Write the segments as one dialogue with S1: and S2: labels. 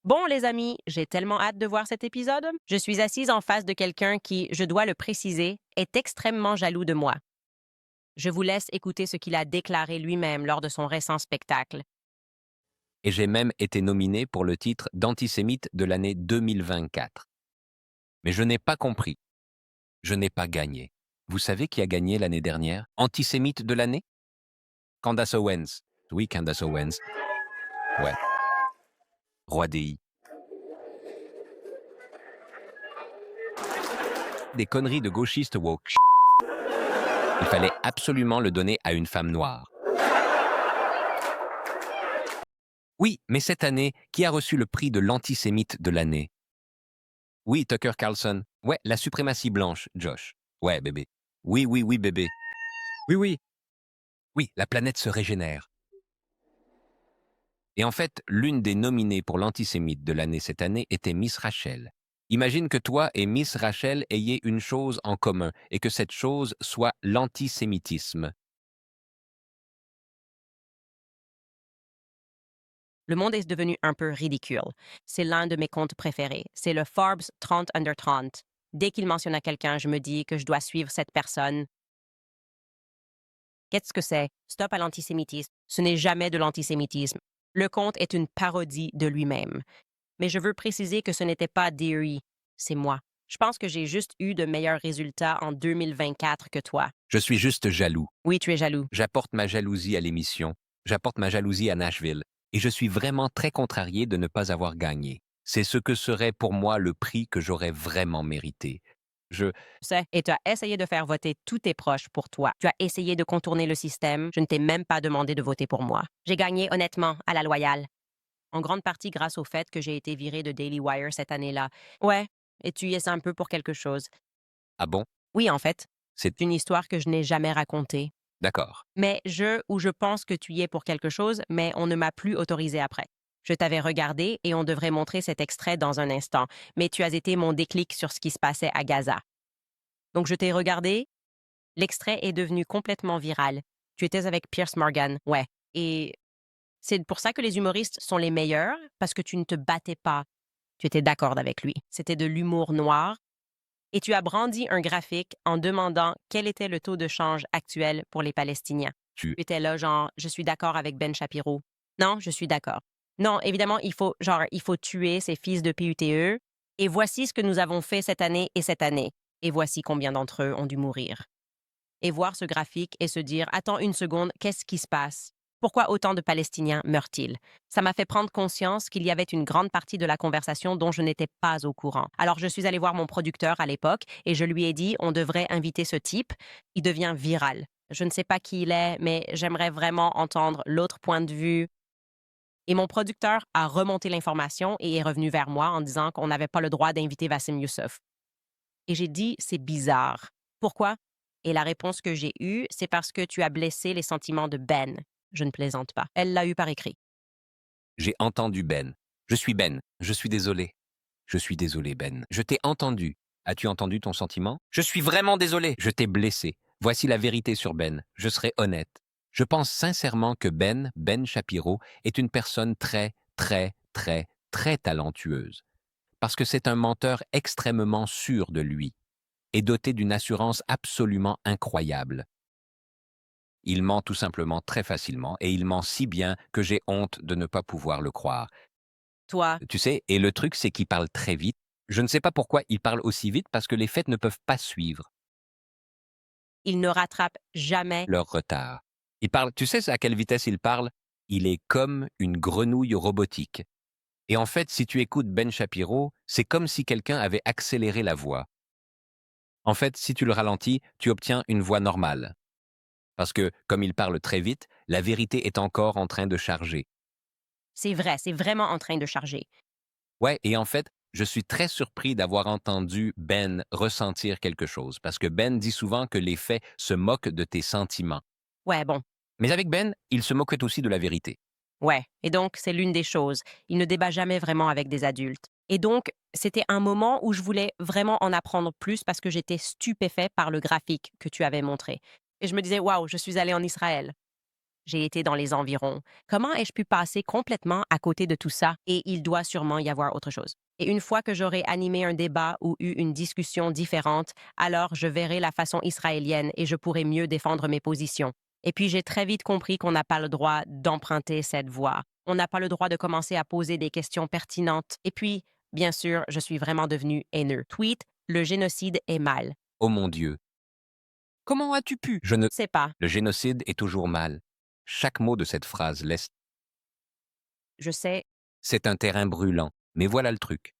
S1: Bon, les amis, j'ai tellement hâte de voir cet épisode. Je suis assise en face de quelqu'un qui, je dois le préciser, est extrêmement jaloux de moi. Je vous laisse écouter ce qu'il a déclaré lui-même lors de son récent spectacle.
S2: Et j'ai même été nominé pour le titre d'antisémite de l'année 2024. Mais je n'ai pas compris. Je n'ai pas gagné. Vous savez qui a gagné l'année dernière? Antisémite de l'année? Candace Owens. Oui, Candace Owens. Ouais. Roi DI. Des conneries de gauchistes woke. Il fallait absolument le donner à une femme noire. Oui, mais cette année, qui a reçu le prix de l'antisémite de l'année? Oui, Tucker Carlson. Ouais, la suprématie blanche, Josh. Ouais, bébé. Oui, oui, oui, bébé. Oui, oui. Oui, la planète se régénère. Et en fait, l'une des nominées pour l'antisémite de l'année cette année était Miss Rachel. Imagine que toi et Miss Rachel ayez une chose en commun et que cette chose soit l'antisémitisme.
S1: Le monde est devenu un peu ridicule. C'est l'un de mes comptes préférés. C'est le Forbes 30 under 30. Dès qu'il mentionne à quelqu'un, je me dis que je dois suivre cette personne. Qu'est-ce que c'est? Stop à l'antisémitisme. Ce n'est jamais de l'antisémitisme. Le compte est une parodie de lui-même. Mais je veux préciser que ce n'était pas Deary, c'est moi. Je pense que j'ai juste eu de meilleurs résultats en 2024 que toi.
S2: Je suis juste jaloux.
S1: Oui, tu es jaloux.
S2: J'apporte ma jalousie à l'émission. J'apporte ma jalousie à Nashville. Et je suis vraiment très contrarié de ne pas avoir gagné. C'est ce que serait pour moi le prix que j'aurais vraiment mérité. Je,
S1: Je sais. Et tu as essayé de faire voter tous tes proches pour toi. Tu as essayé de contourner le système. Je ne t'ai même pas demandé de voter pour moi. J'ai gagné honnêtement, à la loyale. En grande partie grâce au fait que j'ai été virée de Daily Wire cette année-là. Ouais, et tu y es un peu pour quelque chose.
S2: ah bon?
S1: Oui, en fait,
S2: C'est
S1: c'est une histoire que je n'ai jamais racontée.
S2: d'accord.
S1: Mais je pense que tu y es pour quelque chose, mais on ne m'a plus autorisé après. Je t'avais regardé et on devrait montrer cet extrait dans un instant, mais tu as été mon déclic sur ce qui se passait à Gaza. Donc je t'ai regardé, l'extrait est devenu complètement viral. Tu étais avec Pierce Morgan, ouais. Et c'est pour ça que les humoristes sont les meilleurs, parce que tu ne te battais pas. Tu étais d'accord avec lui. C'était de l'humour noir. Et tu as brandi un graphique en demandant quel était le taux de change actuel pour les Palestiniens.
S2: Tu,
S1: Tu étais là, genre, je suis d'accord avec Ben Shapiro. Non, je suis d'accord. Non, évidemment, il faut tuer ces fils de PUTE. Et voici ce que nous avons fait cette année et cette année. Et voici combien d'entre eux ont dû mourir. Et voir ce graphique et se dire, attends une seconde, qu'est-ce qui se passe? Pourquoi autant de Palestiniens meurent-ils? Ça m'a fait prendre conscience qu'il y avait une grande partie de la conversation dont je n'étais pas au courant. Alors je suis allée voir mon producteur à l'époque et je lui ai dit, on devrait inviter ce type. Il devient viral. Je ne sais pas qui il est, mais j'aimerais vraiment entendre l'autre point de vue. Et mon producteur a remonté l'information et est revenu vers moi en disant qu'on n'avait pas le droit d'inviter Wassim Youssef. Et j'ai dit, c'est bizarre. Pourquoi? Et la réponse que j'ai eue, c'est parce que tu as blessé les sentiments de Ben. Je ne plaisante pas. Elle l'a eu par écrit.
S2: j'ai entendu Ben. Je suis Ben. Je suis désolé. Je suis désolé, Ben. Je t'ai entendu. As-tu entendu ton sentiment? Je suis vraiment désolé. Je t'ai blessé. Voici la vérité sur Ben. Je serai honnête. Je pense sincèrement que Ben Shapiro, est une personne très, très, très, très talentueuse. Parce que c'est un menteur extrêmement sûr de lui et doté d'une assurance absolument incroyable. Il ment tout simplement très facilement et il ment si bien que j'ai honte de ne pas pouvoir le croire.
S1: Toi,
S2: Tu sais, et le truc, c'est qu'il parle très vite. Je ne sais pas pourquoi il parle aussi vite parce que les faits ne peuvent pas suivre
S1: il ne rattrape jamais.
S2: leur retard. Il parle, tu sais à quelle vitesse il parle? Il est comme une grenouille robotique. Et en fait, si tu écoutes Ben Shapiro, c'est comme si quelqu'un avait accéléré la voix. En fait, si tu le ralentis, tu obtiens une voix normale. Parce que, comme il parle très vite, la vérité est encore en train de charger.
S1: C'est vrai, c'est vraiment en train de charger.
S2: Ouais, et en fait, je suis très surpris d'avoir entendu Ben ressentir quelque chose, parce que Ben dit souvent que les faits se moquent de tes sentiments.
S1: Ouais, bon.
S2: Mais avec Ben, il se moquait aussi de la vérité.
S1: Ouais. Et donc, c'est l'une des choses. Il ne débat jamais vraiment avec des adultes. Et donc, c'était un moment où je voulais vraiment en apprendre plus parce que j'étais stupéfait par le graphique que tu avais montré. Et je me disais, waouh, je suis allée en Israël. J'ai été dans les environs. Comment ai-je pu passer complètement à côté de tout ça? Et il doit sûrement y avoir autre chose. Et une fois que j'aurai animé un débat ou eu une discussion différente, alors je verrai la façon israélienne et je pourrai mieux défendre mes positions. Et puis j'ai très vite compris qu'on n'a pas le droit d'emprunter cette voie. On n'a pas le droit de commencer à poser des questions pertinentes. Et puis, bien sûr, je suis vraiment devenu haineux. Tweet, le génocide est mal.
S2: Oh mon Dieu! Comment as-tu pu? Je ne...
S1: C'est pas.
S2: Le génocide est toujours mal. Chaque mot de cette phrase laisse...
S1: Je sais.
S2: C'est un terrain brûlant. Mais voilà le truc.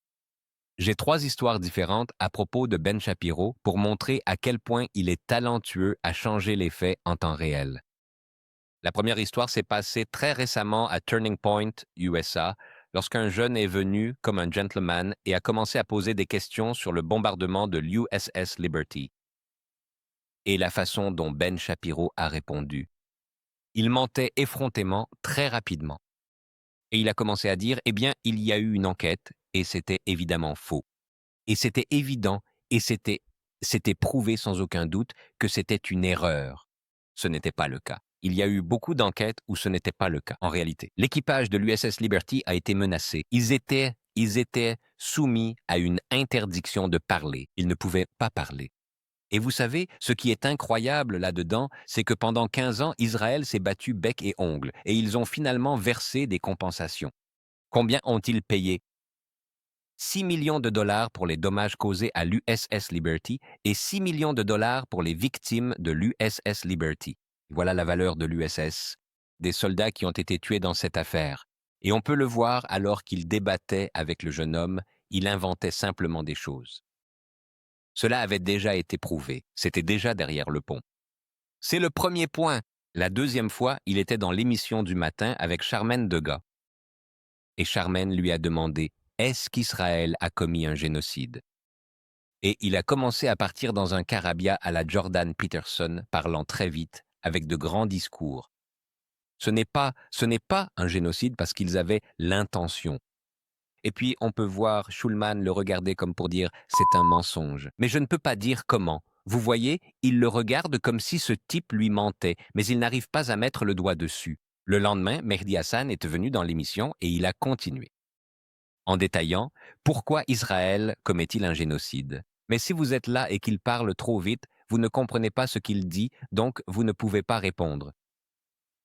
S2: J'ai 3 histoires différentes à propos de Ben Shapiro pour montrer à quel point il est talentueux à changer les faits en temps réel. La première histoire s'est passée très récemment à Turning Point, USA, lorsqu'un jeune est venu comme un gentleman et a commencé à poser des questions sur le bombardement de l'USS Liberty et la façon dont Ben Shapiro a répondu. Il mentait effrontément très rapidement. Et il a commencé à dire, eh bien, il y a eu une enquête et c'était évidemment faux. Et c'était évident et c'était prouvé sans aucun doute que c'était une erreur. Ce n'était pas le cas. Il y a eu beaucoup d'enquêtes où ce n'était pas le cas, en réalité. L'équipage de l'USS Liberty a été menacé. Ils étaient soumis à une interdiction de parler. Ils ne pouvaient pas parler. Et vous savez, ce qui est incroyable là-dedans, c'est que pendant 15 ans, Israël s'est battu bec et ongles, et ils ont finalement versé des compensations. Combien ont-ils payé? 6 millions de dollars pour les dommages causés à l'USS Liberty et 6 millions de dollars pour les victimes de l'USS Liberty. Voilà la valeur de l'USS, des soldats qui ont été tués dans cette affaire. Et on peut le voir alors qu'il débattait avec le jeune homme, il inventait simplement des choses. Cela avait déjà été prouvé, c'était déjà derrière le pont. C'est le premier point. La deuxième fois, il était dans l'émission du matin avec Charmaine Degas. Et Charmaine lui a demandé « Est-ce qu'Israël a commis un génocide ?» Et il a commencé à partir dans un charabia à la Jordan Peterson, parlant très vite, avec de grands discours. Ce n'est pas un génocide parce qu'ils avaient l'intention. Et puis on peut voir Schulman le regarder comme pour dire « c'est un mensonge ». Mais je ne peux pas dire comment. Vous voyez, il le regarde comme si ce type lui mentait, mais il n'arrive pas à mettre le doigt dessus. Le lendemain, Mehdi Hassan est venu dans l'émission et il a continué, en détaillant pourquoi Israël commet-il un génocide. Mais si vous êtes là et qu'il parle trop vite, vous ne comprenez pas ce qu'il dit, donc vous ne pouvez pas répondre.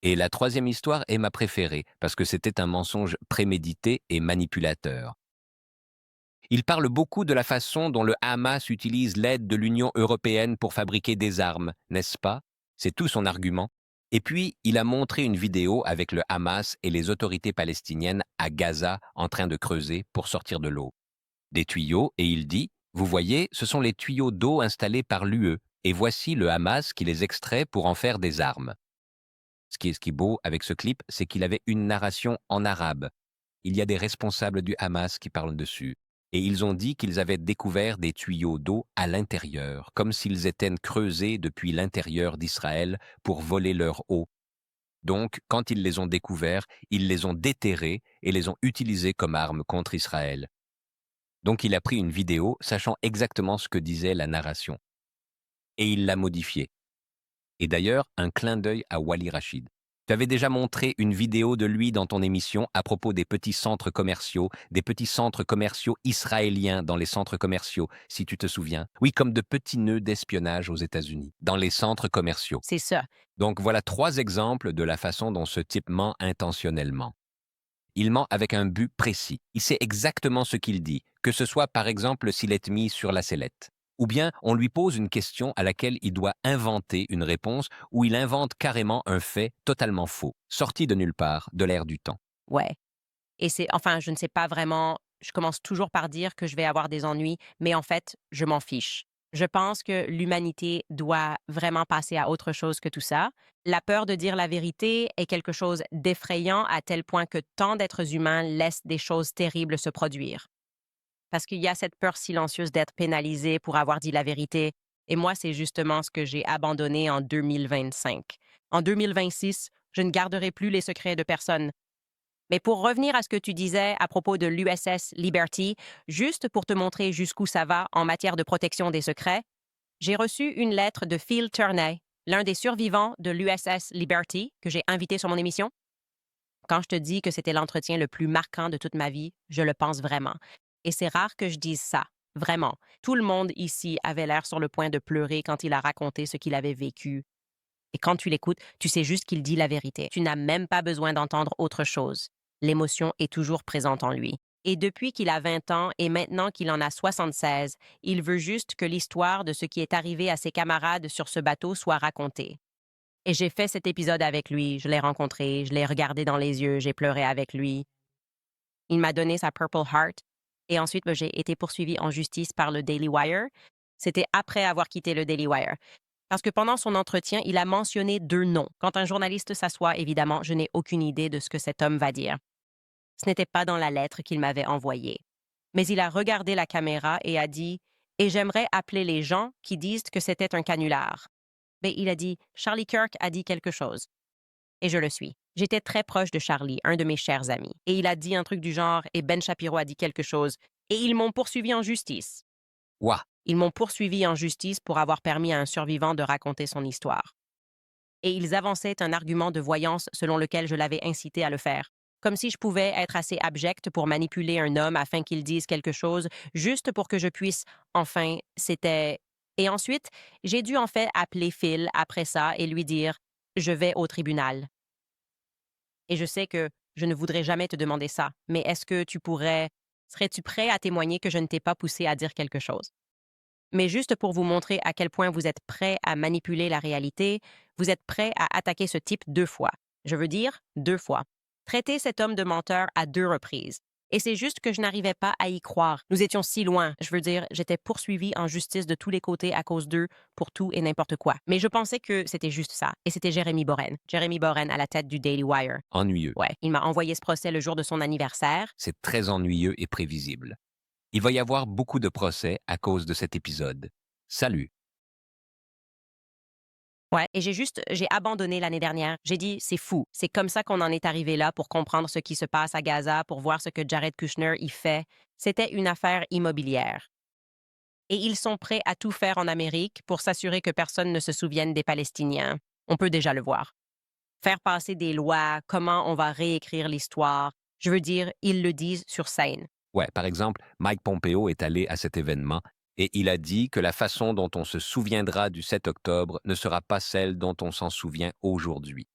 S2: Et la troisième histoire est ma préférée, parce que c'était un mensonge prémédité et manipulateur. Il parle beaucoup de la façon dont le Hamas utilise l'aide de l'Union européenne pour fabriquer des armes, n'est-ce pas? C'est tout son argument. Et puis, il a montré une vidéo avec le Hamas et les autorités palestiniennes à Gaza en train de creuser pour sortir de l'eau. Des tuyaux, et il dit, vous voyez, ce sont les tuyaux d'eau installés par l'UE, et voici le Hamas qui les extrait pour en faire des armes. Ce qui est beau avec ce clip, c'est qu'il avait une narration en arabe. Il y a des responsables du Hamas qui parlent dessus. Et ils ont dit qu'ils avaient découvert des tuyaux d'eau à l'intérieur, comme s'ils étaient creusés depuis l'intérieur d'Israël pour voler leur eau. Donc, quand ils les ont découverts, ils les ont déterrés et les ont utilisés comme armes contre Israël. Donc il a pris une vidéo sachant exactement ce que disait la narration. Et il l'a modifiée. Et d'ailleurs, un clin d'œil à Wali Rachid. Tu avais déjà montré une vidéo de lui dans ton émission à propos des petits centres commerciaux israéliens dans les centres commerciaux, si tu te souviens. Oui, comme de petits nœuds d'espionnage aux États-Unis, dans les centres commerciaux.
S1: C'est ça.
S2: Donc voilà 3 exemples de la façon dont ce type ment intentionnellement. Il ment avec un but précis. Il sait exactement ce qu'il dit, que ce soit par exemple s'il est mis sur la sellette. Ou bien on lui pose une question à laquelle il doit inventer une réponse ou il invente carrément un fait totalement faux, sorti de nulle part, de l'air du temps.
S1: Ouais. Et enfin, je ne sais pas vraiment, je commence toujours par dire que je vais avoir des ennuis, mais en fait, je m'en fiche. Je pense que l'humanité doit vraiment passer à autre chose que tout ça. La peur de dire la vérité est quelque chose d'effrayant à tel point que tant d'êtres humains laissent des choses terribles se produire. Parce qu'il y a cette peur silencieuse d'être pénalisé pour avoir dit la vérité. Et moi, c'est justement ce que j'ai abandonné en 2025. En 2026, je ne garderai plus les secrets de personne. Mais pour revenir à ce que tu disais à propos de l'USS Liberty, juste pour te montrer jusqu'où ça va en matière de protection des secrets, j'ai reçu une lettre de Phil Turney, l'un des survivants de l'USS Liberty que j'ai invité sur mon émission. Quand je te dis que c'était l'entretien le plus marquant de toute ma vie, je le pense vraiment. Et c'est rare que je dise ça, vraiment. Tout le monde ici avait l'air sur le point de pleurer quand il a raconté ce qu'il avait vécu. Et quand tu l'écoutes, tu sais juste qu'il dit la vérité. Tu n'as même pas besoin d'entendre autre chose. L'émotion est toujours présente en lui. Et depuis qu'il a 20 ans et maintenant qu'il en a 76, il veut juste que l'histoire de ce qui est arrivé à ses camarades sur ce bateau soit racontée. Et j'ai fait cet épisode avec lui, je l'ai rencontré, je l'ai regardé dans les yeux, j'ai pleuré avec lui. Il m'a donné sa Purple Heart et ensuite j'ai été poursuivi en justice par le Daily Wire. C'était après avoir quitté le Daily Wire. Parce que pendant son entretien, il a mentionné 2 noms. Quand un journaliste s'assoit, évidemment, je n'ai aucune idée de ce que cet homme va dire. Ce n'était pas dans la lettre qu'il m'avait envoyée. Mais il a regardé la caméra et a dit « Et j'aimerais appeler les gens qui disent que c'était un canular. » Mais il a dit « Charlie Kirk a dit quelque chose. » Et je le suis. J'étais très proche de Charlie, un de mes chers amis. Et il a dit un truc du genre « Et Ben Shapiro a dit quelque chose. » Et ils m'ont poursuivi en justice.
S2: Ouah!
S1: Ils m'ont poursuivi en justice pour avoir permis à un survivant de raconter son histoire. Et ils avançaient un argument de voyance selon lequel je l'avais incité à le faire. Comme si je pouvais être assez abjecte pour manipuler un homme afin qu'il dise quelque chose, juste pour que je puisse, enfin, c'était... Et ensuite, j'ai dû en fait appeler Phil après ça et lui dire « Je vais au tribunal. » Et je sais que je ne voudrais jamais te demander ça, mais est-ce que tu pourrais... Serais-tu prêt à témoigner que je ne t'ai pas poussé à dire quelque chose? Mais juste pour vous montrer à quel point vous êtes prêt à manipuler la réalité, vous êtes prêt à attaquer ce type 2 fois. Je veux dire 2 fois. Traiter cet homme de menteur à 2 reprises. Et c'est juste que je n'arrivais pas à y croire. Nous étions si loin. Je veux dire, j'étais poursuivi en justice de tous les côtés à cause d'eux pour tout et n'importe quoi. Mais je pensais que c'était juste ça. Et c'était Jeremy Boren. Jeremy Boren à la tête du Daily Wire.
S2: Ennuyeux.
S1: Ouais, il m'a envoyé ce procès le jour de son anniversaire.
S2: C'est très ennuyeux et prévisible. Il va y avoir beaucoup de procès à cause de cet épisode. Salut.
S1: Ouais, et j'ai abandonné l'année dernière. J'ai dit, c'est fou. C'est comme ça qu'on en est arrivé là pour comprendre ce qui se passe à Gaza, pour voir ce que Jared Kushner y fait. C'était une affaire immobilière. Et ils sont prêts à tout faire en Amérique pour s'assurer que personne ne se souvienne des Palestiniens. On peut déjà le voir. Faire passer des lois, comment on va réécrire l'histoire. Je veux dire, ils le disent sur scène.
S2: Ouais, par exemple, Mike Pompeo est allé à cet événement et il a dit que la façon dont on se souviendra du 7 octobre ne sera pas celle dont on s'en souvient aujourd'hui.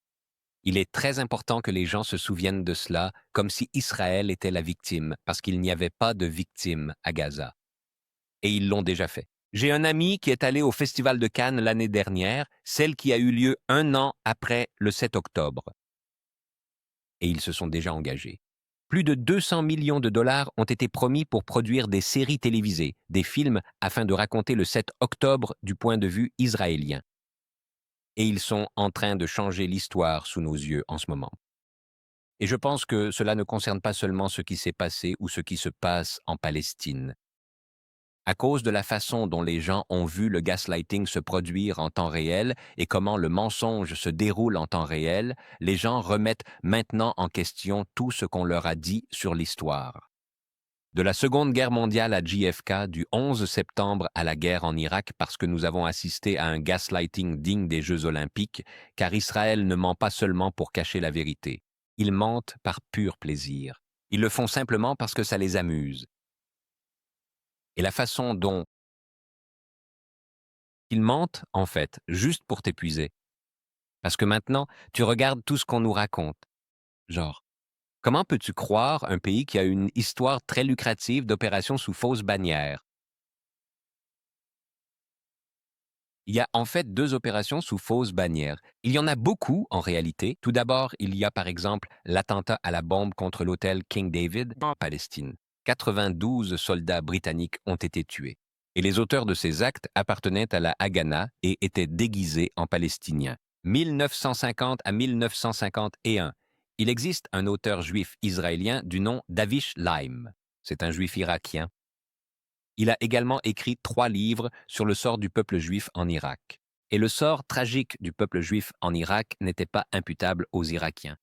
S2: Il est très important que les gens se souviennent de cela comme si Israël était la victime, parce qu'il n'y avait pas de victime à Gaza. Et ils l'ont déjà fait. J'ai un ami qui est allé au Festival de Cannes l'année dernière, celle qui a eu lieu 1 an après le 7 octobre. Et ils se sont déjà engagés. Plus de 200 millions de dollars ont été promis pour produire des séries télévisées, des films, afin de raconter le 7 octobre du point de vue israélien. Et ils sont en train de changer l'histoire sous nos yeux en ce moment. Et je pense que cela ne concerne pas seulement ce qui s'est passé ou ce qui se passe en Palestine. À cause de la façon dont les gens ont vu le gaslighting se produire en temps réel et comment le mensonge se déroule en temps réel, les gens remettent maintenant en question tout ce qu'on leur a dit sur l'histoire. De la Seconde Guerre mondiale à JFK, du 11 septembre à la guerre en Irak, parce que nous avons assisté à un gaslighting digne des Jeux olympiques, car Israël ne ment pas seulement pour cacher la vérité. Ils mentent par pur plaisir. Ils le font simplement parce que ça les amuse. Et la façon dont ils mentent, en fait, juste pour t'épuiser. Parce que maintenant, tu regardes tout ce qu'on nous raconte. Genre, comment peux-tu croire un pays qui a une histoire très lucrative d'opérations sous fausse bannière? Il y a en fait 2 opérations sous fausse bannière. Il y en a beaucoup en réalité. Tout d'abord, il y a par exemple l'attentat à la bombe contre l'hôtel King David en Palestine. 92 soldats britanniques ont été tués. Et les auteurs de ces actes appartenaient à la Haganah et étaient déguisés en Palestiniens. 1950 à 1951, il existe un auteur juif israélien du nom d'Avish Laim. C'est un juif irakien. Il a également écrit 3 livres sur le sort du peuple juif en Irak. Et le sort tragique du peuple juif en Irak n'était pas imputable aux Irakiens.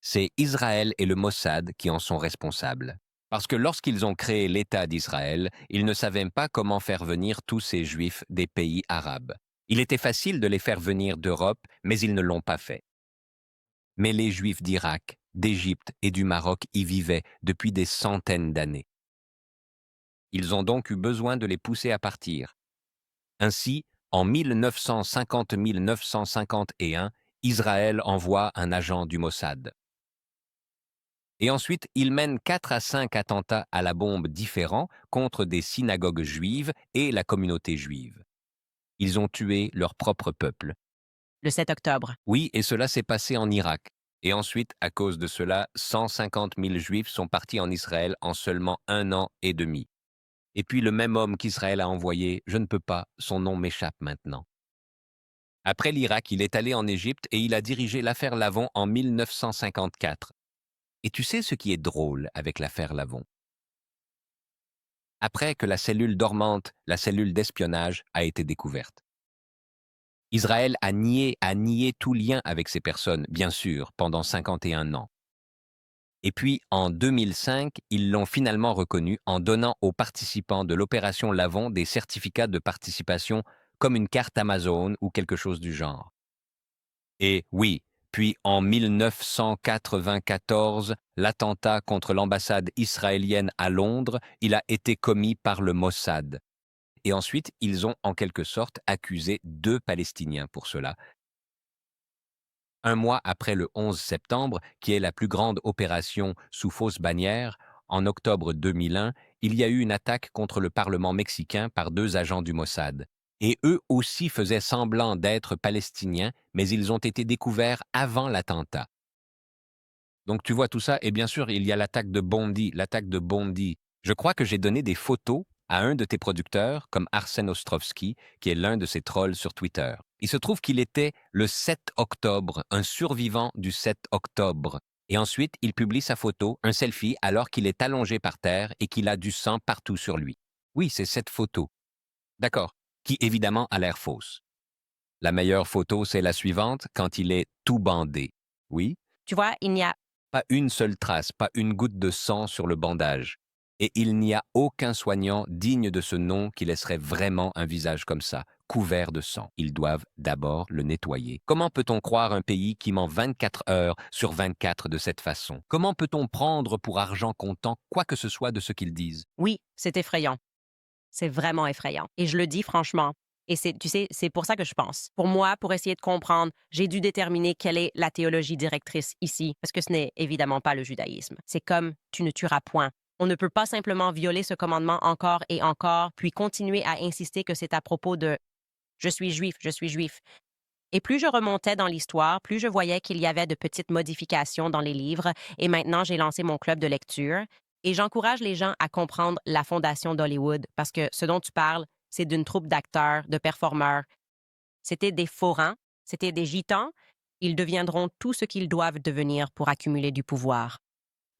S2: C'est Israël et le Mossad qui en sont responsables. Parce que lorsqu'ils ont créé l'État d'Israël, ils ne savaient pas comment faire venir tous ces juifs des pays arabes. Il était facile de les faire venir d'Europe, mais ils ne l'ont pas fait. Mais les Juifs d'Irak, d'Égypte et du Maroc y vivaient depuis des centaines d'années. Ils ont donc eu besoin de les pousser à partir. Ainsi, en 1950-1951, Israël envoie un agent du Mossad. Et ensuite, ils mènent 4 à 5 attentats à la bombe différents contre des synagogues juives et la communauté juive. Ils ont tué leur propre peuple.
S1: Le 7 octobre.
S2: Oui, et cela s'est passé en Irak. Et ensuite, à cause de cela, 150 000 Juifs sont partis en Israël en seulement 1 an et demi. Et puis le même homme qu'Israël a envoyé, je ne peux pas, son nom m'échappe maintenant. Après l'Irak, il est allé en Égypte et il a dirigé l'affaire Lavon en 1954. Et tu sais ce qui est drôle avec l'affaire Lavon? Après que la cellule dormante, la cellule d'espionnage, a été découverte. Israël a nié tout lien avec ces personnes, bien sûr, pendant 51 ans. Et puis, en 2005, ils l'ont finalement reconnu en donnant aux participants de l'opération Lavon des certificats de participation comme une carte Amazon ou quelque chose du genre. Et oui, puis en 1994, l'attentat contre l'ambassade israélienne à Londres, il a été commis par le Mossad. Et ensuite, ils ont en quelque sorte accusé 2 Palestiniens pour cela. Un mois après le 11 septembre, qui est la plus grande opération sous fausse bannière, en octobre 2001, il y a eu une attaque contre le Parlement mexicain par 2 agents du Mossad. Et eux aussi faisaient semblant d'être palestiniens, mais ils ont été découverts avant l'attentat. Donc tu vois tout ça, et bien sûr, il y a l'attaque de Bondy. Je crois que j'ai donné des photos à un de tes producteurs, comme Arsène Ostrovski, qui est l'un de ses trolls sur Twitter. Il se trouve qu'il était le 7 octobre, un survivant du 7 octobre. Et ensuite, il publie sa photo, un selfie, alors qu'il est allongé par terre et qu'il a du sang partout sur lui. Oui, c'est cette photo. D'accord. Qui évidemment a l'air fausse. La meilleure photo, c'est la suivante, quand il est tout bandé. Oui,
S1: Tu vois, il n'y a
S2: pas une seule trace, pas une goutte de sang sur le bandage. Et il n'y a aucun soignant digne de ce nom qui laisserait vraiment un visage comme ça, couvert de sang. Ils doivent d'abord le nettoyer. Comment peut-on croire un pays qui ment 24 heures sur 24 de cette façon? Comment peut-on prendre pour argent comptant quoi que ce soit de ce qu'ils disent?
S1: oui, c'est effrayant. C'est vraiment effrayant. Et je le dis franchement. Et c'est, tu sais, c'est pour ça que je pense. Pour moi, pour essayer de comprendre, j'ai dû déterminer quelle est la théologie directrice ici, parce que ce n'est évidemment pas le judaïsme. C'est comme tu ne tueras point. On ne peut pas simplement violer ce commandement encore et encore, puis continuer à insister que c'est à propos de je suis juif, je suis juif. Et plus je remontais dans l'histoire, plus je voyais qu'il y avait de petites modifications dans les livres, et maintenant j'ai lancé mon club de lecture. Et j'encourage les gens à comprendre la fondation d'Hollywood, parce que ce dont tu parles, c'est d'une troupe d'acteurs, de performeurs. C'était des forains, c'était des gitans. Ils deviendront tout ce qu'ils doivent devenir pour accumuler du pouvoir.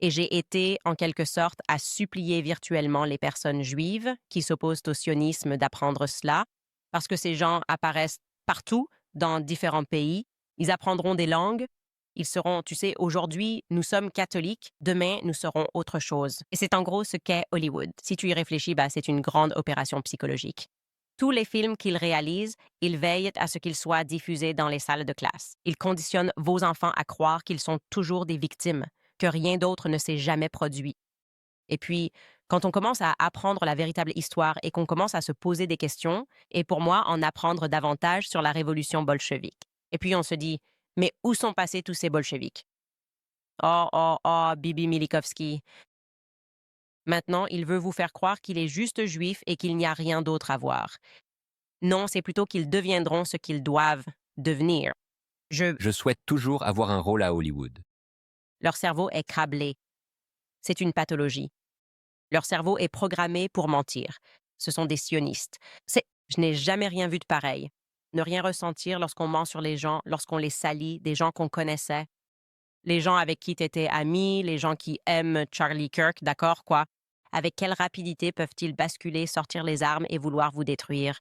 S1: Et j'ai été, en quelque sorte, à supplier virtuellement les personnes juives qui s'opposent au sionisme d'apprendre cela, parce que ces gens apparaissent partout, dans différents pays. Ils apprendront des langues. Ils seront, tu sais, aujourd'hui, nous sommes catholiques, demain, nous serons autre chose. Et c'est en gros ce qu'est Hollywood. Si tu y réfléchis, c'est une grande opération psychologique. Tous les films qu'ils réalisent, ils veillent à ce qu'ils soient diffusés dans les salles de classe. Ils conditionnent vos enfants à croire qu'ils sont toujours des victimes, que rien d'autre ne s'est jamais produit. Et puis, quand on commence à apprendre la véritable histoire et qu'on commence à se poser des questions, et pour moi, en apprendre davantage sur la révolution bolchevique. Et puis on se dit, mais où sont passés tous ces bolcheviques? Oh, oh, oh, Bibi Milikovski. Maintenant, il veut vous faire croire qu'il est juste juif et qu'il n'y a rien d'autre à voir. Non, c'est plutôt qu'ils deviendront ce qu'ils doivent devenir.
S2: Je souhaite toujours avoir un rôle à Hollywood.
S1: Leur cerveau est câblé. C'est une pathologie. Leur cerveau est programmé pour mentir. Ce sont des sionistes. Je n'ai jamais rien vu de pareil. Ne rien ressentir lorsqu'on ment sur les gens, lorsqu'on les salit, des gens qu'on connaissait. Les gens avec qui tu étais ami, les gens qui aiment Charlie Kirk, d'accord, quoi. Avec quelle rapidité peuvent-ils basculer, sortir les armes et vouloir vous détruire?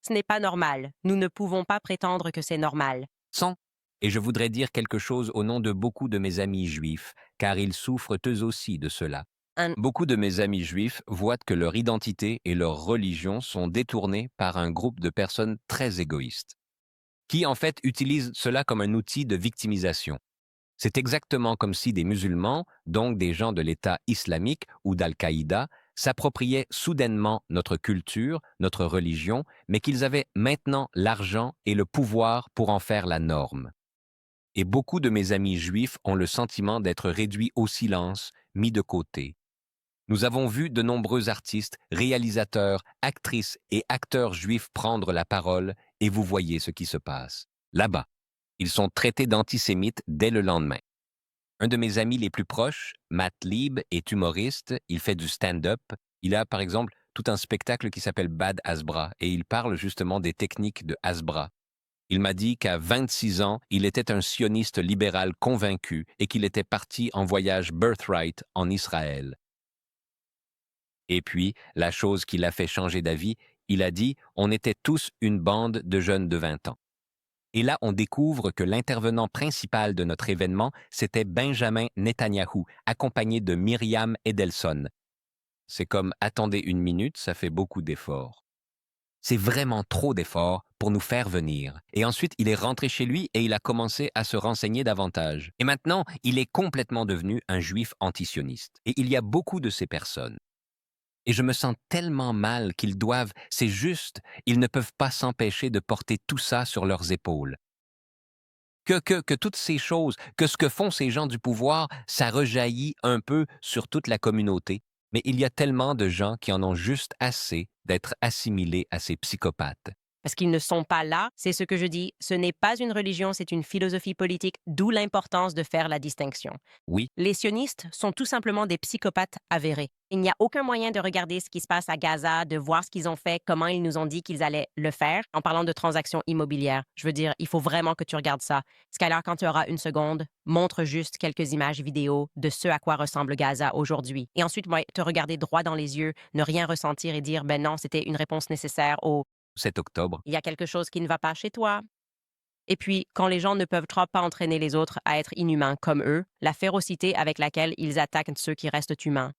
S1: Ce n'est pas normal. Nous ne pouvons pas prétendre que c'est normal.
S2: Sans. Et je voudrais dire quelque chose au nom de beaucoup de mes amis juifs, car ils souffrent eux aussi de cela.
S1: Un-
S2: Beaucoup de mes amis juifs voient que leur identité et leur religion sont détournées par un groupe de personnes très égoïstes, qui en fait utilisent cela comme un outil de victimisation. C'est exactement comme si des musulmans, donc des gens de l'État islamique ou d'Al-Qaïda, s'appropriaient soudainement notre culture, notre religion, mais qu'ils avaient maintenant l'argent et le pouvoir pour en faire la norme. Et beaucoup de mes amis juifs ont le sentiment d'être réduits au silence, mis de côté. Nous avons vu de nombreux artistes, réalisateurs, actrices et acteurs juifs prendre la parole et vous voyez ce qui se passe. Là-bas, ils sont traités d'antisémites dès le lendemain. Un de mes amis les plus proches, Matt Lieb, est humoriste, il fait du stand-up. Il a par exemple tout un spectacle qui s'appelle Bad Hasbra et il parle justement des techniques de Hasbra. Il m'a dit qu'à 26 ans, il était un sioniste libéral convaincu et qu'il était parti en voyage birthright en Israël. Et puis, la chose qui l'a fait changer d'avis, il a dit « On était tous une bande de jeunes de 20 ans ». Et là, on découvre que l'intervenant principal de notre événement, c'était Benjamin Netanyahou, accompagné de Myriam Edelson. C'est comme attendez une minute, ça fait beaucoup d'efforts. C'est vraiment trop d'efforts pour nous faire venir. Et ensuite, il est rentré chez lui et il a commencé à se renseigner davantage. Et maintenant, il est complètement devenu un juif antisioniste. Et il y a beaucoup de ces personnes. Et je me sens tellement mal qu'ils doivent, c'est juste, ils ne peuvent pas s'empêcher de porter tout ça sur leurs épaules. Que toutes ces choses, que ce que font ces gens du pouvoir, ça rejaillit un peu sur toute la communauté. Mais il y a tellement de gens qui en ont juste assez d'être assimilés à ces psychopathes.
S1: Parce qu'ils ne sont pas là, c'est ce que je dis. Ce n'est pas une religion, c'est une philosophie politique, d'où l'importance de faire la distinction.
S2: Oui,
S1: Les sionistes sont tout simplement des psychopathes avérés. Il n'y a aucun moyen de regarder ce qui se passe à Gaza, de voir ce qu'ils ont fait, comment ils nous ont dit qu'ils allaient le faire, en parlant de transactions immobilières. Je veux dire, il faut vraiment que tu regardes ça. Skylar, quand tu auras une seconde, montre juste quelques images vidéo de ce à quoi ressemble Gaza aujourd'hui. Et ensuite, moi, te regarder droit dans les yeux, ne rien ressentir et dire, ben non, c'était une réponse nécessaire au
S2: cet octobre.
S1: il y a quelque chose qui ne va pas chez toi. Et puis, quand les gens ne peuvent trop pas entraîner les autres à être inhumains comme eux, la férocité avec laquelle ils attaquent ceux qui restent humains.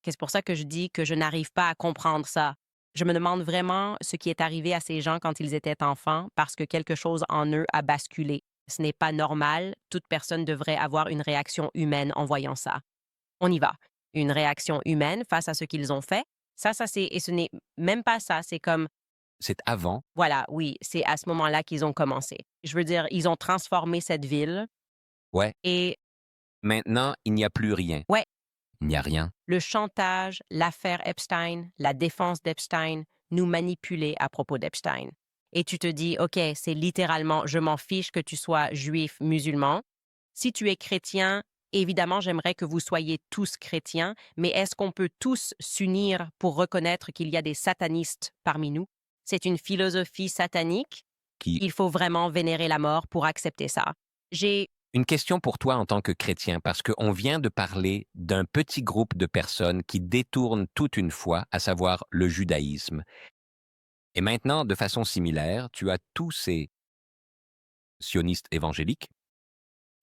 S1: C'est pour ça que je dis que je n'arrive pas à comprendre ça. Je me demande vraiment ce qui est arrivé à ces gens quand ils étaient enfants parce que quelque chose en eux a basculé. Ce n'est pas normal, toute personne devrait avoir une réaction humaine en voyant ça. On y va. Une réaction humaine face à ce qu'ils ont fait. Ça c'est, et ce n'est même pas ça, c'est comme
S2: C'est avant.
S1: voilà, oui, c'est à ce moment-là qu'ils ont commencé. Je veux dire, ils ont transformé cette ville
S2: Ouais.
S1: et
S2: Maintenant, il n'y a plus rien.
S1: ouais,
S2: Il n'y a rien.
S1: le chantage, l'affaire Epstein, la défense d'Epstein, nous manipuler à propos d'Epstein. Et tu te dis, OK, c'est littéralement, je m'en fiche que tu sois juif, musulman. Si tu es chrétien, évidemment, j'aimerais que vous soyez tous chrétiens, mais est-ce qu'on peut tous s'unir pour reconnaître qu'il y a des satanistes parmi nous? C'est une philosophie satanique.
S2: Qui
S1: Il faut vraiment vénérer la mort pour accepter ça. J'ai
S2: Une question pour toi en tant que chrétien, parce qu'on vient de parler d'un petit groupe de personnes qui détournent toute une foi, à savoir le judaïsme. Et maintenant, de façon similaire, tu as tous ces sionistes évangéliques,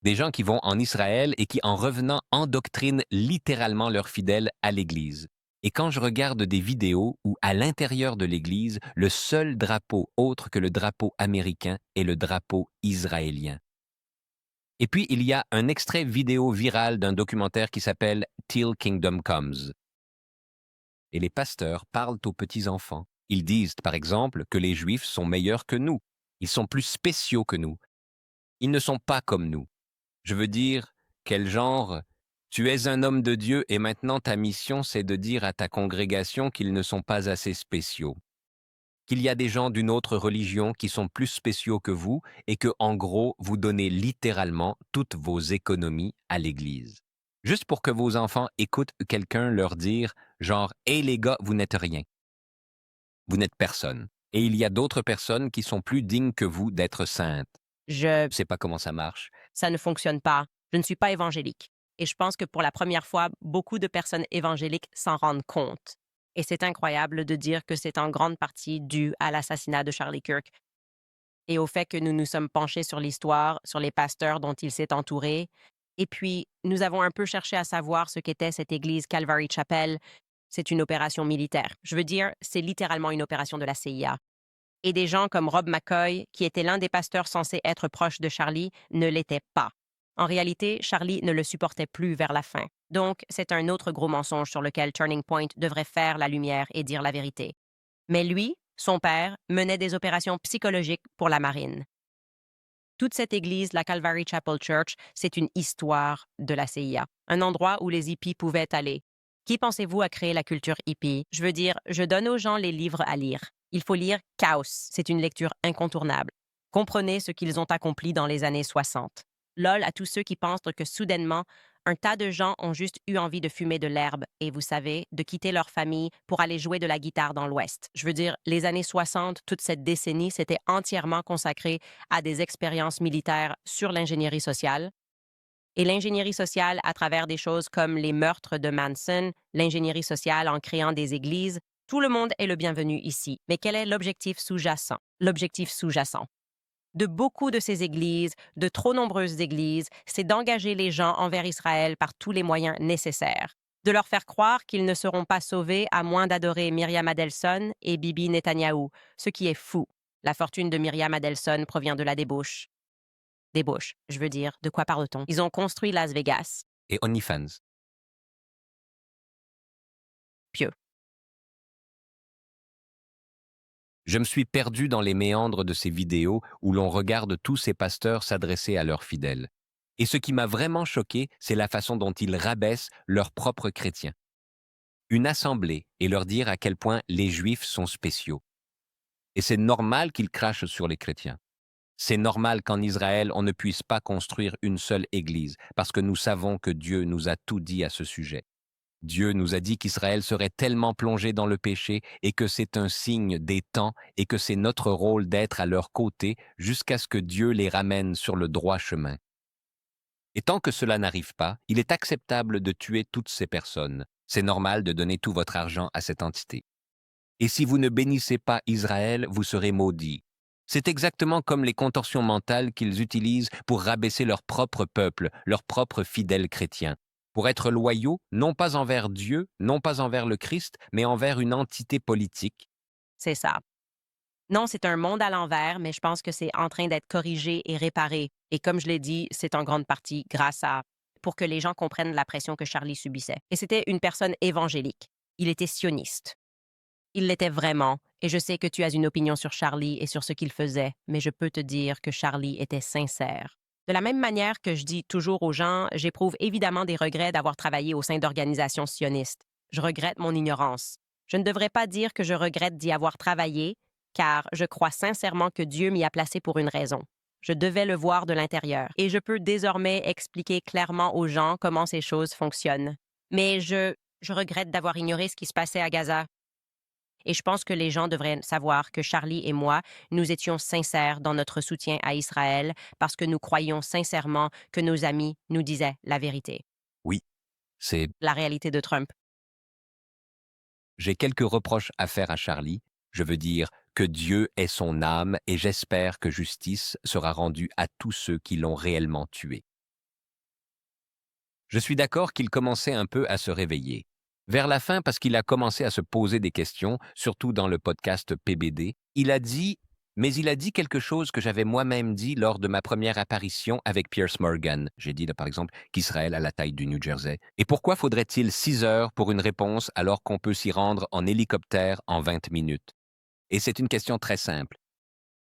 S2: des gens qui vont en Israël et qui, en revenant, endoctrinent littéralement leurs fidèles à l'Église. Et quand je regarde des vidéos où, à l'intérieur de l'Église, le seul drapeau autre que le drapeau américain est le drapeau israélien. Et puis, il y a un extrait vidéo viral d'un documentaire qui s'appelle Till Kingdom Comes. Et les pasteurs parlent aux petits-enfants. Ils disent, par exemple, que les Juifs sont meilleurs que nous. Ils sont plus spéciaux que nous. Ils ne sont pas comme nous. Je veux dire, quel genre, tu es un homme de Dieu et maintenant ta mission c'est de dire à ta congrégation qu'ils ne sont pas assez spéciaux. Qu'il y a des gens d'une autre religion qui sont plus spéciaux que vous et que, en gros, vous donnez littéralement toutes vos économies à l'Église. Juste pour que vos enfants écoutent quelqu'un leur dire, genre, « Hey les gars, vous n'êtes rien. Vous n'êtes personne. Et il y a d'autres personnes qui sont plus dignes que vous d'être saintes. »
S1: je
S2: Je sais pas comment ça marche.
S1: ça ne fonctionne pas. Je ne suis pas évangélique. Et je pense que pour la première fois, beaucoup de personnes évangéliques s'en rendent compte. Et c'est incroyable de dire que c'est en grande partie dû à l'assassinat de Charlie Kirk et au fait que nous nous sommes penchés sur l'histoire, sur les pasteurs dont il s'est entouré. Et puis, nous avons un peu cherché à savoir ce qu'était cette église Calvary Chapel. C'est une opération militaire. Je veux dire, c'est littéralement une opération de la CIA. Et des gens comme Rob McCoy, qui était l'un des pasteurs censés être proche de Charlie, ne l'étaient pas. En réalité, Charlie ne le supportait plus vers la fin. Donc, c'est un autre gros mensonge sur lequel Turning Point devrait faire la lumière et dire la vérité. Mais lui, son père, menait des opérations psychologiques pour la marine. Toute cette église, la Calvary Chapel Church, c'est une histoire de la CIA, un endroit où les hippies pouvaient aller. Qui pensez-vous a créé la culture hippie? Je veux dire, je donne aux gens les livres à lire. Il faut lire Chaos, c'est une lecture incontournable. Comprenez ce qu'ils ont accompli dans les années 60. Lol à tous ceux qui pensent que soudainement, un tas de gens ont juste eu envie de fumer de l'herbe et, vous savez, de quitter leur famille pour aller jouer de la guitare dans l'Ouest. Je veux dire, les années 60, toute cette décennie, c'était entièrement consacré à des expériences militaires sur l'ingénierie sociale. Et l'ingénierie sociale à travers des choses comme les meurtres de Manson, l'ingénierie sociale en créant des églises, tout le monde est le bienvenu ici. Mais quel est l'objectif sous-jacent? L'objectif sous-jacent de beaucoup de ces églises, de trop nombreuses églises, c'est d'engager les gens envers Israël par tous les moyens nécessaires, de leur faire croire qu'ils ne seront pas sauvés à moins d'adorer Myriam Adelson et Bibi Netanyahou, ce qui est fou. La fortune de Myriam Adelson provient de la débauche. Débauche, je veux dire, de quoi parle-t-on? Ils ont construit Las Vegas.
S2: Et OnlyFans.
S1: Pieux.
S2: Je me suis perdu dans les méandres de ces vidéos où l'on regarde tous ces pasteurs s'adresser à leurs fidèles. Et ce qui m'a vraiment choqué, c'est la façon dont ils rabaissent leurs propres chrétiens. Une assemblée et leur dire à quel point les Juifs sont spéciaux. Et c'est normal qu'ils crachent sur les chrétiens. C'est normal qu'en Israël, on ne puisse pas construire une seule église, parce que nous savons que Dieu nous a tout dit à ce sujet. Dieu nous a dit qu'Israël serait tellement plongé dans le péché et que c'est un signe des temps et que c'est notre rôle d'être à leur côté jusqu'à ce que Dieu les ramène sur le droit chemin. Et tant que cela n'arrive pas, il est acceptable de tuer toutes ces personnes. C'est normal de donner tout votre argent à cette entité. Et si vous ne bénissez pas Israël, vous serez maudits. C'est exactement comme les contorsions mentales qu'ils utilisent pour rabaisser leur propre peuple, leurs propres fidèles chrétiens. Pour être loyaux, non pas envers Dieu, non pas envers le Christ, mais envers une entité politique.
S1: C'est ça. Non, c'est un monde à l'envers, mais je pense que c'est en train d'être corrigé et réparé. Et comme je l'ai dit, c'est en grande partie grâce à pour que les gens comprennent la pression que Charlie subissait. Et c'était une personne évangélique. Il était sioniste. Il l'était vraiment, et je sais que tu as une opinion sur Charlie et sur ce qu'il faisait, mais je peux te dire que Charlie était sincère. De la même manière que je dis toujours aux gens, j'éprouve évidemment des regrets d'avoir travaillé au sein d'organisations sionistes. Je regrette mon ignorance. Je ne devrais pas dire que je regrette d'y avoir travaillé, car je crois sincèrement que Dieu m'y a placé pour une raison. Je devais le voir de l'intérieur, et je peux désormais expliquer clairement aux gens comment ces choses fonctionnent. Mais je regrette d'avoir ignoré ce qui se passait à Gaza. Et je pense que les gens devraient savoir que Charlie et moi, nous étions sincères dans notre soutien à Israël parce que nous croyions sincèrement que nos amis nous disaient la vérité,
S2: Oui, c'est...
S1: la réalité de Trump.
S2: J'ai quelques reproches à faire à Charlie. Je veux dire que Dieu est son âme et j'espère que justice sera rendue à tous ceux qui l'ont réellement tué. Je suis d'accord qu'il commençait un peu à se réveiller. Vers la fin, parce qu'il a commencé à se poser des questions, surtout dans le podcast PBD, il a dit quelque chose que j'avais moi-même dit lors de ma première apparition avec Piers Morgan. J'ai dit, par exemple, qu'Israël a la taille du New Jersey. Et pourquoi faudrait-il 6 heures pour une réponse alors qu'on peut s'y rendre en hélicoptère en 20 minutes? Et c'est une question très simple.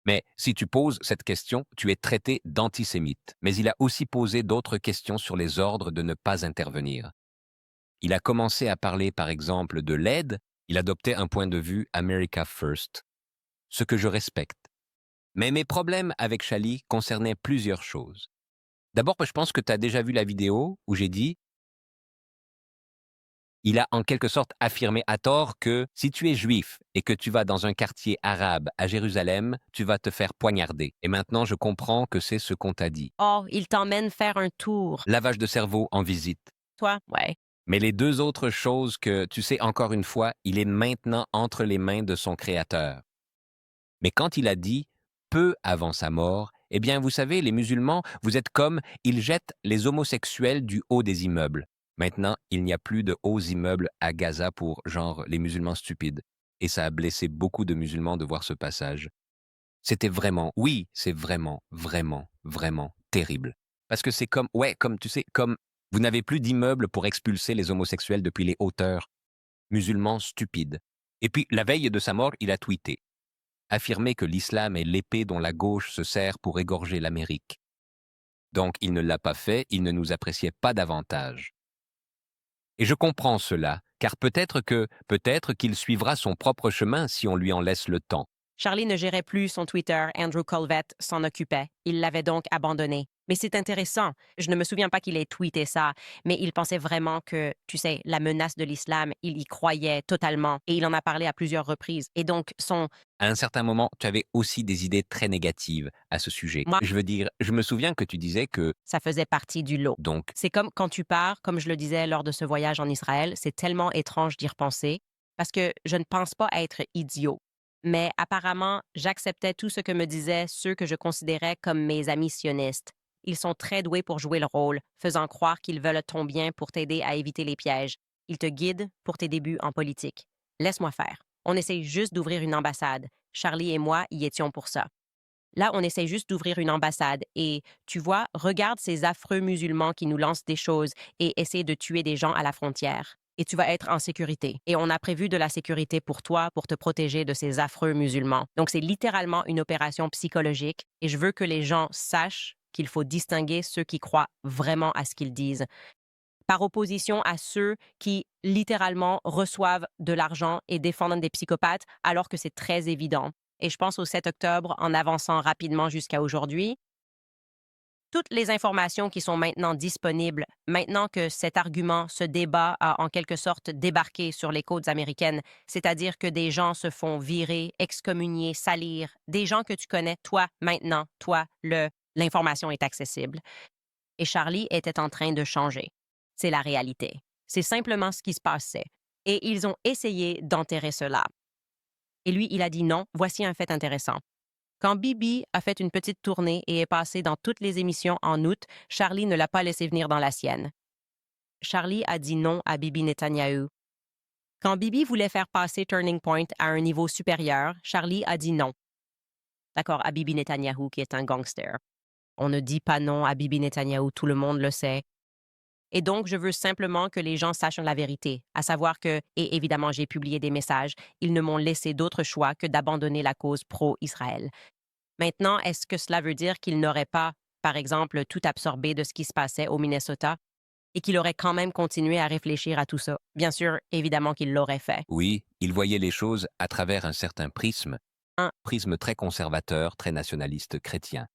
S2: Mais si tu poses cette question, tu es traité d'antisémite. Mais il a aussi posé d'autres questions sur les ordres de ne pas intervenir. Il a commencé à parler, par exemple, de l'aide. Il adoptait un point de vue America First, ce que je respecte. Mais mes problèmes avec Charlie concernaient plusieurs choses. D'abord, je pense que tu as déjà vu la vidéo où j'ai dit il a en quelque sorte affirmé à tort que si tu es juif et que tu vas dans un quartier arabe à Jérusalem, tu vas te faire poignarder. Et maintenant, je comprends que c'est ce qu'on t'a dit.
S1: Oh, il t'emmène faire un tour.
S2: Lavage de cerveau en visite.
S1: Toi? Ouais.
S2: Mais les deux autres choses que, tu sais, encore une fois, il est maintenant entre les mains de son Créateur. Mais quand il a dit, peu avant sa mort, Eh bien, vous savez, les musulmans, vous êtes comme, ils jettent les homosexuels du haut des immeubles. Maintenant, il n'y a plus de hauts immeubles à Gaza pour, genre, les musulmans stupides. Et ça a blessé beaucoup de musulmans de voir ce passage. C'était vraiment, oui, c'est vraiment, vraiment, vraiment terrible. Parce que c'est comme, ouais, comme tu sais, comme vous n'avez plus d'immeubles pour expulser les homosexuels depuis les hauteurs. Musulmans stupides. Et puis, la veille de sa mort, il a tweeté. Affirmer que l'islam est l'épée dont la gauche se sert pour égorger l'Amérique. Donc, il ne l'a pas fait, il ne nous appréciait pas davantage. Et je comprends cela, car peut-être qu'il suivra son propre chemin si on lui en laisse le temps.
S1: Charlie ne gérait plus son Twitter, Andrew Colvett s'en occupait. Il l'avait donc abandonné. Mais c'est intéressant. Je ne me souviens pas qu'il ait tweeté ça, mais il pensait vraiment que, tu sais, la menace de l'islam, il y croyait totalement et il en a parlé à plusieurs reprises. Et donc,
S2: À un certain moment, tu avais aussi des idées très négatives à ce sujet.
S1: moi,
S2: Je veux dire, je me souviens que tu disais que,
S1: ça faisait partie du lot.
S2: donc,
S1: C'est comme quand tu pars, comme je le disais lors de ce voyage en Israël, c'est tellement étrange d'y repenser parce que je ne pense pas être idiot. Mais apparemment, j'acceptais tout ce que me disaient ceux que je considérais comme mes amis sionistes. Ils sont très doués pour jouer le rôle, faisant croire qu'ils veulent ton bien pour t'aider à éviter les pièges. Ils te guident pour tes débuts en politique. Laisse-moi faire. On essaye juste d'ouvrir une ambassade. Charlie et moi y étions pour ça. Là, on essaie juste d'ouvrir une ambassade et, tu vois, regarde ces affreux musulmans qui nous lancent des choses et essaient de tuer des gens à la frontière. Et tu vas être en sécurité. Et on a prévu de la sécurité pour toi, pour te protéger de ces affreux musulmans. Donc, c'est littéralement une opération psychologique et je veux que les gens sachent qu'il faut distinguer ceux qui croient vraiment à ce qu'ils disent, par opposition à ceux qui, littéralement, reçoivent de l'argent et défendent des psychopathes alors que c'est très évident. Et je pense au 7 octobre, en avançant rapidement jusqu'à aujourd'hui, toutes les informations qui sont maintenant disponibles, maintenant que cet argument, ce débat a en quelque sorte débarqué sur les côtes américaines, c'est-à-dire que des gens se font virer, excommunier, salir, des gens que tu connais, toi, maintenant, toi, l'information est accessible. Et Charlie était en train de changer. C'est la réalité. C'est simplement ce qui se passait. Et ils ont essayé d'enterrer cela. Et lui, il a dit non, voici un fait intéressant. Quand Bibi a fait une petite tournée et est passé dans toutes les émissions en août, Charlie ne l'a pas laissé venir dans la sienne. Charlie a dit non à Bibi Netanyahu. Quand Bibi voulait faire passer Turning Point à un niveau supérieur, Charlie a dit non. D'accord, à Bibi Netanyahu, qui est un gangster. On ne dit pas non à Bibi Netanyahu, tout le monde le sait. Et donc, je veux simplement que les gens sachent la vérité, à savoir que, et évidemment j'ai publié des messages, ils ne m'ont laissé d'autre choix que d'abandonner la cause pro-Israël. Maintenant, est-ce que cela veut dire qu'il n'aurait pas, par exemple, tout absorbé de ce qui se passait au Minnesota et qu'il aurait quand même continué à réfléchir à tout ça? Bien sûr, évidemment qu'il l'aurait fait.
S2: oui, il voyait les choses à travers un certain
S1: Un,
S2: prisme très conservateur, très nationaliste chrétien.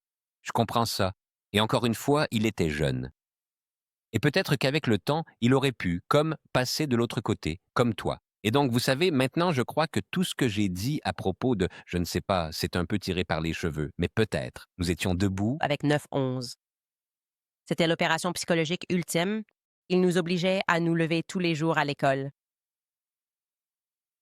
S2: Je comprends ça. Et encore une fois, il était jeune. Et peut-être qu'avec le temps, il aurait pu, comme, passer de l'autre côté, comme toi. Et donc, vous savez, maintenant, je crois que tout ce que j'ai dit à propos de, je ne sais pas, c'est un peu tiré par les cheveux, mais peut-être, nous étions debout,
S1: avec 9-11. C'était l'opération psychologique ultime. Il nous obligeait à nous lever tous les jours à l'école.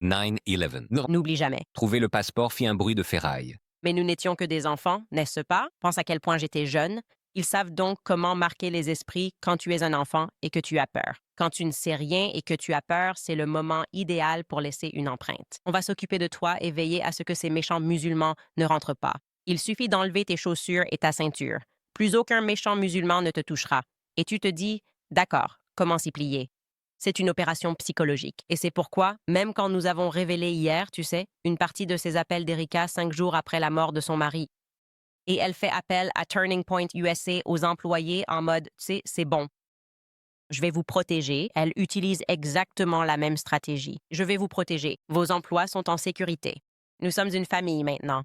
S2: 9/11.
S1: N'oublie jamais.
S2: Trouver le passeport fit un bruit de ferraille.
S1: Mais nous n'étions que des enfants, n'est-ce pas? Pense à quel point j'étais jeune. Ils savent donc comment marquer les esprits quand tu es un enfant et que tu as peur. Quand tu ne sais rien et que tu as peur, c'est le moment idéal pour laisser une empreinte. On va s'occuper de toi et veiller à ce que ces méchants musulmans ne rentrent pas. Il suffit d'enlever tes chaussures et ta ceinture. Plus aucun méchant musulman ne te touchera. Et tu te dis, d'accord, comment s'y plier? C'est une opération psychologique. Et c'est pourquoi, même quand nous avons révélé hier, tu sais, une partie de ces appels d'Erika 5 jours après la mort de son mari, et elle fait appel à Turning Point USA aux employés en mode, tu sais, c'est bon. Je vais vous protéger. Elle utilise exactement la même stratégie. Je vais vous protéger. Vos emplois sont en sécurité. Nous sommes une famille maintenant.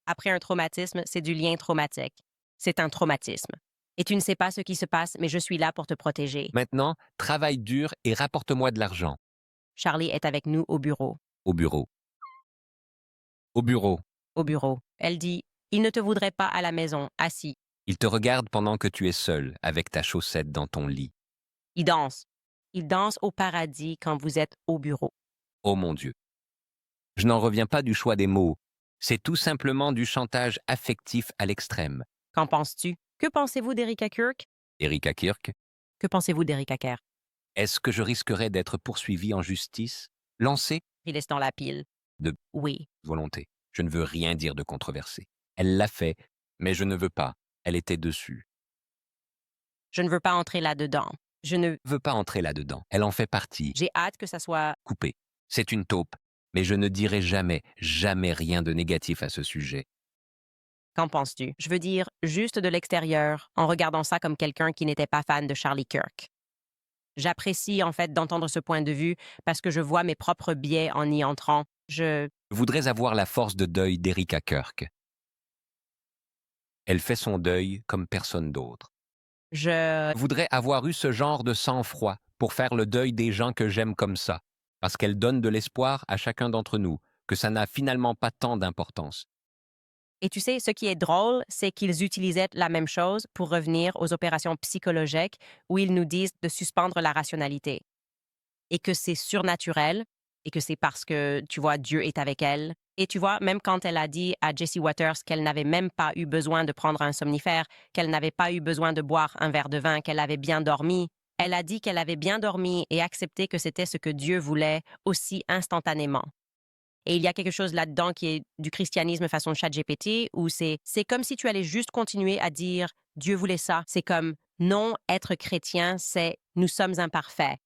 S1: Après un traumatisme, c'est du lien traumatique. C'est un traumatisme. Et tu ne sais pas ce qui se passe, mais je suis là pour te protéger.
S2: Maintenant, travaille dur et rapporte-moi de l'argent.
S1: Charlie est avec nous au bureau.
S2: Au bureau. Au bureau.
S1: Au bureau. Elle dit, il ne te voudrait pas à la maison, assis.
S2: Il te regarde pendant que tu es seul, avec ta chaussette dans ton lit.
S1: Il danse. Il danse au paradis quand vous êtes au bureau.
S2: Oh mon Dieu. Je n'en reviens pas du choix des mots. C'est tout simplement du chantage affectif à l'extrême.
S1: Qu'en penses-tu? Que pensez-vous d'Erika Kirk?
S2: Erika Kirk,
S1: Que pensez-vous d'Erika Kerr?
S2: est-ce que je risquerais d'être poursuivi en justice? Lancé
S1: Il est dans la pile.
S2: de
S1: Oui.
S2: volonté. Je ne veux rien dire de controversé. Elle l'a fait, mais je ne veux pas. Elle était dessus.
S1: Je ne veux pas entrer là-dedans. Je ne...
S2: Je ne veux pas entrer là-dedans. Elle en fait partie.
S1: J'ai hâte que ça soit...
S2: Coupé. C'est une taupe. Mais je ne dirai jamais, jamais rien de négatif à ce sujet.
S1: Qu'en penses-tu? Je veux dire, juste de l'extérieur, en regardant ça comme quelqu'un qui n'était pas fan de Charlie Kirk. J'apprécie en fait d'entendre ce point de vue parce que je vois mes propres biais en y entrant.
S2: Je voudrais avoir la force de deuil d'Erika Kirk. Elle fait son deuil comme personne d'autre.
S1: Je...
S2: Je voudrais avoir eu ce genre de sang-froid pour faire le deuil des gens que j'aime comme ça, parce qu'elle donne de l'espoir à chacun d'entre nous, que ça n'a finalement pas tant d'importance.
S1: Et tu sais, ce qui est drôle, c'est qu'ils utilisaient la même chose pour revenir aux opérations psychologiques où ils nous disent de suspendre la rationalité. Et que c'est surnaturel et que c'est parce que, tu vois, Dieu est avec elle. Et tu vois, même quand elle a dit à Jessie Waters qu'elle n'avait même pas eu besoin de prendre un somnifère, qu'elle n'avait pas eu besoin de boire un verre de vin, qu'elle avait bien dormi, elle a dit qu'elle avait bien dormi et accepté que c'était ce que Dieu voulait aussi instantanément. Et il y a quelque chose là-dedans qui est du christianisme façon ChatGPT où c'est comme si tu allais juste continuer à dire Dieu voulait ça. C'est comme non, être chrétien, c'est nous sommes imparfaits.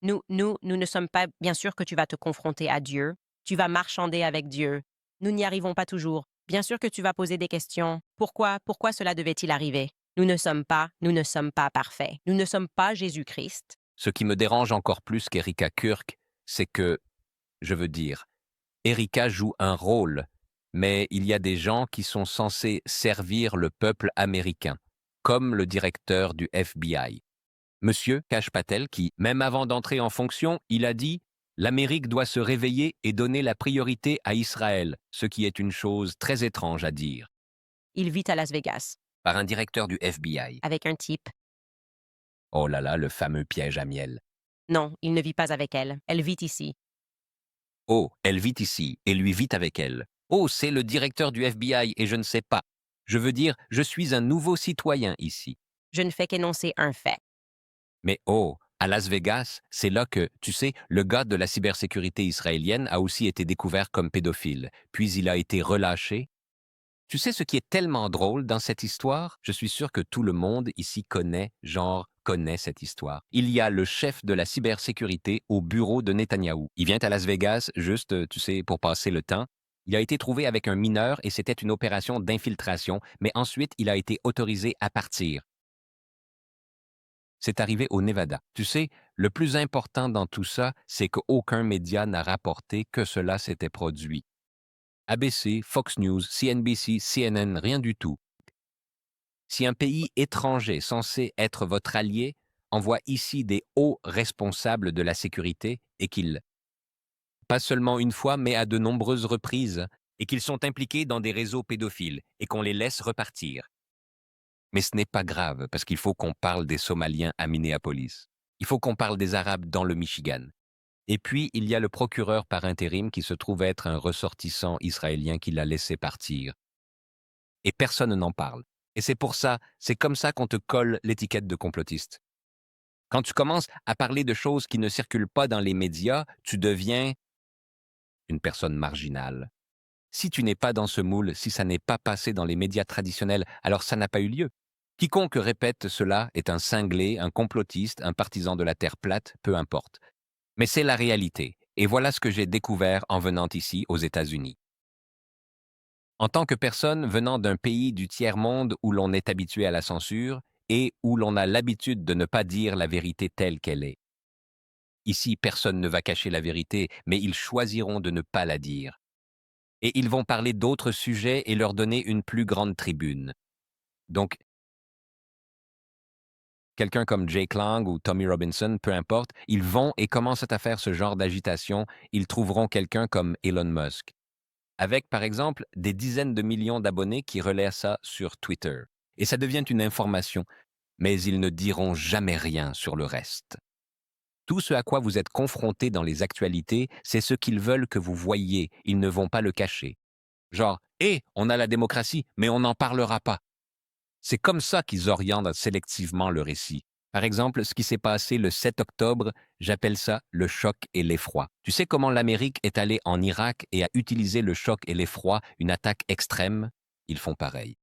S1: Nous ne sommes pas, bien sûr que tu vas te confronter à Dieu, tu vas marchander avec Dieu. Nous n'y arrivons pas toujours. Bien sûr que tu vas poser des questions. Pourquoi cela devait-il arriver? Nous ne sommes pas parfaits. Nous ne sommes pas Jésus-Christ.
S2: Ce qui me dérange encore plus qu'Erika Kirk, c'est que, je veux dire, Erika joue un rôle, mais il y a des gens qui sont censés servir le peuple américain, comme le directeur du FBI. Monsieur Kash Patel, qui, même avant d'entrer en fonction, il a dit « L'Amérique doit se réveiller et donner la priorité à Israël », ce qui est une chose très étrange à dire.
S1: Il vit à Las Vegas,
S2: Par un directeur du FBI.
S1: avec un type.
S2: Oh là là, le fameux piège à miel.
S1: Non, il ne vit pas avec elle. Elle vit ici.
S2: Oh, elle vit ici, et lui vit avec elle. Oh, c'est le directeur du FBI, et je ne sais pas. Je veux dire, je suis un nouveau citoyen ici.
S1: Je ne fais qu'énoncer un fait.
S2: Mais oh, à Las Vegas, c'est là que, tu sais, le gars de la cybersécurité israélienne a aussi été découvert comme pédophile, puis il a été relâché. Tu sais ce qui est tellement drôle dans cette histoire? Je suis sûr que tout le monde ici connaît cette histoire. Il y a le chef de la cybersécurité au bureau de Netanyahou. Il vient à Las Vegas juste, tu sais, pour passer le temps. Il a été trouvé avec un mineur et c'était une opération d'infiltration, mais ensuite il a été autorisé à partir. C'est arrivé au Nevada. Tu sais, le plus important dans tout ça, c'est qu'aucun média n'a rapporté que cela s'était produit. ABC, Fox News, CNBC, CNN, rien du tout. Si un pays étranger censé être votre allié envoie ici des hauts responsables de la sécurité et qu'ils, pas seulement une fois, mais à de nombreuses reprises, et qu'ils sont impliqués dans des réseaux pédophiles et qu'on les laisse repartir. Mais ce n'est pas grave, parce qu'il faut qu'on parle des Somaliens à Minneapolis. Il faut qu'on parle des Arabes dans le Michigan. Et puis, il y a le procureur par intérim qui se trouve être un ressortissant israélien qui l'a laissé partir. Et personne n'en parle. Et c'est pour ça, c'est comme ça qu'on te colle l'étiquette de complotiste. Quand tu commences à parler de choses qui ne circulent pas dans les médias, tu deviens une personne marginale. Si tu n'es pas dans ce moule, si ça n'est pas passé dans les médias traditionnels, alors ça n'a pas eu lieu. Quiconque répète cela est un cinglé, un complotiste, un partisan de la Terre plate, peu importe. Mais c'est la réalité, et voilà ce que j'ai découvert en venant ici aux États-Unis. En tant que personne venant d'un pays du tiers-monde où l'on est habitué à la censure et où l'on a l'habitude de ne pas dire la vérité telle qu'elle est. Ici, personne ne va cacher la vérité, mais ils choisiront de ne pas la dire. Et ils vont parler d'autres sujets et leur donner une plus grande tribune. Donc, quelqu'un comme Jake Lang ou Tommy Robinson, peu importe, ils vont et commencent à faire ce genre d'agitation, ils trouveront quelqu'un comme Elon Musk, avec par exemple des dizaines de millions d'abonnés qui relaient ça sur Twitter. Et ça devient une information, mais ils ne diront jamais rien sur le reste. Tout ce à quoi vous êtes confrontés dans les actualités, c'est ce qu'ils veulent que vous voyiez, ils ne vont pas le cacher. Genre, hé, on a la démocratie, mais on n'en parlera pas. C'est comme ça qu'ils orientent sélectivement le récit. Par exemple, ce qui s'est passé le 7 octobre, j'appelle ça le choc et l'effroi. Tu sais comment l'Amérique est allée en Irak et a utilisé le choc et l'effroi, une attaque extrême? Ils font pareil.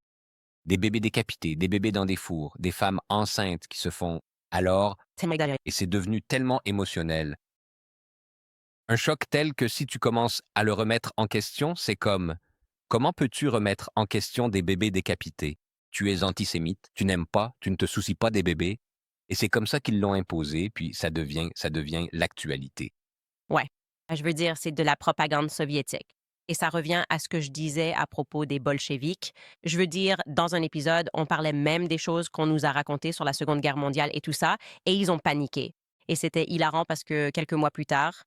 S2: Des bébés décapités, des bébés dans des fours, des femmes enceintes qui se font alors, et c'est devenu tellement émotionnel. Un choc tel que si tu commences à le remettre en question, c'est comme comment peux-tu remettre en question des bébés décapités? Tu es antisémite, tu n'aimes pas, tu ne te soucies pas des bébés. Et c'est comme ça qu'ils l'ont imposé, puis ça devient l'actualité.
S1: Ouais. Je veux dire, c'est de la propagande soviétique. Et ça revient à ce que je disais à propos des bolcheviks. Je veux dire, dans un épisode, on parlait même des choses qu'on nous a racontées sur la Seconde Guerre mondiale et tout ça, et ils ont paniqué. Et c'était hilarant parce que quelques mois plus tard,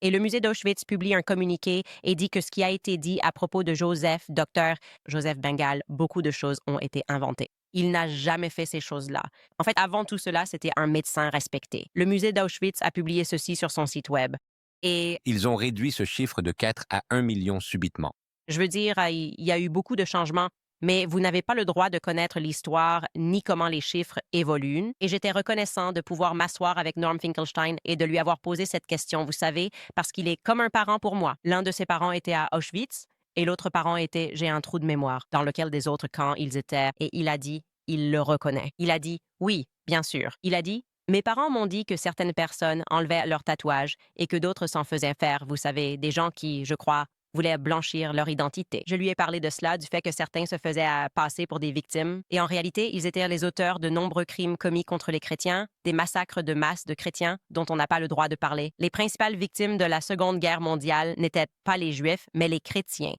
S1: et le musée d'Auschwitz publie un communiqué et dit que ce qui a été dit à propos de Joseph, docteur Joseph Bengal, beaucoup de choses ont été inventées. Il n'a jamais fait ces choses-là. En fait, avant tout cela, c'était un médecin respecté. Le musée d'Auschwitz a publié ceci sur son site web. Et
S2: Ils ont réduit ce chiffre de 4 à 1 million subitement.
S1: je veux dire, il y a eu beaucoup de changements, mais vous n'avez pas le droit de connaître l'histoire ni comment les chiffres évoluent. Et j'étais reconnaissant de pouvoir m'asseoir avec Norm Finkelstein et de lui avoir posé cette question, vous savez, parce qu'il est comme un parent pour moi. L'un de ses parents était à Auschwitz et l'autre parent était, j'ai un trou de mémoire, dans lequel des autres camps ils étaient. Et il a dit, il le reconnaît. Il a dit, oui, bien sûr. Il a dit, mes parents m'ont dit que certaines personnes enlevaient leurs tatouages et que d'autres s'en faisaient faire, vous savez, des gens qui, je crois, voulaient blanchir leur identité. Je lui ai parlé de cela, du fait que certains se faisaient passer pour des victimes, et en réalité, ils étaient les auteurs de nombreux crimes commis contre les chrétiens, des massacres de masse de chrétiens dont on n'a pas le droit de parler. Les principales victimes de la Seconde Guerre mondiale n'étaient pas les Juifs, mais les chrétiens.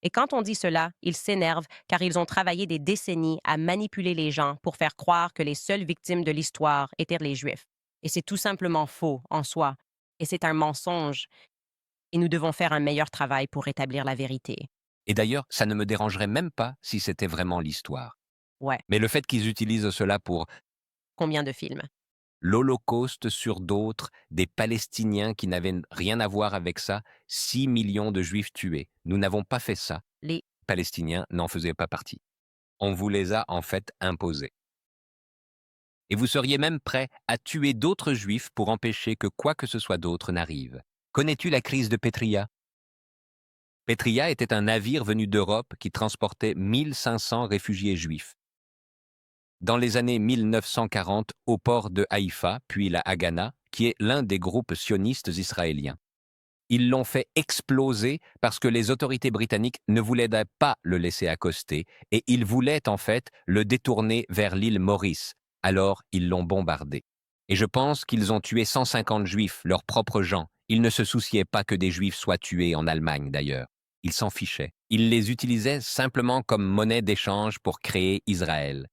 S1: Et quand on dit cela, ils s'énervent car ils ont travaillé des décennies à manipuler les gens pour faire croire que les seules victimes de l'histoire étaient les Juifs. Et c'est tout simplement faux en soi. Et c'est un mensonge et nous devons faire un meilleur travail pour rétablir la vérité.
S2: Et d'ailleurs, ça ne me dérangerait même pas si c'était vraiment l'histoire.
S1: Ouais,
S2: Mais le fait qu'ils utilisent cela pour
S1: combien de films?
S2: l'Holocauste sur d'autres, des Palestiniens qui n'avaient rien à voir avec ça, 6 millions de Juifs tués. Nous n'avons pas fait ça.
S1: Les...
S2: Les Palestiniens n'en faisaient pas partie. On vous les a en fait imposés. Et vous seriez même prêt à tuer d'autres Juifs pour empêcher que quoi que ce soit d'autre n'arrive. Connais-tu la crise de Petria? Petria était un navire venu d'Europe qui transportait 1500 réfugiés juifs. Dans les années 1940, au port de Haïfa, puis la Haganah, qui est l'un des groupes sionistes israéliens. Ils l'ont fait exploser parce que les autorités britanniques ne voulaient pas le laisser accoster et ils voulaient en fait le détourner vers l'île Maurice. Alors, ils l'ont bombardé. Et je pense qu'ils ont tué 150 juifs, leurs propres gens. Ils ne se souciaient pas que des juifs soient tués en Allemagne d'ailleurs. Ils s'en fichaient. Ils les utilisaient simplement comme monnaie d'échange pour créer Israël.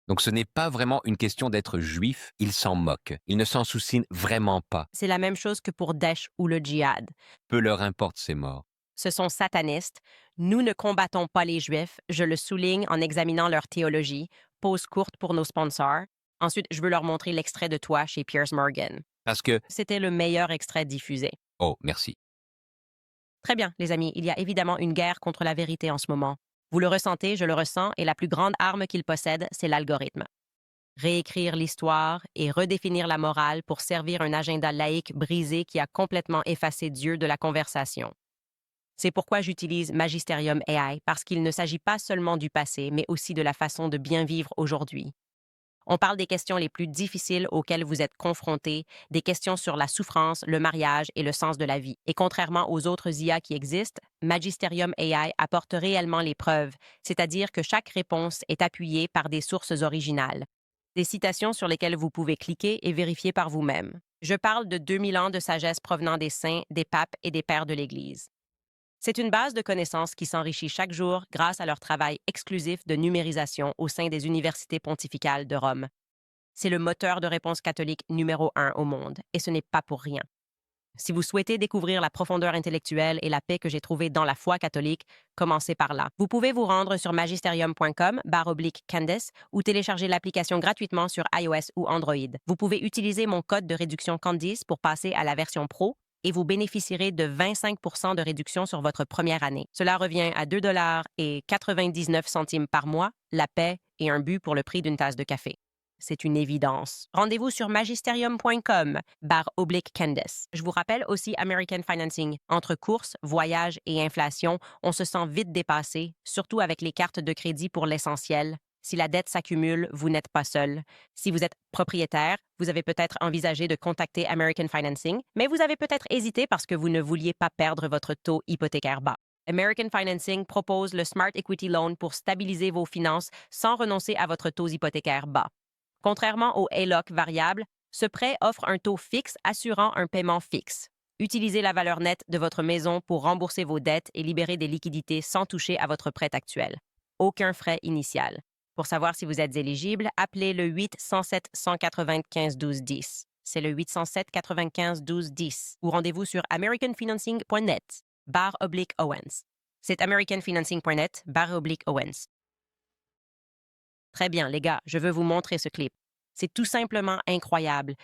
S2: Donc ce n'est pas vraiment une question d'être juif, ils s'en moquent. Ils ne s'en soucient vraiment pas.
S1: C'est la même chose que pour Daesh ou le djihad.
S2: Peu leur importe ces morts.
S1: Ce sont satanistes. Nous ne combattons pas les Juifs, je le souligne en examinant leur théologie. Pause courte pour nos sponsors. Ensuite, je veux leur montrer l'extrait de toi chez Piers Morgan.
S2: Parce que...
S1: C'était le meilleur extrait diffusé.
S2: Oh, merci.
S1: Très bien, les amis, il y a évidemment une guerre contre la vérité en ce moment. Vous le ressentez, je le ressens, et la plus grande arme qu'il possède, c'est l'algorithme. Réécrire l'histoire et redéfinir la morale pour servir un agenda laïque brisé qui a complètement effacé Dieu de la conversation. C'est pourquoi j'utilise Magisterium AI, parce qu'il ne s'agit pas seulement du passé, mais aussi de la façon de bien vivre aujourd'hui. On parle des questions les plus difficiles auxquelles vous êtes confrontés, des questions sur la souffrance, le mariage et le sens de la vie. Et contrairement aux autres IA qui existent, Magisterium AI apporte réellement les preuves, c'est-à-dire que chaque réponse est appuyée par des sources originales, des citations sur lesquelles vous pouvez cliquer et vérifier par vous-même. Je parle de 2000 ans de sagesse provenant des saints, des papes et des pères de l'Église. C'est une base de connaissances qui s'enrichit chaque jour grâce à leur travail exclusif de numérisation au sein des universités pontificales de Rome. C'est le moteur de réponse catholique numéro 1 au monde, et ce n'est pas pour rien. Si vous souhaitez découvrir la profondeur intellectuelle et la paix que j'ai trouvée dans la foi catholique, commencez par là. Vous pouvez vous rendre sur magisterium.com/Candace ou télécharger l'application gratuitement sur iOS ou Android. Vous pouvez utiliser mon code de réduction Candice pour passer à la version Pro et vous bénéficierez de 25 de réduction sur votre première année. Cela revient à 2,99 $ par mois. La paix et un but pour le prix d'une tasse de café. C'est une évidence. Rendez-vous sur magisterium.com/Candace. Je vous rappelle aussi American Financing. Entre courses, voyages et inflation, on se sent vite dépassé, surtout avec les cartes de crédit pour l'essentiel. Si la dette s'accumule, vous n'êtes pas seul. Si vous êtes propriétaire, vous avez peut-être envisagé de contacter American Financing, mais vous avez peut-être hésité parce que vous ne vouliez pas perdre votre taux hypothécaire bas. American Financing propose le Smart Equity Loan pour stabiliser vos finances sans renoncer à votre taux hypothécaire bas. Contrairement au HELOC variable, ce prêt offre un taux fixe assurant un paiement fixe. Utilisez la valeur nette de votre maison pour rembourser vos dettes et libérer des liquidités sans toucher à votre prêt actuel. Aucun frais initial. Pour savoir si vous êtes éligible, appelez le 807-195-1210. C'est le 807-95-1210. Ou rendez-vous sur americanfinancing.net/Owens. C'est americanfinancing.net/Owens. Très bien, les gars, je veux vous montrer ce clip. C'est tout simplement incroyable.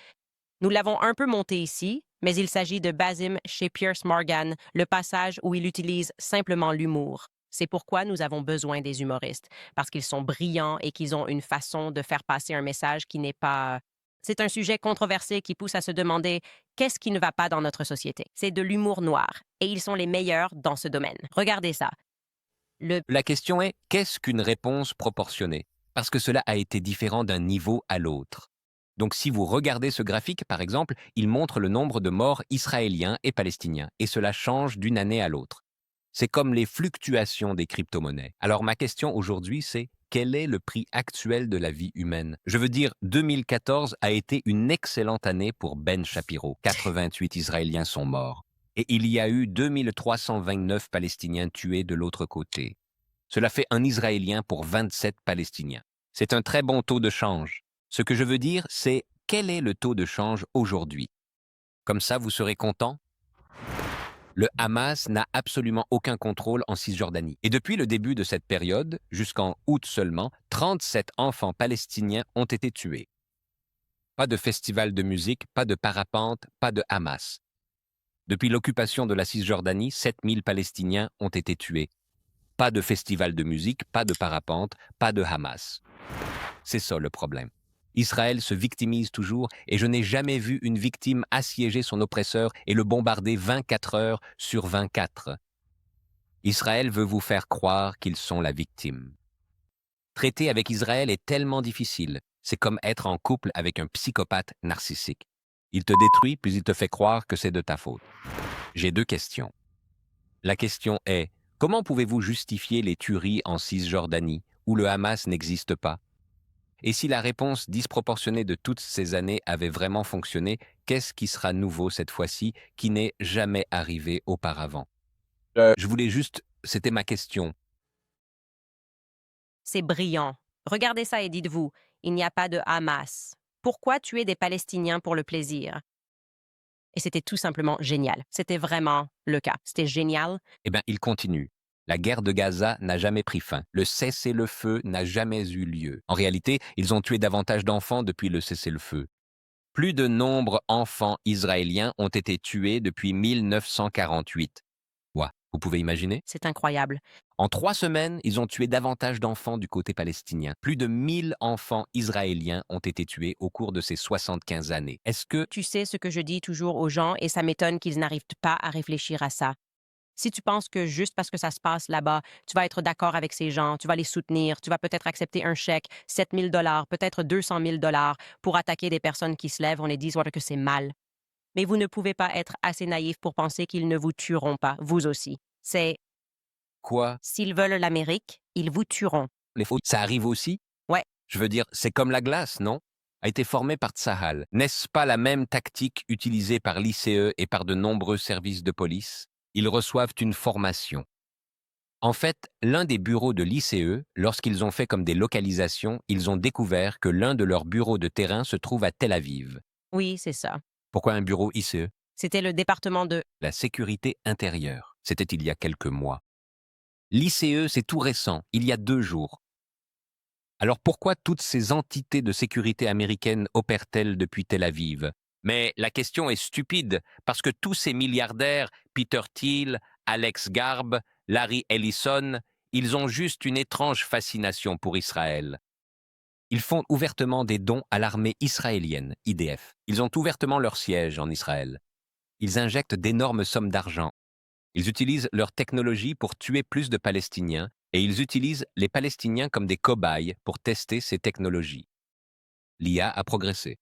S1: Nous l'avons un peu monté ici, mais il s'agit de Basim chez Piers Morgan, le passage où il utilise simplement l'humour. C'est pourquoi nous avons besoin des humoristes, parce qu'ils sont brillants et qu'ils ont une façon de faire passer un message qui n'est pas... C'est un sujet controversé qui pousse à se demander qu'est-ce qui ne va pas dans notre société. C'est de l'humour noir, et ils sont les meilleurs dans ce domaine. Regardez ça.
S2: La question est, qu'est-ce qu'une réponse proportionnée? Parce que cela a été différent d'un niveau à l'autre. Donc si vous regardez ce graphique, par exemple, il montre le nombre de morts israéliens et palestiniens, et cela change d'une année à l'autre. C'est comme les fluctuations des crypto-monnaies. Alors ma question aujourd'hui, c'est quel est le prix actuel de la vie humaine? Je veux dire, 2014 a été une excellente année pour Ben Shapiro. 88 Israéliens sont morts. Et il y a eu 2329 Palestiniens tués de l'autre côté. Cela fait un Israélien pour 27 Palestiniens. C'est un très bon taux de change. Ce que je veux dire, c'est quel est le taux de change aujourd'hui? Comme ça, vous serez content? Le Hamas n'a absolument aucun contrôle en Cisjordanie. Et depuis le début de cette période, jusqu'en août seulement, 37 enfants palestiniens ont été tués. Pas de festival de musique, pas de parapente, pas de Hamas. Depuis l'occupation de la Cisjordanie, 7000 Palestiniens ont été tués. Pas de festival de musique, pas de parapente, pas de Hamas. C'est ça le problème. Israël se victimise toujours et je n'ai jamais vu une victime assiéger son oppresseur et le bombarder 24 heures sur 24. Israël veut vous faire croire qu'ils sont la victime. Traiter avec Israël est tellement difficile. C'est comme être en couple avec un psychopathe narcissique. Il te détruit puis il te fait croire que c'est de ta faute. J'ai deux questions. La question est, comment pouvez-vous justifier les tueries en Cisjordanie où le Hamas n'existe pas? Et si la réponse disproportionnée de toutes ces années avait vraiment fonctionné, qu'est-ce qui sera nouveau cette fois-ci qui n'est jamais arrivé auparavant? Je voulais juste... C'était ma question.
S1: C'est brillant. Regardez ça et dites-vous, il n'y a pas de Hamas. Pourquoi tuer des Palestiniens pour le plaisir? Et c'était tout simplement génial. C'était vraiment le cas. C'était génial.
S2: Eh bien, il continue. La guerre de Gaza n'a jamais pris fin. Le cessez-le-feu n'a jamais eu lieu. En réalité, ils ont tué davantage d'enfants depuis le cessez-le-feu. Plus de nombre enfants israéliens ont été tués depuis 1948. Ouais, vous pouvez imaginer?
S1: C'est incroyable.
S2: En 3 semaines, ils ont tué davantage d'enfants du côté palestinien. Plus de 1000 enfants israéliens ont été tués au cours de ces 75 années. Est-ce que...
S1: Tu sais ce que je dis toujours aux gens et ça m'étonne qu'ils n'arrivent pas à réfléchir à ça. Si tu penses que juste parce que ça se passe là-bas, tu vas être d'accord avec ces gens, tu vas les soutenir, tu vas peut-être accepter un chèque, 7 000 $, peut-être 200 000 $ pour attaquer des personnes qui se lèvent, on les dit que c'est mal. Mais vous ne pouvez pas être assez naïf pour penser qu'ils ne vous tueront pas, vous aussi. C'est,
S2: Quoi?
S1: s'ils veulent l'Amérique, ils vous tueront.
S2: Les fautes, ça arrive aussi?
S1: Ouais.
S2: Je veux dire, c'est comme la glace, non? A été formée par Tsahal. N'est-ce pas la même tactique utilisée par l'ICE et par de nombreux services de police? Ils reçoivent une formation. En fait, l'un des bureaux de l'ICE, lorsqu'ils ont fait comme des localisations, ils ont découvert que l'un de leurs bureaux de terrain se trouve à Tel Aviv.
S1: Oui, c'est ça.
S2: Pourquoi un bureau ICE?
S1: C'était le département de...
S2: La sécurité intérieure. C'était il y a quelques mois. L'ICE, c'est tout récent, il y a 2 jours. Alors pourquoi toutes ces entités de sécurité américaines opèrent-elles depuis Tel Aviv? Mais la question est stupide, parce que tous ces milliardaires, Peter Thiel, Alex Garb, Larry Ellison, ils ont juste une étrange fascination pour Israël. Ils font ouvertement des dons à l'armée israélienne, IDF. Ils ont ouvertement leur siège en Israël. Ils injectent d'énormes sommes d'argent. Ils utilisent leur technologie pour tuer plus de Palestiniens et ils utilisent les Palestiniens comme des cobayes pour tester ces technologies. L'IA a progressé.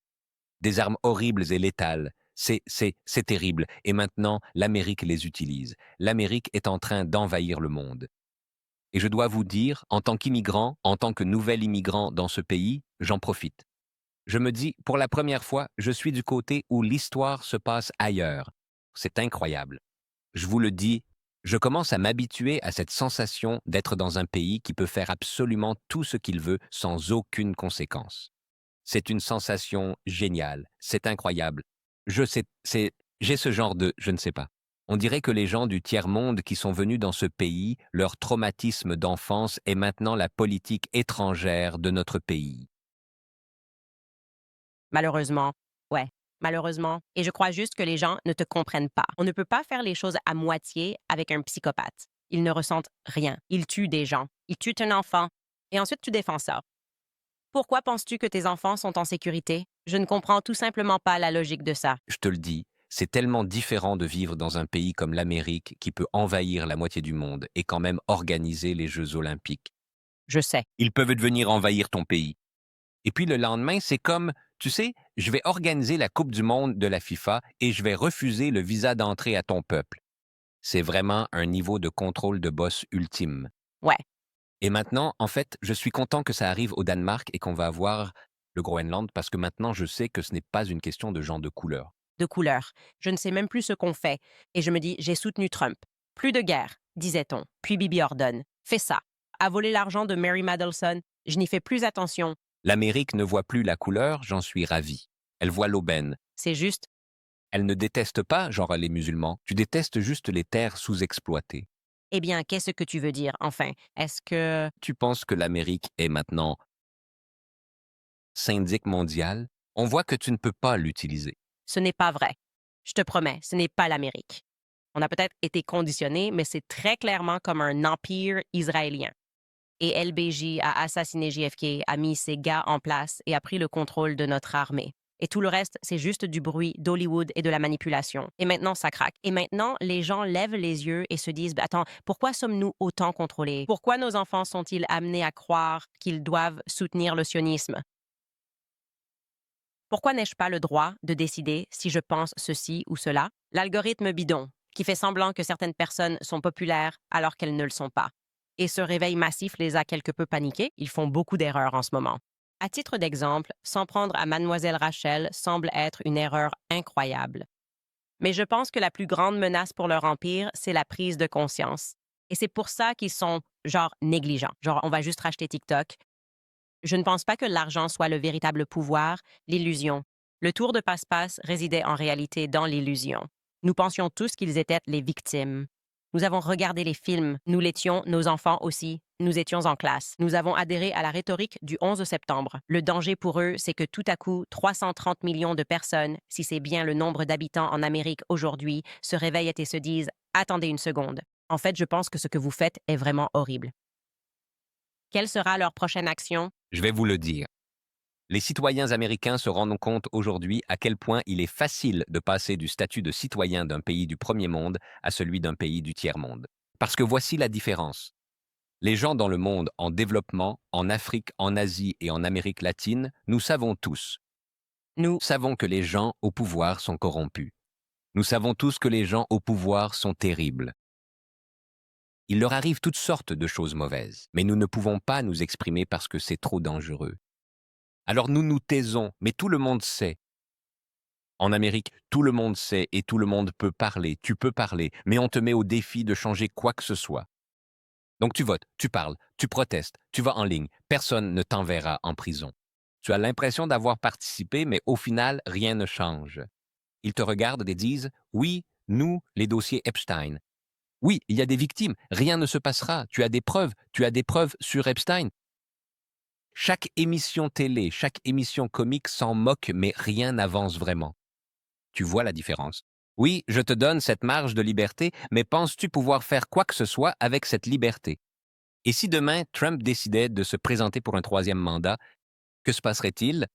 S2: Des armes horribles et létales. C'est terrible. Et maintenant, l'Amérique les utilise. L'Amérique est en train d'envahir le monde. Et je dois vous dire, en tant qu'immigrant, en tant que nouvel immigrant dans ce pays, j'en profite. Je me dis, pour la première fois, je suis du côté où l'histoire se passe ailleurs. C'est incroyable. Je vous le dis, je commence à m'habituer à cette sensation d'être dans un pays qui peut faire absolument tout ce qu'il veut sans aucune conséquence. C'est une sensation géniale, c'est incroyable. Je sais, j'ai ce genre de, je ne sais pas. On dirait que les gens du tiers-monde qui sont venus dans ce pays, leur traumatisme d'enfance est maintenant la politique étrangère de notre pays.
S1: Malheureusement, ouais, malheureusement. Et je crois juste que les gens ne te comprennent pas. On ne peut pas faire les choses à moitié avec un psychopathe. Ils ne ressentent rien. Ils tuent des gens. Ils tuent un enfant. Et ensuite, tu défends ça. Pourquoi penses-tu que tes enfants sont en sécurité? Je ne comprends tout simplement pas la logique de ça.
S2: Je te le dis, c'est tellement différent de vivre dans un pays comme l'Amérique qui peut envahir la moitié du monde et quand même organiser les Jeux olympiques.
S1: Je sais.
S2: Ils peuvent venir envahir ton pays. Et puis le lendemain, c'est comme, tu sais, je vais organiser la Coupe du monde de la FIFA et je vais refuser le visa d'entrée à ton peuple. C'est vraiment un niveau de contrôle de boss ultime.
S1: Ouais,
S2: Et maintenant, en fait, je suis content que ça arrive au Danemark et qu'on va avoir le Groenland parce que maintenant, je sais que ce n'est pas une question de gens de couleur.
S1: de couleur. Je ne sais même plus ce qu'on fait. Et je me dis, j'ai soutenu Trump. Plus de guerre, disait-on. Puis Bibi ordonne. Fais ça. À voler l'argent de Mary Madelson, je n'y fais plus attention.
S2: L'Amérique ne voit plus la couleur, j'en suis ravi. Elle voit l'aubaine.
S1: C'est juste,
S2: Elle ne déteste pas, genre les musulmans. Tu détestes juste les terres sous-exploitées.
S1: eh bien, qu'est-ce que tu veux dire, enfin? Est-ce que
S2: Tu penses que l'Amérique est maintenant syndic mondial? On voit que tu ne peux pas l'utiliser.
S1: ce n'est pas vrai? Je te promets, ce n'est pas l'Amérique. On a peut-être été conditionné, mais c'est très clairement comme un empire israélien. Et LBJ a assassiné JFK, a mis ses gars en place et a pris le contrôle de notre armée. Et tout le reste, c'est juste du bruit d'Hollywood et de la manipulation. Et maintenant, ça craque. Et maintenant, les gens lèvent les yeux et se disent, attends, pourquoi sommes-nous autant contrôlés? Pourquoi nos enfants sont-ils amenés à croire qu'ils doivent soutenir le sionisme? Pourquoi n'ai-je pas le droit de décider si je pense ceci ou cela? L'algorithme bidon, qui fait semblant que certaines personnes sont populaires alors qu'elles ne le sont pas. Et ce réveil massif les a quelque peu paniqués, ils font beaucoup d'erreurs en ce moment. À titre d'exemple, s'en prendre à Mademoiselle Rachel semble être une erreur incroyable. Mais je pense que la plus grande menace pour leur empire, c'est la prise de conscience. Et c'est pour ça qu'ils sont, genre, négligents. Genre, on va juste racheter TikTok. Je ne pense pas que l'argent soit le véritable pouvoir, l'illusion. Le tour de passe-passe résidait en réalité dans l'illusion. Nous pensions tous qu'ils étaient les victimes. Nous avons regardé les films, nous l'étions, nos enfants aussi, nous étions en classe. Nous avons adhéré à la rhétorique du 11 septembre. Le danger pour eux, c'est que tout à coup, 330 millions de personnes, si c'est bien le nombre d'habitants en Amérique aujourd'hui, se réveillent et se disent « Attendez une seconde. En fait, je pense que ce que vous faites est vraiment horrible. » Quelle sera leur prochaine action?
S2: Je vais vous le dire. Les citoyens américains se rendent compte aujourd'hui à quel point il est facile de passer du statut de citoyen d'un pays du premier monde à celui d'un pays du tiers-monde. Parce que voici la différence. Les gens dans le monde en développement, en Afrique, en Asie et en Amérique latine, nous savons tous. Nous savons que les gens au pouvoir sont corrompus. Nous savons tous que les gens au pouvoir sont terribles. Il leur arrive toutes sortes de choses mauvaises, mais nous ne pouvons pas nous exprimer parce que c'est trop dangereux. Alors nous nous taisons, mais tout le monde sait. En Amérique, tout le monde sait et tout le monde peut parler, tu peux parler, mais on te met au défi de changer quoi que ce soit. Donc tu votes, tu parles, tu protestes, tu vas en ligne, personne ne t'enverra en prison. Tu as l'impression d'avoir participé, mais au final, rien ne change. Ils te regardent et disent « Oui, nous, les dossiers Epstein. Oui, il y a des victimes, rien ne se passera, tu as des preuves sur Epstein. » Chaque émission télé, chaque émission comique s'en moque, mais rien n'avance vraiment. Tu vois la différence. Oui, je te donne cette marge de liberté, mais penses-tu pouvoir faire quoi que ce soit avec cette liberté? Et si demain, Trump décidait de se présenter pour un troisième mandat, Que se passerait-il?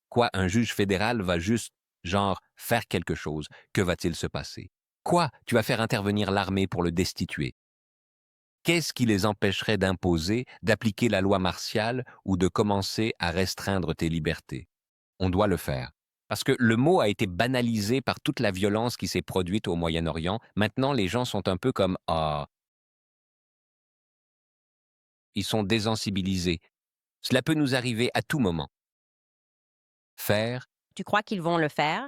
S2: Quoi, un juge fédéral va juste, genre, faire quelque chose. Que va-t-il se passer? Quoi? Tu vas faire intervenir l'armée pour le destituer. Qu'est-ce qui les empêcherait d'imposer, d'appliquer la loi martiale ou de commencer à restreindre tes libertés? On doit le faire. Parce que le mot a été banalisé par toute la violence qui s'est produite au Moyen-Orient. Maintenant, les gens sont un peu comme ah, ils sont désensibilisés. Cela peut nous arriver à tout moment. Faire,
S1: Tu crois qu'ils vont le faire?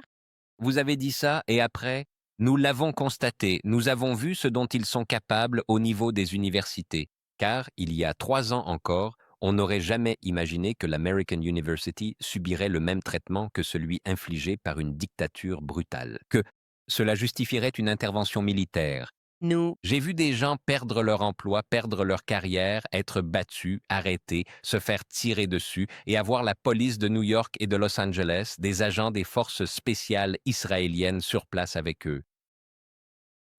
S2: vous avez dit ça et après, nous l'avons constaté, nous avons vu ce dont ils sont capables au niveau des universités. Car, il y a 3 ans encore, on n'aurait jamais imaginé que l'American University subirait le même traitement que celui infligé par une dictature brutale. Que cela justifierait une intervention militaire.
S1: Nous,
S2: J'ai vu des gens perdre leur emploi, perdre leur carrière, être battus, arrêtés, se faire tirer dessus et avoir la police de New York et de Los Angeles, des agents des forces spéciales israéliennes sur place avec eux.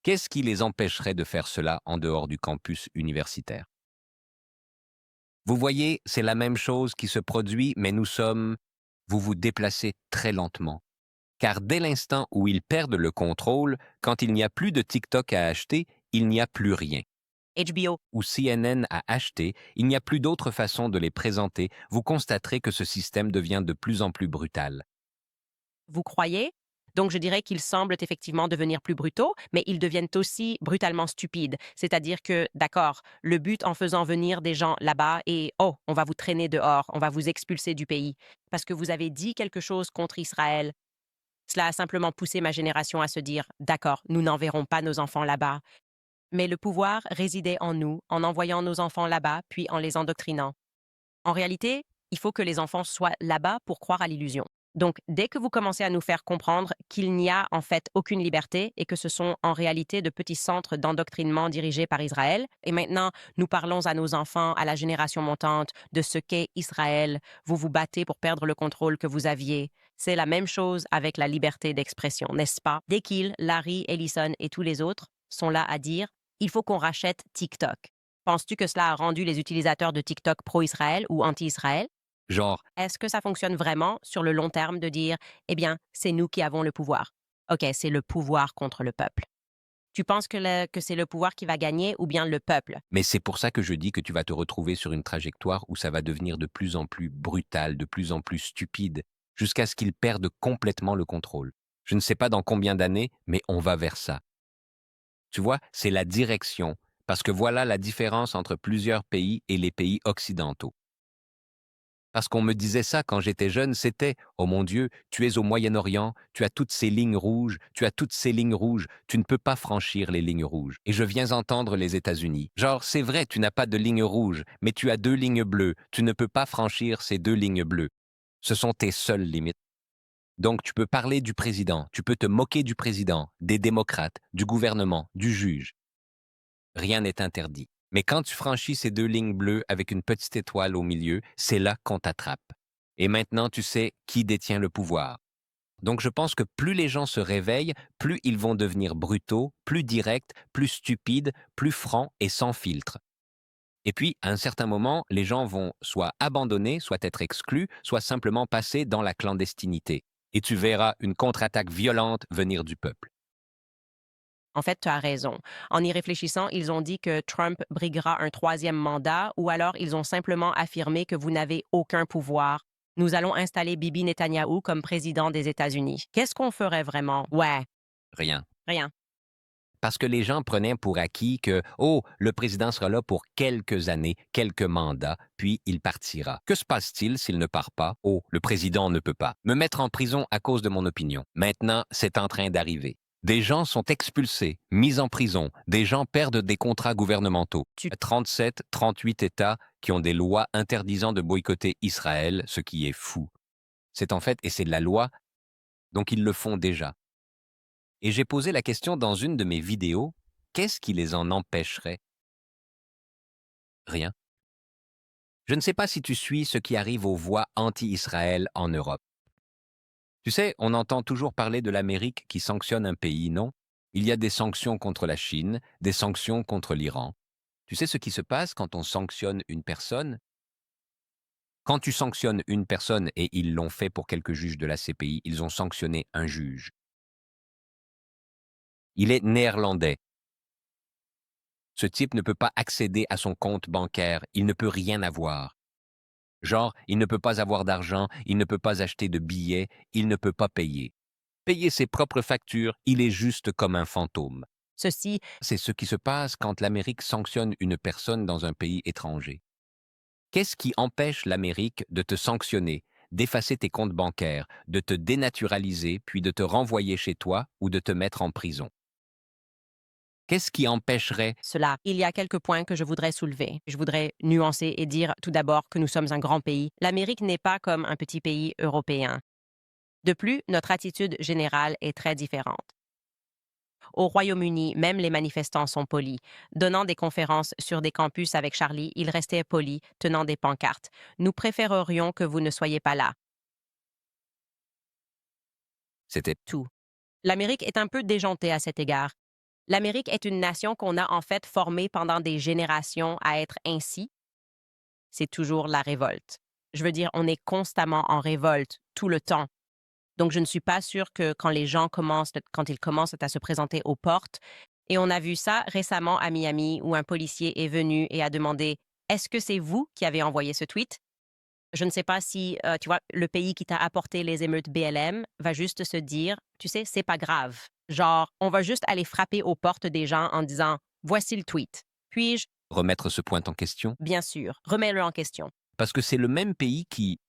S2: Qu'est-ce qui les empêcherait de faire cela en dehors du campus universitaire? Vous voyez, c'est la même chose qui se produit, mais vous vous déplacez très lentement. Car dès l'instant où ils perdent le contrôle, quand il n'y a plus de TikTok à acheter, il n'y a plus rien.
S1: HBO,
S2: Ou CNN à acheter, il n'y a plus d'autre façon de les présenter, vous constaterez que ce système devient de plus en plus brutal.
S1: vous croyez? Donc je dirais qu'ils semblent effectivement devenir plus brutaux, mais ils deviennent aussi brutalement stupides. C'est-à-dire que, d'accord, le but en faisant venir des gens là-bas est oh, on va vous traîner dehors, on va vous expulser du pays, parce que vous avez dit quelque chose contre Israël. Cela a simplement poussé ma génération à se dire d'accord, nous n'enverrons pas nos enfants là-bas. Mais le pouvoir résidait en nous, en envoyant nos enfants là-bas, puis en les endoctrinant. En réalité, il faut que les enfants soient là-bas pour croire à l'illusion. Donc, dès que vous commencez à nous faire comprendre qu'il n'y a en fait aucune liberté et que ce sont en réalité de petits centres d'endoctrinement dirigés par Israël, et maintenant nous parlons à nos enfants, à la génération montante, de ce qu'est Israël, vous vous battez pour perdre le contrôle que vous aviez. C'est la même chose avec la liberté d'expression, n'est-ce pas? Dès qu'ils, Larry, Ellison et tous les autres sont là à dire il faut qu'on rachète TikTok. Penses-tu que cela a rendu les utilisateurs de TikTok pro-Israël ou anti-Israël?
S2: Genre,
S1: Est-ce que ça fonctionne vraiment sur le long terme de dire, eh bien, c'est nous qui avons le pouvoir? OK, c'est le pouvoir contre le peuple. Tu penses que c'est le pouvoir qui va gagner ou bien le peuple?
S2: mais c'est pour ça que je dis que tu vas te retrouver sur une trajectoire où ça va devenir de plus en plus brutal, de plus en plus stupide, jusqu'à ce qu'ils perdent complètement le contrôle. Je ne sais pas dans combien d'années, mais on va vers ça. Tu vois, c'est la direction, parce que voilà la différence entre plusieurs pays et les pays occidentaux. Parce qu'on me disait ça quand j'étais jeune, c'était oh mon Dieu, tu es au Moyen-Orient, tu as toutes ces lignes rouges, tu as toutes ces lignes rouges, tu ne peux pas franchir les lignes rouges. Et je viens entendre les États-Unis. Genre, c'est vrai, tu n'as pas de ligne rouge, mais tu as 2 lignes bleues, tu ne peux pas franchir ces 2 lignes bleues. Ce sont tes seules limites. Donc tu peux parler du président, tu peux te moquer du président, des démocrates, du gouvernement, du juge. Rien n'est interdit. Mais quand tu franchis ces 2 lignes bleues avec une petite étoile au milieu, c'est là qu'on t'attrape. Et maintenant, tu sais qui détient le pouvoir. Donc je pense que plus les gens se réveillent, plus ils vont devenir brutaux, plus directs, plus stupides, plus francs et sans filtre. Et puis, à un certain moment, les gens vont soit abandonner, soit être exclus, soit simplement passer dans la clandestinité. Et tu verras une contre-attaque violente venir du peuple.
S1: En fait, tu as raison. En y réfléchissant, ils ont dit que Trump briguera un troisième mandat ou alors ils ont simplement affirmé que vous n'avez aucun pouvoir. Nous allons installer Bibi Netanyahou comme président des États-Unis. Qu'est-ce qu'on ferait vraiment? Ouais,
S2: Rien.
S1: rien.
S2: Parce que les gens prenaient pour acquis que, oh, le président sera là pour quelques années, quelques mandats, puis il partira. Que se passe-t-il s'il ne part pas? Oh, le président ne peut pas. Me mettre en prison à cause de mon opinion. Maintenant, c'est en train d'arriver. Des gens sont expulsés, mis en prison, des gens perdent des contrats gouvernementaux.
S1: Tu
S2: 37, 38 États qui ont des lois interdisant de boycotter Israël, ce qui est fou. C'est en fait, et c'est de la loi, donc ils le font déjà. Et j'ai posé la question dans une de mes vidéos, qu'est-ce qui les en empêcherait? Rien. Je ne sais pas si tu suis ce qui arrive aux voix anti-Israël en Europe. Tu sais, on entend toujours parler de l'Amérique qui sanctionne un pays, non? Il y a des sanctions contre la Chine, des sanctions contre l'Iran. Tu sais ce qui se passe quand on sanctionne une personne? Quand tu sanctionnes une personne, et ils l'ont fait pour quelques juges de la CPI, ils ont sanctionné un juge. Il est néerlandais. Ce type ne peut pas accéder à son compte bancaire, il ne peut rien avoir. Genre, il ne peut pas avoir d'argent, il ne peut pas acheter de billets, il ne peut pas payer. Payer ses propres factures, il est juste comme un fantôme.
S1: Ceci,
S2: C'est ce qui se passe quand l'Amérique sanctionne une personne dans un pays étranger. Qu'est-ce qui empêche l'Amérique de te sanctionner, d'effacer tes comptes bancaires, de te dénaturaliser, puis de te renvoyer chez toi ou de te mettre en prison? Qu'est-ce qui empêcherait?
S1: cela, il y a quelques points que je voudrais soulever. Je voudrais nuancer et dire tout d'abord que nous sommes un grand pays. L'Amérique n'est pas comme un petit pays européen. De plus, notre attitude générale est très différente. Au Royaume-Uni, même les manifestants sont polis. Donnant des conférences sur des campus avec Charlie, ils restaient polis, tenant des pancartes. Nous préférerions que vous ne soyez pas là.
S2: C'était
S1: Tout. L'Amérique est un peu déjantée à cet égard. L'Amérique est une nation qu'on a en fait formée pendant des générations à être ainsi. C'est toujours la révolte. Je veux dire, on est constamment en révolte, tout le temps. Donc, je ne suis pas sûre que quand ils commencent à se présenter aux portes, et on a vu ça récemment à Miami où un policier est venu et a demandé est-ce que c'est vous qui avez envoyé ce tweet? Je ne sais pas si, tu vois, le pays qui t'a apporté les émeutes BLM va juste se dire, tu sais, c'est pas grave. Genre, on va juste aller frapper aux portes des gens en disant voici le tweet. Puis-je,
S2: remettre ce point en question,
S1: bien sûr, remets-le en question.
S2: parce que c'est le même pays qui,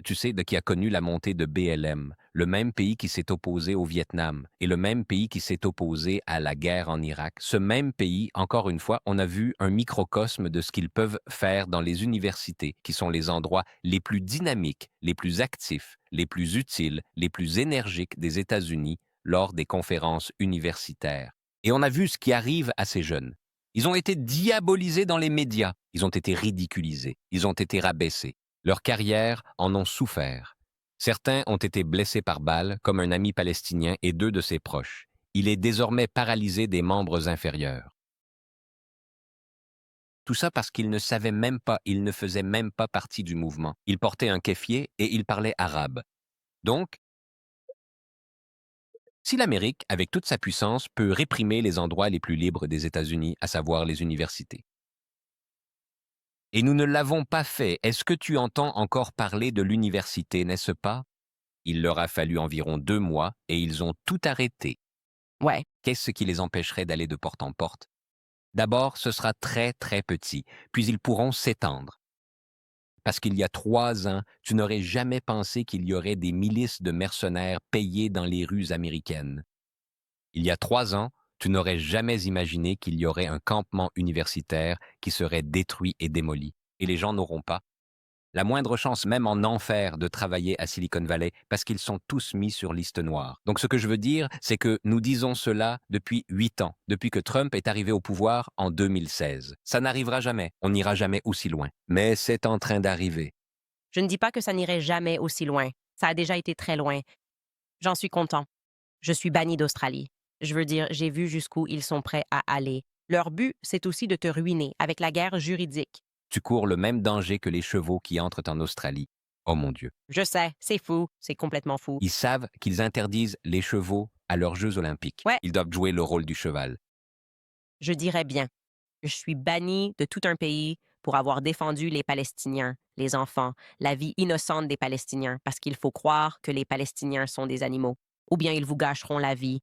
S2: tu sais, qui a connu la montée de BLM, le même pays qui s'est opposé au Vietnam et le même pays qui s'est opposé à la guerre en Irak. Ce même pays, encore une fois, on a vu un microcosme de ce qu'ils peuvent faire dans les universités, qui sont les endroits les plus dynamiques, les plus actifs, les plus utiles, les plus énergiques des États-Unis lors des conférences universitaires. Et on a vu ce qui arrive à ces jeunes. Ils ont été diabolisés dans les médias, ils ont été ridiculisés, ils ont été rabaissés. Leurs carrières en ont souffert. Certains ont été blessés par balle, comme un ami palestinien et deux de ses proches. Il est désormais paralysé des membres inférieurs. Tout ça parce qu'il ne savait même pas, il ne faisait même pas partie du mouvement. Il portait un kéfier et il parlait arabe. Donc, si l'Amérique, avec toute sa puissance, peut réprimer les endroits les plus libres des États-Unis, à savoir les universités, et nous ne l'avons pas fait, est-ce que tu entends encore parler de l'université, n'est-ce pas? Il leur a fallu environ 2 mois et ils ont tout arrêté.
S1: Ouais,
S2: Qu'est-ce qui les empêcherait d'aller de porte en porte? D'abord, ce sera très, très petit, puis ils pourront s'étendre. Parce qu'il y a 3 ans, tu n'aurais jamais pensé qu'il y aurait des milices de mercenaires payés dans les rues américaines. Il y a 3 ans, tu n'aurais jamais imaginé qu'il y aurait un campement universitaire qui serait détruit et démoli. Et les gens n'auront pas la moindre chance, même en enfer, de travailler à Silicon Valley parce qu'ils sont tous mis sur liste noire. Donc ce que je veux dire, c'est que nous disons cela depuis 8 ans, depuis que Trump est arrivé au pouvoir en 2016. Ça n'arrivera jamais, on n'ira jamais aussi loin. Mais c'est en train d'arriver.
S1: je ne dis pas que ça n'irait jamais aussi loin. Ça a déjà été très loin. J'en suis content. Je suis banni d'Australie. Je veux dire, j'ai vu jusqu'où ils sont prêts à aller. Leur but, c'est aussi de te ruiner avec la guerre juridique.
S2: Tu cours le même danger que les chevaux qui entrent en Australie. Oh mon Dieu.
S1: Je sais, c'est fou, c'est complètement fou.
S2: Ils savent qu'ils interdisent les chevaux à leurs Jeux olympiques.
S1: Ouais,
S2: Ils doivent jouer le rôle du cheval.
S1: je dirais bien. Je suis banni de tout un pays pour avoir défendu les Palestiniens, les enfants, la vie innocente des Palestiniens, parce qu'il faut croire que les Palestiniens sont des animaux, ou bien ils vous gâcheront la vie.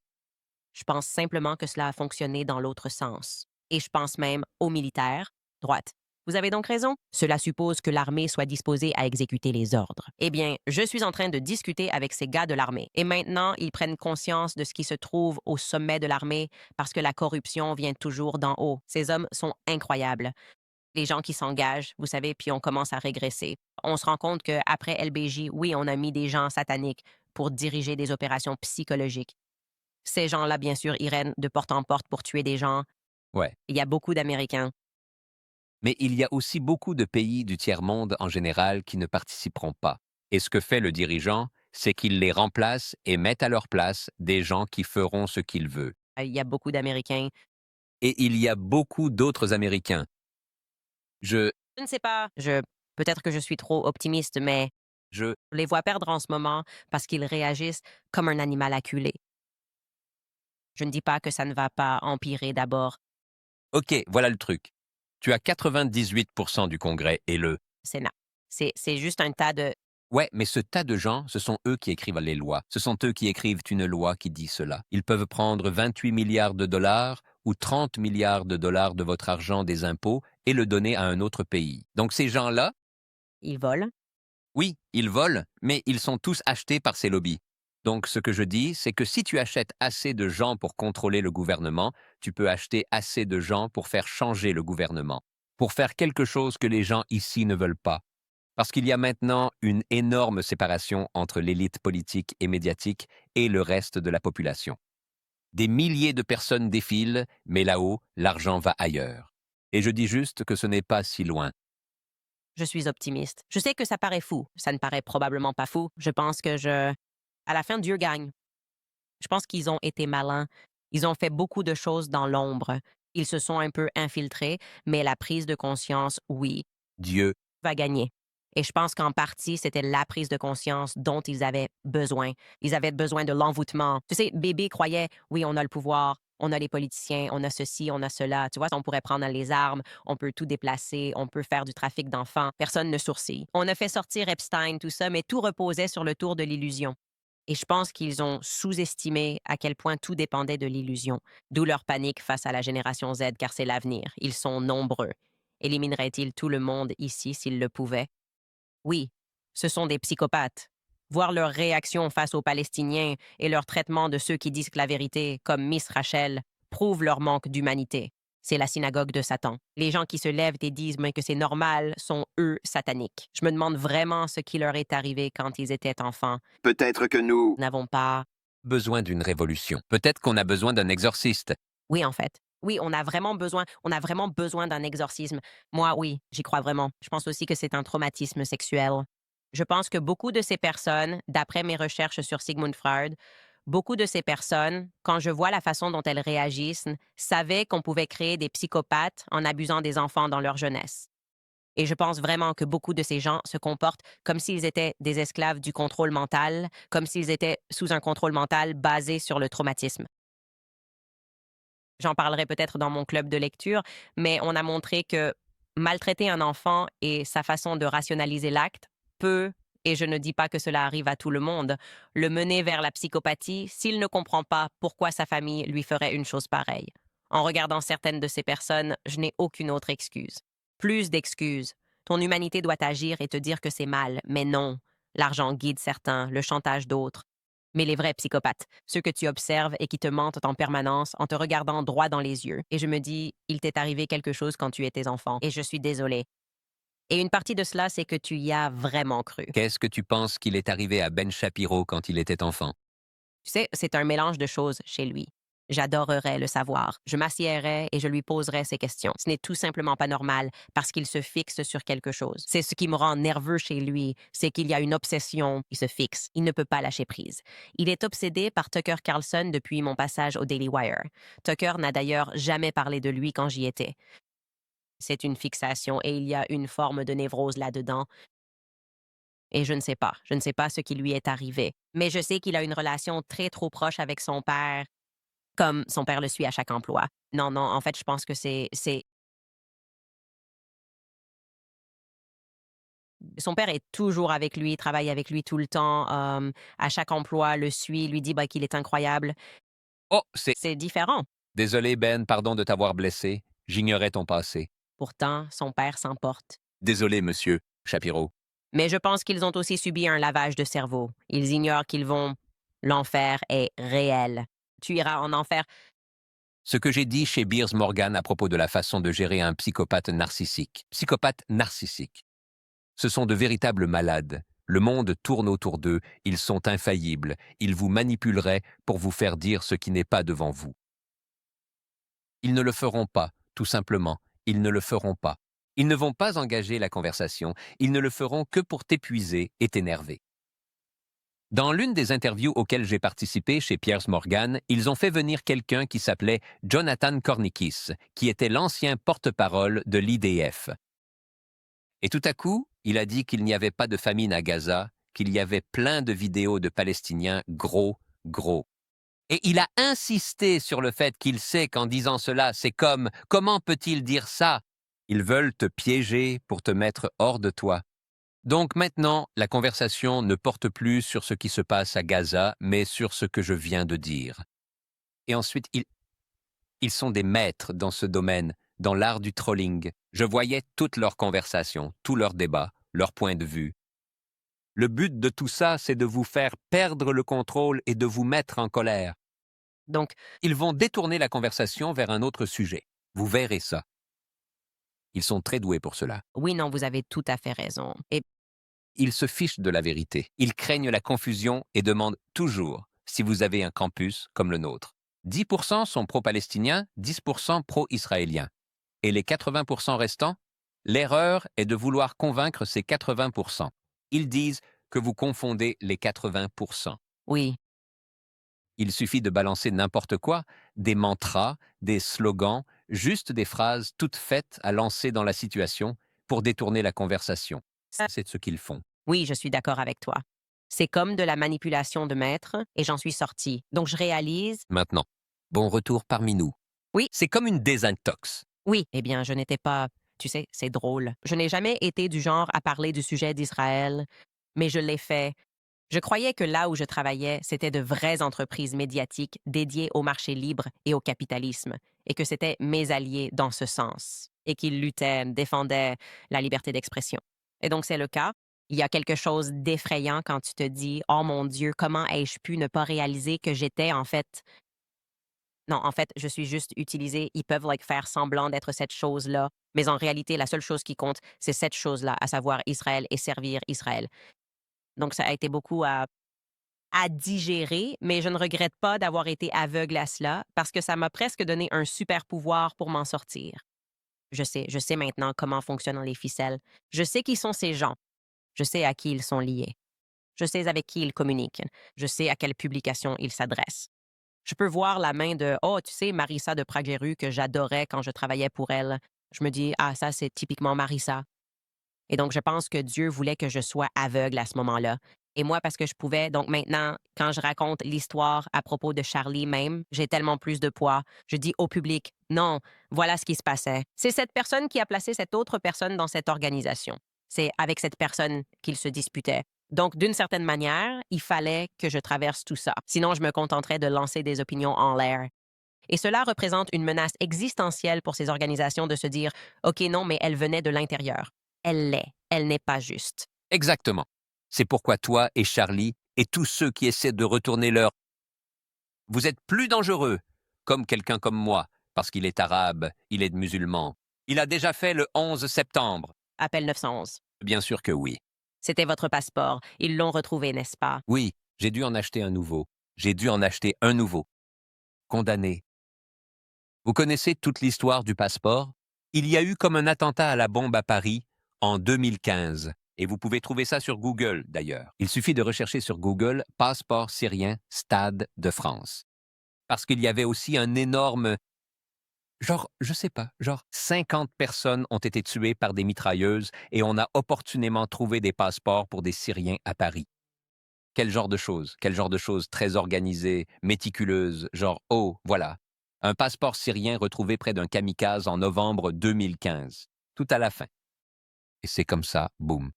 S1: Je pense simplement que cela a fonctionné dans l'autre sens. Et je pense même aux militaires, droite. Vous avez donc raison. Cela suppose que l'armée soit disposée à exécuter les ordres. Eh bien, je suis en train de discuter avec ces gars de l'armée. Et maintenant, ils prennent conscience de ce qui se trouve au sommet de l'armée parce que la corruption vient toujours d'en haut. Ces hommes sont incroyables. Les gens qui s'engagent, vous savez, puis on commence à régresser. On se rend compte qu'après LBJ, oui, on a mis des gens sataniques pour diriger des opérations psychologiques. Ces gens-là, bien sûr, iraient de porte en porte pour tuer des gens.
S2: Ouais.
S1: Il y a beaucoup d'Américains.
S2: Mais il y a aussi beaucoup de pays du tiers-monde en général qui ne participeront pas. Et ce que fait le dirigeant, c'est qu'il les remplace et met à leur place des gens qui feront ce qu'il veut.
S1: Il y a beaucoup d'Américains.
S2: Et il y a beaucoup d'autres Américains. Je,
S1: Je ne sais pas. Je Peut-être que je suis trop optimiste, mais
S2: Je...
S1: je les vois perdre en ce moment parce qu'ils réagissent comme un animal acculé. Je ne dis pas que ça ne va pas empirer d'abord,
S2: Ok, voilà le truc. Tu as 98% du Congrès et le...
S1: Sénat. C'est juste un tas de...
S2: Ouais, mais ce tas de gens, ce sont eux qui écrivent les lois. Ce sont eux qui écrivent une loi qui dit cela. Ils peuvent prendre 28 milliards de dollars ou 30 milliards de dollars de votre argent des impôts et le donner à un autre pays. Donc ces gens-là,
S1: Ils volent.
S2: oui, ils volent, mais ils sont tous achetés par ces lobbies. Donc ce que je dis, c'est que si tu achètes assez de gens pour contrôler le gouvernement, tu peux acheter assez de gens pour faire changer le gouvernement, pour faire quelque chose que les gens ici ne veulent pas. Parce qu'il y a maintenant une énorme séparation entre l'élite politique et médiatique et le reste de la population. Des milliers de personnes défilent, mais là-haut, l'argent va ailleurs. Et je dis juste que ce n'est pas si loin.
S1: Je suis optimiste. Je sais que ça paraît fou. Ça ne paraît probablement pas fou. Je pense que à la fin, Dieu gagne. Je pense qu'ils ont été malins. Ils ont fait beaucoup de choses dans l'ombre. Ils se sont un peu infiltrés, mais la prise de conscience, oui,
S2: Dieu,
S1: va gagner. Et je pense qu'en partie, c'était la prise de conscience dont ils avaient besoin. Ils avaient besoin de l'envoûtement. Tu sais, bébé croyait, oui, on a le pouvoir, on a les politiciens, on a ceci, on a cela. Tu vois, on pourrait prendre les armes, on peut tout déplacer, on peut faire du trafic d'enfants. Personne ne sourcille. On a fait sortir Epstein, tout ça, mais tout reposait sur le tour de l'illusion. Et je pense qu'ils ont sous-estimé à quel point tout dépendait de l'illusion, d'où leur panique face à la génération Z, car c'est l'avenir. Ils sont nombreux. Éliminerait-il tout le monde ici s'ils le pouvaient? Oui, ce sont des psychopathes. Voir leur réaction face aux Palestiniens et leur traitement de ceux qui disent la vérité, comme Miss Rachel, prouve leur manque d'humanité. C'est la synagogue de Satan. Les gens qui se lèvent et disent mais que c'est normal sont eux sataniques. Je me demande vraiment ce qui leur est arrivé quand ils étaient enfants.
S3: Peut-être que nous...
S1: Nous n'avons pas...
S2: besoin d'une révolution. Peut-être qu'on a besoin d'un exorciste.
S1: Oui, en fait. Oui, on a vraiment besoin d'un exorcisme. Moi, oui, j'y crois vraiment. Je pense aussi que c'est un traumatisme sexuel. Je pense que beaucoup de ces personnes, d'après mes recherches sur Sigmund Freud, beaucoup de ces personnes, quand je vois la façon dont elles réagissent, savaient qu'on pouvait créer des psychopathes en abusant des enfants dans leur jeunesse. Et je pense vraiment que beaucoup de ces gens se comportent comme s'ils étaient des esclaves du contrôle mental, comme s'ils étaient sous un contrôle mental basé sur le traumatisme. J'en parlerai peut-être dans mon club de lecture, mais on a montré que maltraiter un enfant et sa façon de rationaliser l'acte peut, et je ne dis pas que cela arrive à tout le monde, le mener vers la psychopathie s'il ne comprend pas pourquoi sa famille lui ferait une chose pareille. En regardant certaines de ces personnes, je n'ai aucune autre excuse. Plus d'excuses. Ton humanité doit agir et te dire que c'est mal, mais non. L'argent guide certains, le chantage d'autres. Mais les vrais psychopathes, ceux que tu observes et qui te mentent en permanence en te regardant droit dans les yeux. Et je me dis, il t'est arrivé quelque chose quand tu étais enfant, et je suis désolée. Et une partie de cela, c'est que tu y as vraiment cru.
S2: Qu'est-ce que tu penses qu'il est arrivé à Ben Shapiro quand il était enfant?
S1: Tu sais, c'est un mélange de choses chez lui. J'adorerais le savoir. Je m'assiérais et je lui poserais ces questions. Ce n'est tout simplement pas normal parce qu'il se fixe sur quelque chose. C'est ce qui me rend nerveux chez lui, c'est qu'il y a une obsession. Il se fixe. Il ne peut pas lâcher prise. Il est obsédé par Tucker Carlson depuis mon passage au Daily Wire. Tucker n'a d'ailleurs jamais parlé de lui quand j'y étais. C'est une fixation et il y a une forme de névrose là-dedans. Et je ne sais pas. Je ne sais pas ce qui lui est arrivé. Mais je sais qu'il a une relation très trop proche avec son père, comme son père le suit à chaque emploi. Non, non, en fait, je pense que c'est son père est toujours avec lui, travaille avec lui tout le temps, à chaque emploi, le suit, lui dit, bah, qu'il est incroyable.
S2: Oh, c'est...
S1: C'est différent.
S2: Désolé Ben, pardon de t'avoir blessé. J'ignorais ton passé.
S1: Pourtant, son père s'emporte.
S2: Désolé, monsieur Shapiro.
S1: Mais je pense qu'ils ont aussi subi un lavage de cerveau. Ils ignorent qu'ils vont... L'enfer est réel. Tu iras en enfer.
S2: Ce que j'ai dit chez Beers Morgan à propos de la façon de gérer un psychopathe narcissique. Psychopathe narcissique. Ce sont de véritables malades. Le monde tourne autour d'eux, ils sont infaillibles, ils vous manipuleraient pour vous faire dire ce qui n'est pas devant vous. Ils ne le feront pas, tout simplement, ils ne le feront pas. Ils ne vont pas engager la conversation, ils ne le feront que pour t'épuiser et t'énerver. Dans l'une des interviews auxquelles j'ai participé chez Piers Morgan, ils ont fait venir quelqu'un qui s'appelait Jonathan Kornikis, qui était l'ancien porte-parole de l'IDF. Et tout à coup, Il a dit qu'il n'y avait pas de famine à Gaza, qu'il y avait plein de vidéos de Palestiniens gros, gros. Et il a insisté sur le fait qu'il sait qu'en disant cela, c'est comme « Comment peut-il dire ça ?» Ils veulent te piéger pour te mettre hors de toi. Donc maintenant, la conversation ne porte plus sur ce qui se passe à Gaza, mais sur ce que je viens de dire. Et ensuite, ils sont des maîtres dans ce domaine, dans l'art du trolling. Je voyais toutes leurs conversations, tous leurs débats, leurs points de vue. Le but de tout ça, c'est de vous faire perdre le contrôle et de vous mettre en colère.
S1: Donc,
S2: Ils vont détourner la conversation vers un autre sujet. Vous verrez ça. Ils sont très doués pour cela.
S1: oui, non, vous avez tout à fait raison. Et
S2: Ils se fichent de la vérité. Ils craignent la confusion et demandent toujours si vous avez un campus comme le nôtre. 10% sont pro-palestiniens, 10% pro-israéliens. Et les 80% restants? L'erreur est de vouloir convaincre ces 80%. Ils disent que vous confondez les 80%.
S1: oui,
S2: Il suffit de balancer n'importe quoi, des mantras, des slogans, juste des phrases toutes faites à lancer dans la situation pour détourner la conversation. Ça, c'est ce qu'ils font.
S1: oui, je suis d'accord avec toi. C'est comme de la manipulation de maître et j'en suis sortie. Donc, je réalise,
S2: Maintenant, bon retour parmi nous.
S1: Oui.
S2: C'est comme une désintox.
S1: oui, eh bien, je n'étais pas, tu sais, c'est drôle. Je n'ai jamais été du genre à parler du sujet d'Israël, mais je l'ai fait. Je croyais que là où je travaillais, c'était de vraies entreprises médiatiques dédiées au marché libre et au capitalisme, et que c'était mes alliés dans ce sens, et qu'ils luttaient, défendaient la liberté d'expression. Et donc c'est le cas. Il y a quelque chose d'effrayant quand tu te dis, oh mon Dieu, comment ai-je pu ne pas réaliser que j'étais en fait. Non, en fait, je suis juste utilisée. Ils peuvent faire semblant d'être cette chose-là, mais en réalité, la seule chose qui compte, c'est cette chose-là, à savoir Israël et servir Israël. Donc, ça a été beaucoup à digérer, mais je ne regrette pas d'avoir été aveugle à cela parce que ça m'a presque donné un super pouvoir pour m'en sortir. Je sais maintenant comment fonctionnent les ficelles. Je sais qui sont ces gens. Je sais à qui ils sont liés. Je sais avec qui ils communiquent. Je sais à quelle publication ils s'adressent. Je peux voir la main de, oh, tu sais, Marissa de Pragueru que j'adorais quand je travaillais pour elle. Je me dis, ah, ça, c'est typiquement Marissa. Et donc, je pense que Dieu voulait que je sois aveugle à ce moment-là. Et moi, parce que je pouvais, donc maintenant, quand je raconte l'histoire à propos de Charlie même, j'ai tellement plus de poids. Je dis au public, non, voilà ce qui se passait. C'est cette personne qui a placé cette autre personne dans cette organisation. C'est avec cette personne qu'il se disputait. Donc, d'une certaine manière, il fallait que je traverse tout ça. Sinon, je me contenterais de lancer des opinions en l'air. Et cela représente une menace existentielle pour ces organisations de se dire, OK, non, mais elle venait de l'intérieur. Elle l'est. Elle n'est pas juste.
S2: Exactement. C'est pourquoi toi et Charlie et tous ceux qui essaient de retourner leur... Vous êtes plus dangereux, comme quelqu'un comme moi, parce qu'il est arabe, il est musulman. Il a déjà fait le 11 septembre.
S1: Appel 911.
S2: Bien sûr que oui.
S1: C'était votre passeport. Ils l'ont retrouvé, n'est-ce pas?
S2: Oui, j'ai dû en acheter un nouveau. J'ai dû en acheter un nouveau. Condamné. Vous connaissez toute l'histoire du passeport? Il y a eu comme un attentat à la bombe à Paris en 2015. Et vous pouvez trouver ça sur Google, d'ailleurs. Il suffit de rechercher sur Google passeport syrien Stade de France. Parce qu'il y avait aussi un énorme... Genre, je sais pas, genre 50 personnes ont été tuées par des mitrailleuses et on a opportunément trouvé des passeports pour des Syriens à Paris. Quel genre de choses? Quel genre de choses très organisées, méticuleuses, genre, oh, voilà. Un passeport syrien retrouvé près d'un kamikaze en novembre 2015. Tout à la fin. Et c'est comme ça, boum.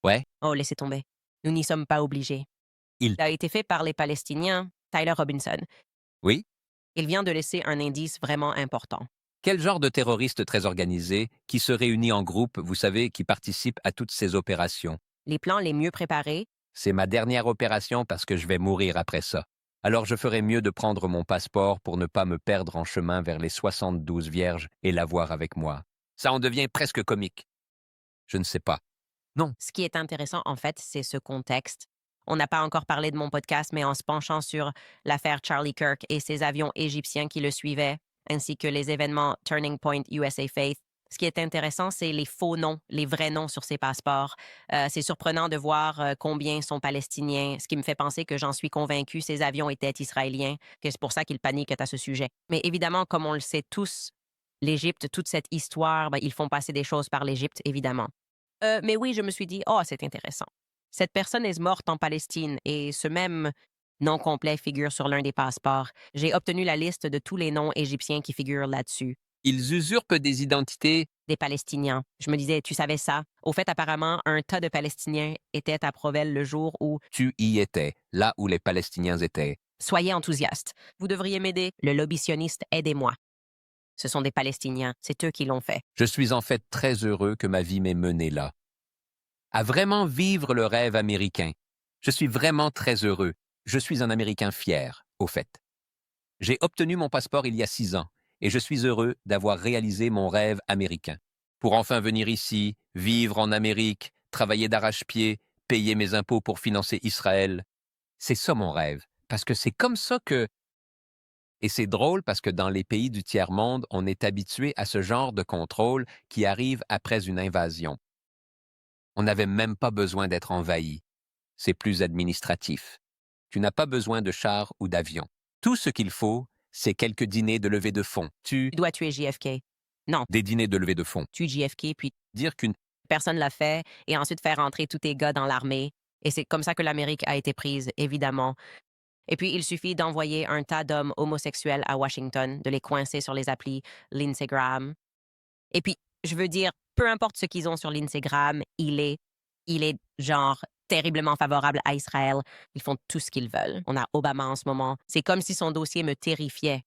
S2: Ouais,
S1: Oh, laissez tomber. Nous n'y sommes pas obligés.
S2: il...
S1: Il a été fait par les Palestiniens, Tyler Robinson.
S2: Oui?
S1: Il vient de laisser un indice vraiment important.
S2: Quel genre de terroriste très organisé qui se réunit en groupe, vous savez, qui participe à toutes ces opérations?
S1: Les plans les mieux préparés,
S2: C'est ma dernière opération parce que je vais mourir après ça. Alors je ferais mieux de prendre mon passeport pour ne pas me perdre en chemin vers les 72 vierges et l'avoir avec moi. Ça en devient presque comique. Je ne sais pas. Non,
S1: ce qui est intéressant, en fait, c'est ce contexte. On n'a pas encore parlé de mon podcast, mais en se penchant sur l'affaire Charlie Kirk et ses avions égyptiens qui le suivaient, ainsi que les événements Turning Point USA Faith, ce qui est intéressant, c'est les faux noms, les vrais noms sur ces passeports. C'est surprenant de voir combien sont palestiniens, ce qui me fait penser que j'en suis convaincu, ces avions étaient israéliens, que c'est pour ça qu'ils paniquent à ce sujet. Mais évidemment, comme on le sait tous, l'Égypte, toute cette histoire, ben, ils font passer des choses par l'Égypte, évidemment. Mais oui, je me suis dit: «Oh, c'est intéressant. Cette personne est morte en Palestine et ce même nom complet figure sur l'un des passeports. J'ai obtenu la liste de tous les noms égyptiens qui figurent là-dessus.
S2: Ils usurpent des identités.
S1: Des Palestiniens». Je me disais: «Tu savais ça?» Au fait, apparemment, un tas de Palestiniens étaient à Provel le jour où
S2: Tu y étais, là où les Palestiniens étaient.
S1: soyez enthousiaste. Vous devriez m'aider. Le lobby sioniste, aidez-moi. Ce sont des Palestiniens. C'est eux qui l'ont fait.
S2: Je suis en fait très heureux que ma vie m'ait mené là. À vraiment vivre le rêve américain. Je suis vraiment très heureux. Je suis un Américain fier, au fait. J'ai obtenu mon passeport il y a 6 ans, et je suis heureux d'avoir réalisé mon rêve américain. Pour enfin venir ici, vivre en Amérique, travailler d'arrache-pied, payer mes impôts pour financer Israël. C'est ça mon rêve, parce que c'est comme ça que... Et c'est drôle parce que dans les pays du tiers-monde, on est habitué à ce genre de contrôle qui arrive après une invasion. On n'avait même pas besoin d'être envahi. C'est plus administratif. Tu n'as pas besoin de chars ou d'avions. Tout ce qu'il faut, c'est quelques dîners de levée de fonds.
S1: Tu dois tuer JFK. Non,
S2: Des dîners de levée de fonds.
S1: tue JFK, puis
S2: Dire qu'une...
S1: personne l'a fait, et ensuite faire entrer tous tes gars dans l'armée. Et c'est comme ça que l'Amérique a été prise, évidemment. Et puis, il suffit d'envoyer un tas d'hommes homosexuels à Washington, de les coincer sur les applis l'Instagram. Et puis, je veux dire, peu importe ce qu'ils ont sur l'Instagram, il est genre terriblement favorable à Israël. Ils font tout ce qu'ils veulent. On a Obama en ce moment. C'est comme si son dossier me terrifiait.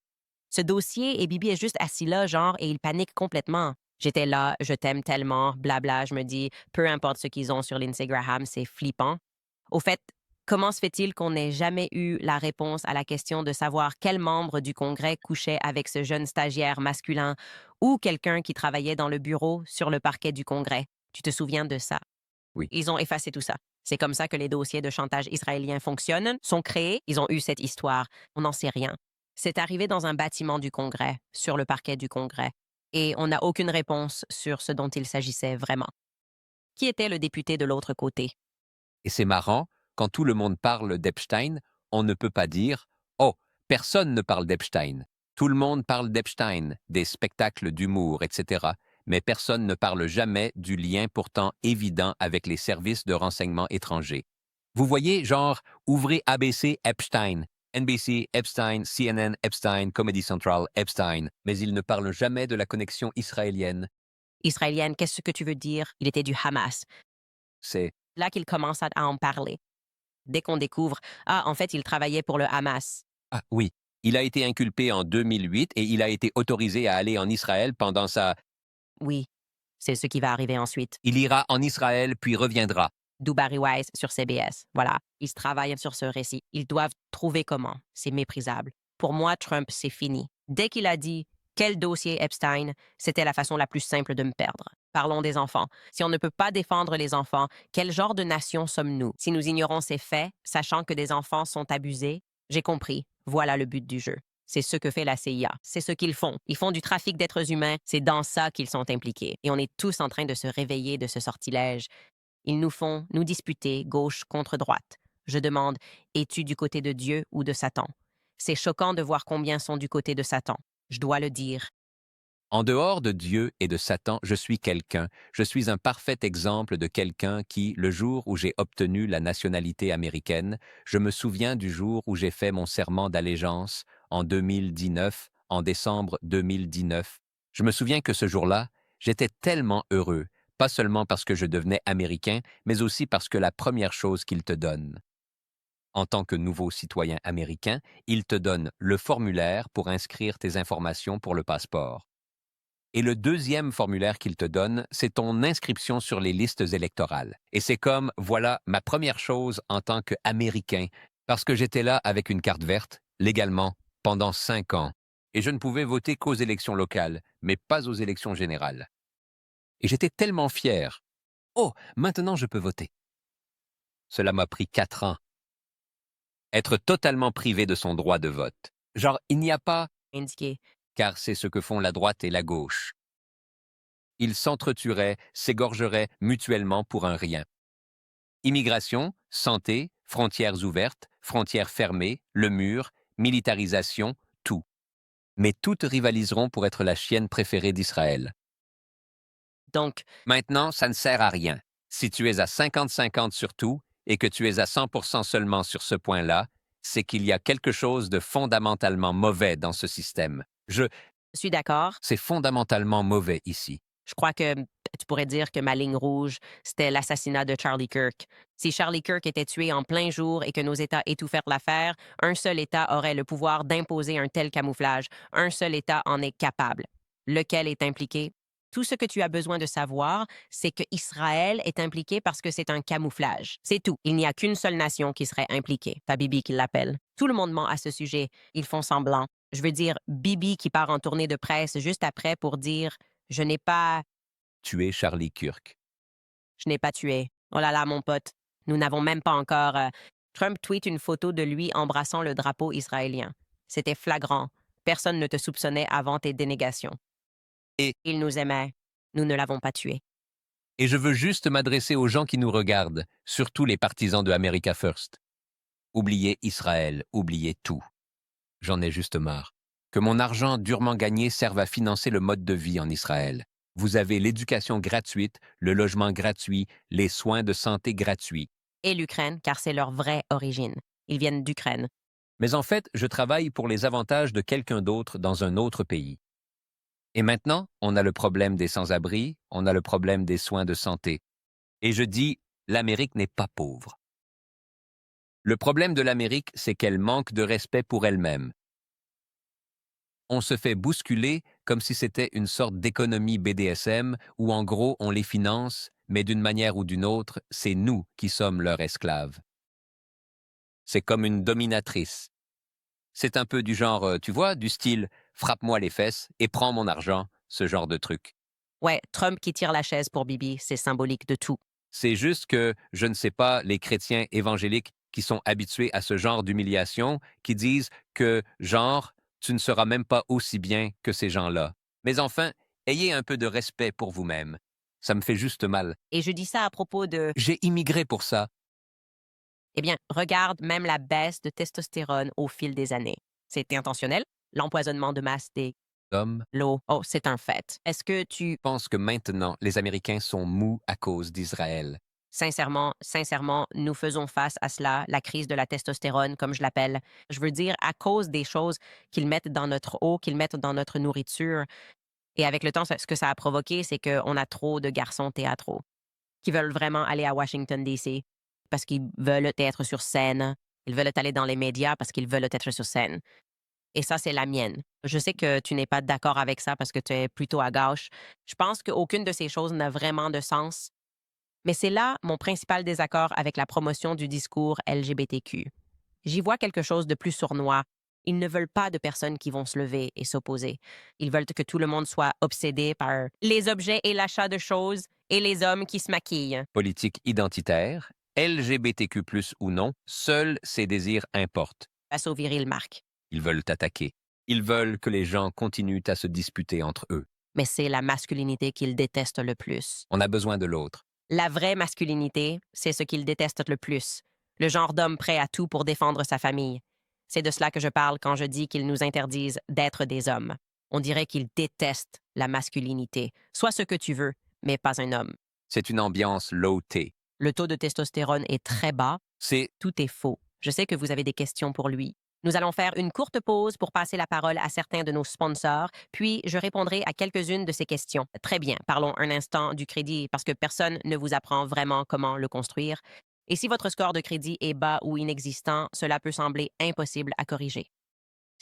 S1: Ce dossier, et Bibi est juste assis là, genre, et il panique complètement. J'étais là, je t'aime tellement, blabla, je me dis, peu importe ce qu'ils ont sur l'Instagram, c'est flippant. Au fait, comment se fait-il qu'on n'ait jamais eu la réponse à la question de savoir quel membre du Congrès couchait avec ce jeune stagiaire masculin ou quelqu'un qui travaillait dans le bureau sur le parquet du Congrès? Tu te souviens de ça?
S2: Oui.
S1: Ils ont effacé tout ça. C'est comme ça que les dossiers de chantage israéliens fonctionnent, sont créés, ils ont eu cette histoire. On n'en sait rien. C'est arrivé dans un bâtiment du Congrès, sur le parquet du Congrès, et on n'a aucune réponse sur ce dont il s'agissait vraiment. Qui était le député de l'autre côté?
S2: Et c'est marrant, quand tout le monde parle d'Epstein, on ne peut pas dire «Oh, personne ne parle d'Epstein». Tout le monde parle d'Epstein, des spectacles d'humour, etc. Mais personne ne parle jamais du lien pourtant évident avec les services de renseignement étrangers. Vous voyez, genre, ouvrez ABC Epstein, NBC Epstein, CNN Epstein, Comedy Central Epstein, mais ils ne parlent jamais de la connexion israélienne.
S1: Israélienne, qu'est-ce que tu veux dire? Il était du Hamas.
S2: C'est
S1: Là qu'il commence à en parler. Dès qu'on découvre, ah, en fait, il travaillait pour le Hamas.
S2: Ah oui, il a été inculpé en 2008 et il a été autorisé à aller en Israël pendant sa...
S1: Oui, c'est ce qui va arriver ensuite.
S2: Il ira en Israël puis reviendra.
S1: D'où Barry Weiss sur CBS. Voilà, ils travaillent sur ce récit. Ils doivent trouver comment. C'est méprisable. Pour moi, Trump, c'est fini. Dès qu'il a dit quel dossier Epstein, c'était la façon la plus simple de me perdre. Parlons des enfants. Si on ne peut pas défendre les enfants, quel genre de nation sommes-nous? Si nous ignorons ces faits, sachant que des enfants sont abusés, j'ai compris. Voilà le but du jeu. C'est ce que fait la CIA. C'est ce qu'ils font. Ils font du trafic d'êtres humains. C'est dans ça qu'ils sont impliqués. Et on est tous en train de se réveiller de ce sortilège. Ils nous font nous disputer gauche contre droite. Je demande, es-tu du côté de Dieu ou de Satan? C'est choquant de voir combien sont du côté de Satan. Je dois le dire.
S2: En dehors de Dieu et de Satan, je suis quelqu'un. Je suis un parfait exemple de quelqu'un qui, le jour où j'ai obtenu la nationalité américaine, je me souviens du jour où j'ai fait mon serment d'allégeance, en 2019, en décembre 2019. Je me souviens que ce jour-là, j'étais tellement heureux, pas seulement parce que je devenais américain, mais aussi parce que la première chose qu'il te donne, en tant que nouveau citoyen américain, il te donne le formulaire pour inscrire tes informations pour le passeport. Et le deuxième formulaire qu'il te donne, c'est ton inscription sur les listes électorales. Et c'est comme, voilà, ma première chose en tant qu'Américain, parce que j'étais là avec une carte verte, légalement, pendant 5 ans. Et je ne pouvais voter qu'aux élections locales, mais pas aux élections générales. Et j'étais tellement fier. Oh, maintenant je peux voter. Cela m'a pris 4 ans. Être totalement privé de son droit de vote. Genre, il n'y a pas,
S1: Indiqué.
S2: car c'est ce que font la droite et la gauche. Ils s'entretueraient, s'égorgeraient mutuellement pour un rien. Immigration, santé, frontières ouvertes, frontières fermées, le mur, militarisation, tout. Mais toutes rivaliseront pour être la chienne préférée d'Israël.
S1: Donc,
S2: Maintenant, ça ne sert à rien. Si tu es à 50-50 sur tout et que tu es à 100% seulement sur ce point-là, c'est qu'il y a quelque chose de fondamentalement mauvais dans ce système.
S1: je suis d'accord.
S2: C'est fondamentalement mauvais ici.
S1: Je crois que tu pourrais dire que ma ligne rouge, c'était l'assassinat de Charlie Kirk. Si Charlie Kirk était tué en plein jour et que nos États étouffèrent l'affaire, un seul État aurait le pouvoir d'imposer un tel camouflage. Un seul État en est capable. Lequel est impliqué? Tout ce que tu as besoin de savoir, c'est que Israël est impliqué parce que c'est un camouflage. C'est tout. Il n'y a qu'une seule nation qui serait impliquée. Pas Bibi qui l'appelle. Tout le monde ment à ce sujet. Ils font semblant. Je veux dire, Bibi qui part en tournée de presse juste après pour dire je n'ai pas
S2: Tuer Charlie Kirk.
S1: je n'ai pas tué. Oh là là, mon pote. Nous n'avons même pas encore. Trump tweet une photo de lui embrassant le drapeau israélien. C'était flagrant. Personne ne te soupçonnait avant tes dénégations.
S2: Et-
S1: Il nous aimait. Nous ne l'avons pas tué.
S2: Et je veux juste m'adresser aux gens qui nous regardent, surtout les partisans de America First. Oubliez Israël, oubliez tout. J'en ai juste marre. Que mon argent durement gagné serve à financer le mode de vie en Israël. Vous avez l'éducation gratuite, le logement gratuit, les soins de santé gratuits.
S1: Et l'Ukraine, car c'est leur vraie origine. Ils viennent d'Ukraine.
S2: Mais en fait, je travaille pour les avantages de quelqu'un d'autre dans un autre pays. Et maintenant, on a le problème des sans-abri, on a le problème des soins de santé. Et je dis, l'Amérique n'est pas pauvre. Le problème de l'Amérique, c'est qu'elle manque de respect pour elle-même. On se fait bousculer comme si c'était une sorte d'économie BDSM où en gros on les finance, mais d'une manière ou d'une autre, c'est nous qui sommes leurs esclaves. C'est comme une dominatrice. C'est un peu du genre, tu vois, du style frappe-moi les fesses et prends mon argent, ce genre de truc.
S1: Ouais, Trump qui tire la chaise pour Bibi, c'est symbolique de tout.
S2: C'est juste que, je ne sais pas, les chrétiens évangéliques qui sont habitués à ce genre d'humiliation, qui disent que, genre, tu ne seras même pas aussi bien que ces gens-là. Mais enfin, ayez un peu de respect pour vous-même. Ça me fait juste mal.
S1: Et je dis ça à propos de
S2: J'ai immigré pour ça.
S1: eh bien, regarde même la baisse de testostérone au fil des années. C'est intentionnel. L'empoisonnement de masse des
S2: Homme,
S1: lots. Oh, c'est un fait. Est-ce que tu,
S2: je pense que maintenant, les Américains sont mous à cause d'Israël.
S1: sincèrement, nous faisons face à cela, la crise de la testostérone, comme je l'appelle. Je veux dire, à cause des choses qu'ils mettent dans notre eau, qu'ils mettent dans notre nourriture. Et avec le temps, ce que ça a provoqué, c'est qu'on a trop de garçons théâtraux qui veulent vraiment aller à Washington, D.C. parce qu'ils veulent être sur scène. Ils veulent aller dans les médias parce qu'ils veulent être sur scène. Et ça, c'est la mienne. Je sais que tu n'es pas d'accord avec ça parce que tu es plutôt à gauche. Je pense qu'aucune de ces choses n'a vraiment de sens. Mais c'est là mon principal désaccord avec la promotion du discours LGBTQ. J'y vois quelque chose de plus sournois. Ils ne veulent pas de personnes qui vont se lever et s'opposer. Ils veulent que tout le monde soit obsédé par les objets et l'achat de choses et les hommes qui se maquillent.
S2: Politique identitaire, LGBTQ+ ou non, seuls ces désirs importent.
S1: Face au viril, Marc.
S2: Ils veulent t'attaquer. Ils veulent que les gens continuent à se disputer entre eux.
S1: Mais c'est la masculinité qu'ils détestent le plus.
S2: On a besoin de l'autre.
S1: La vraie masculinité, c'est ce qu'ils détestent le plus. Le genre d'homme prêt à tout pour défendre sa famille. C'est de cela que je parle quand je dis qu'ils nous interdisent d'être des hommes. On dirait qu'ils détestent la masculinité. Sois ce que tu veux, mais pas un homme.
S2: C'est une ambiance low-T.
S1: Le taux de testostérone est très bas.
S2: C'est
S1: Tout est faux. Je sais que vous avez des questions pour lui. Nous allons faire une courte pause pour passer la parole à certains de nos sponsors, puis je répondrai à quelques-unes de ces questions. Très bien, parlons un instant du crédit parce que personne ne vous apprend vraiment comment le construire. Et si votre score de crédit est bas ou inexistant, cela peut sembler impossible à corriger.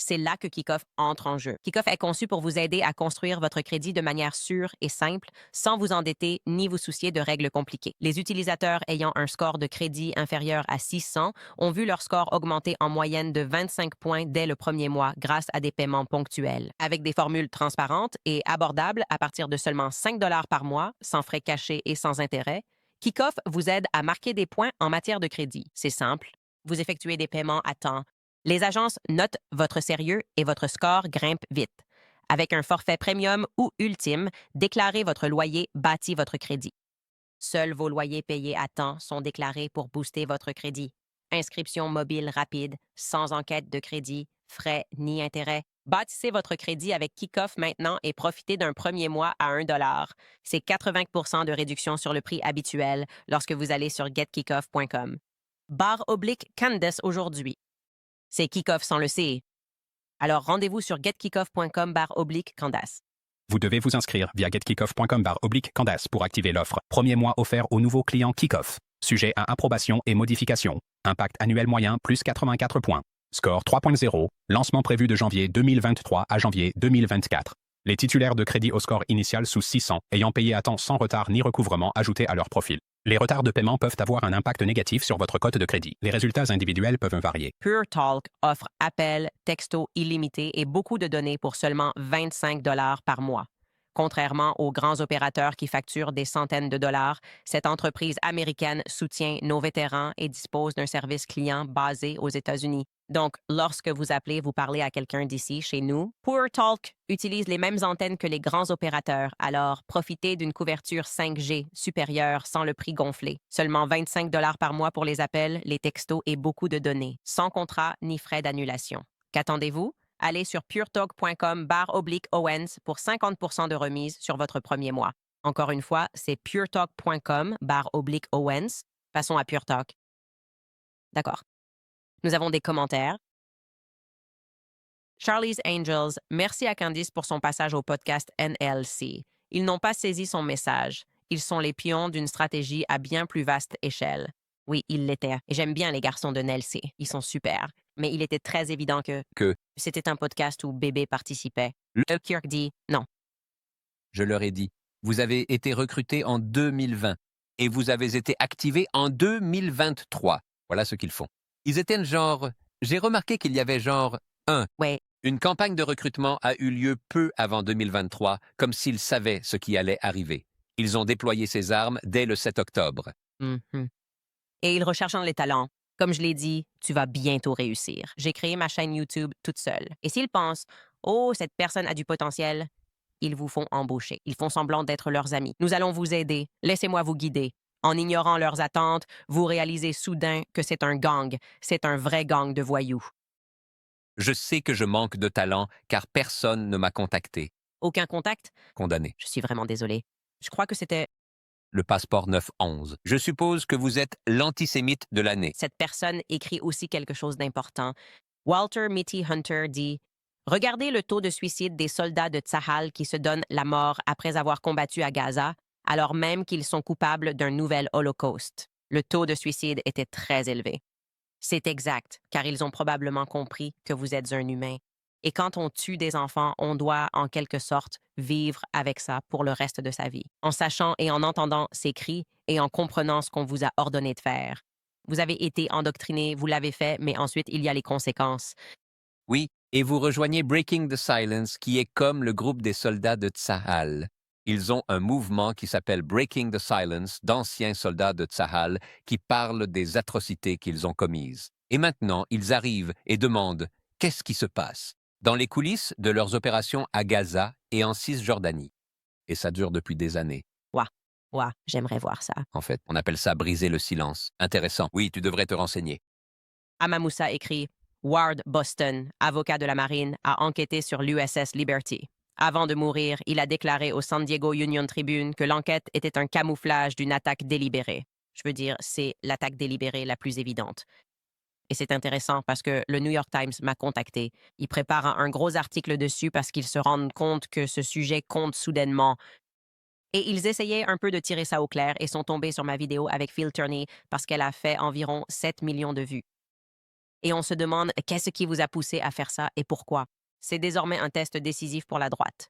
S1: C'est là que Kickoff entre en jeu. Kickoff est conçu pour vous aider à construire votre crédit de manière sûre et simple, sans vous endetter ni vous soucier de règles compliquées. Les utilisateurs ayant un score de crédit inférieur à 600 ont vu leur score augmenter en moyenne de 25 points dès le premier mois grâce à des paiements ponctuels. Avec des formules transparentes et abordables à partir de seulement 5 par mois, sans frais cachés et sans intérêt, Kickoff vous aide à marquer des points en matière de crédit. C'est simple. Vous effectuez des paiements à temps. Les agences notent votre sérieux et votre score grimpe vite. Avec un forfait premium ou ultime, déclarer votre loyer bâtit votre crédit. Seuls vos loyers payés à temps sont déclarés pour booster votre crédit. Inscription mobile rapide, sans enquête de crédit, frais ni intérêts. Bâtissez votre crédit avec Kickoff maintenant et profitez d'un premier mois à 1 $. C'est 80 de réduction sur le prix habituel lorsque vous allez sur getkickoff.com. /Candace aujourd'hui. C'est Kickoff sans le C. Alors rendez-vous sur getkickoff.com /Candace.
S3: Vous devez vous inscrire via getkickoff.com /Candace pour activer l'offre. Premier mois offert aux nouveaux clients Kickoff. Sujet à approbation et modification. Impact annuel moyen plus 84 points. Score 3.0. Lancement prévu de janvier 2023 à janvier 2024. Les titulaires de crédit au score initial sous 600 ayant payé à temps sans retard ni recouvrement ajoutés à leur profil. Les retards de paiement peuvent avoir un impact négatif sur votre cote de crédit. Les résultats individuels peuvent varier.
S1: Pure Talk offre appels, textos illimités et beaucoup de données pour seulement 25 $ par mois. Contrairement aux grands opérateurs qui facturent des centaines de dollars, cette entreprise américaine soutient nos vétérans et dispose d'un service client basé aux États-Unis. Donc, lorsque vous appelez, vous parlez à quelqu'un d'ici, chez nous. Pure Talk utilise les mêmes antennes que les grands opérateurs, alors profitez d'une couverture 5G supérieure sans le prix gonflé. Seulement 25 $ par mois pour les appels, les textos et beaucoup de données, sans contrat ni frais d'annulation. Qu'attendez-vous? Allez sur puretalk.com /Owens pour 50 de remise sur votre premier mois. Encore une fois, c'est puretalk.com /Owens. Passons à Pure Talk. D'accord. Nous avons des commentaires. Charlie's Angels, merci à Candice pour son passage au podcast NLC. Ils n'ont pas saisi son message. Ils sont les pions d'une stratégie à bien plus vaste échelle. Oui, ils l'étaient. Et j'aime bien les garçons de NLC. Ils sont super. Mais il était très évident que c'était un podcast où bébé participait. Kirk dit non.
S2: Je leur ai dit, vous avez été recrutés en 2020 et vous avez été activés en 2023. Voilà ce qu'ils font. Ils étaient le genre... J'ai remarqué qu'il y avait genre...
S1: Ouais.
S2: Une campagne de recrutement a eu lieu peu avant 2023, comme s'ils savaient ce qui allait arriver. Ils ont déployé ces armes dès le 7 octobre.
S1: Mhm. Et ils recherchent les talents. Comme je l'ai dit, tu vas bientôt réussir. J'ai créé ma chaîne YouTube toute seule. Et s'ils pensent, oh, cette personne a du potentiel, ils vous font embaucher. Ils font semblant d'être leurs amis. Nous allons vous aider. Laissez-moi vous guider. En ignorant leurs attentes, vous réalisez soudain que c'est un gang. C'est un vrai gang de voyous.
S2: Je sais que je manque de talent car personne ne m'a contacté.
S1: Aucun contact?
S2: Condamné.
S1: Je suis vraiment désolée. Je crois que c'était...
S2: Le passeport 911. Je suppose que vous êtes l'antisémite de l'année.
S1: Cette personne écrit aussi quelque chose d'important. Walter Mitty Hunter dit « Regardez le taux de suicide des soldats de Tsahal qui se donnent la mort après avoir combattu à Gaza, alors même qu'ils sont coupables d'un nouvel holocauste. Le taux de suicide était très élevé. C'est exact, car ils ont probablement compris que vous êtes un humain. Et quand on tue des enfants, on doit, en quelque sorte, vivre avec ça pour le reste de sa vie, en sachant et en entendant ces cris et en comprenant ce qu'on vous a ordonné de faire. Vous avez été endoctriné, vous l'avez fait, mais ensuite il y a les conséquences.
S2: Oui, et vous rejoignez Breaking the Silence, qui est comme le groupe des soldats de Tsahal. Ils ont un mouvement qui s'appelle Breaking the Silence d'anciens soldats de Tsahal qui parlent des atrocités qu'ils ont commises. Et maintenant, ils arrivent et demandent « Qu'est-ce qui se passe ?» dans les coulisses de leurs opérations à Gaza et en Cisjordanie. Et ça dure depuis des années.
S1: Ouah, j'aimerais voir ça.
S2: En fait, on appelle ça briser le silence. Intéressant. Oui, tu devrais te renseigner.
S1: Amamoussa écrit « Ward Boston, avocat de la marine, a enquêté sur l'USS Liberty. Avant de mourir, il a déclaré au San Diego Union Tribune que l'enquête était un camouflage d'une attaque délibérée. Je veux dire, c'est l'attaque délibérée la plus évidente. Et c'est intéressant parce que le New York Times m'a contacté. Ils préparent un gros article dessus parce qu'ils se rendent compte que ce sujet compte soudainement. Et ils essayaient un peu de tirer ça au clair et sont tombés sur ma vidéo avec Phil Turney parce qu'elle a fait environ 7 millions de vues. Et on se demande qu'est-ce qui vous a poussé à faire ça et pourquoi. C'est désormais un test décisif pour la droite.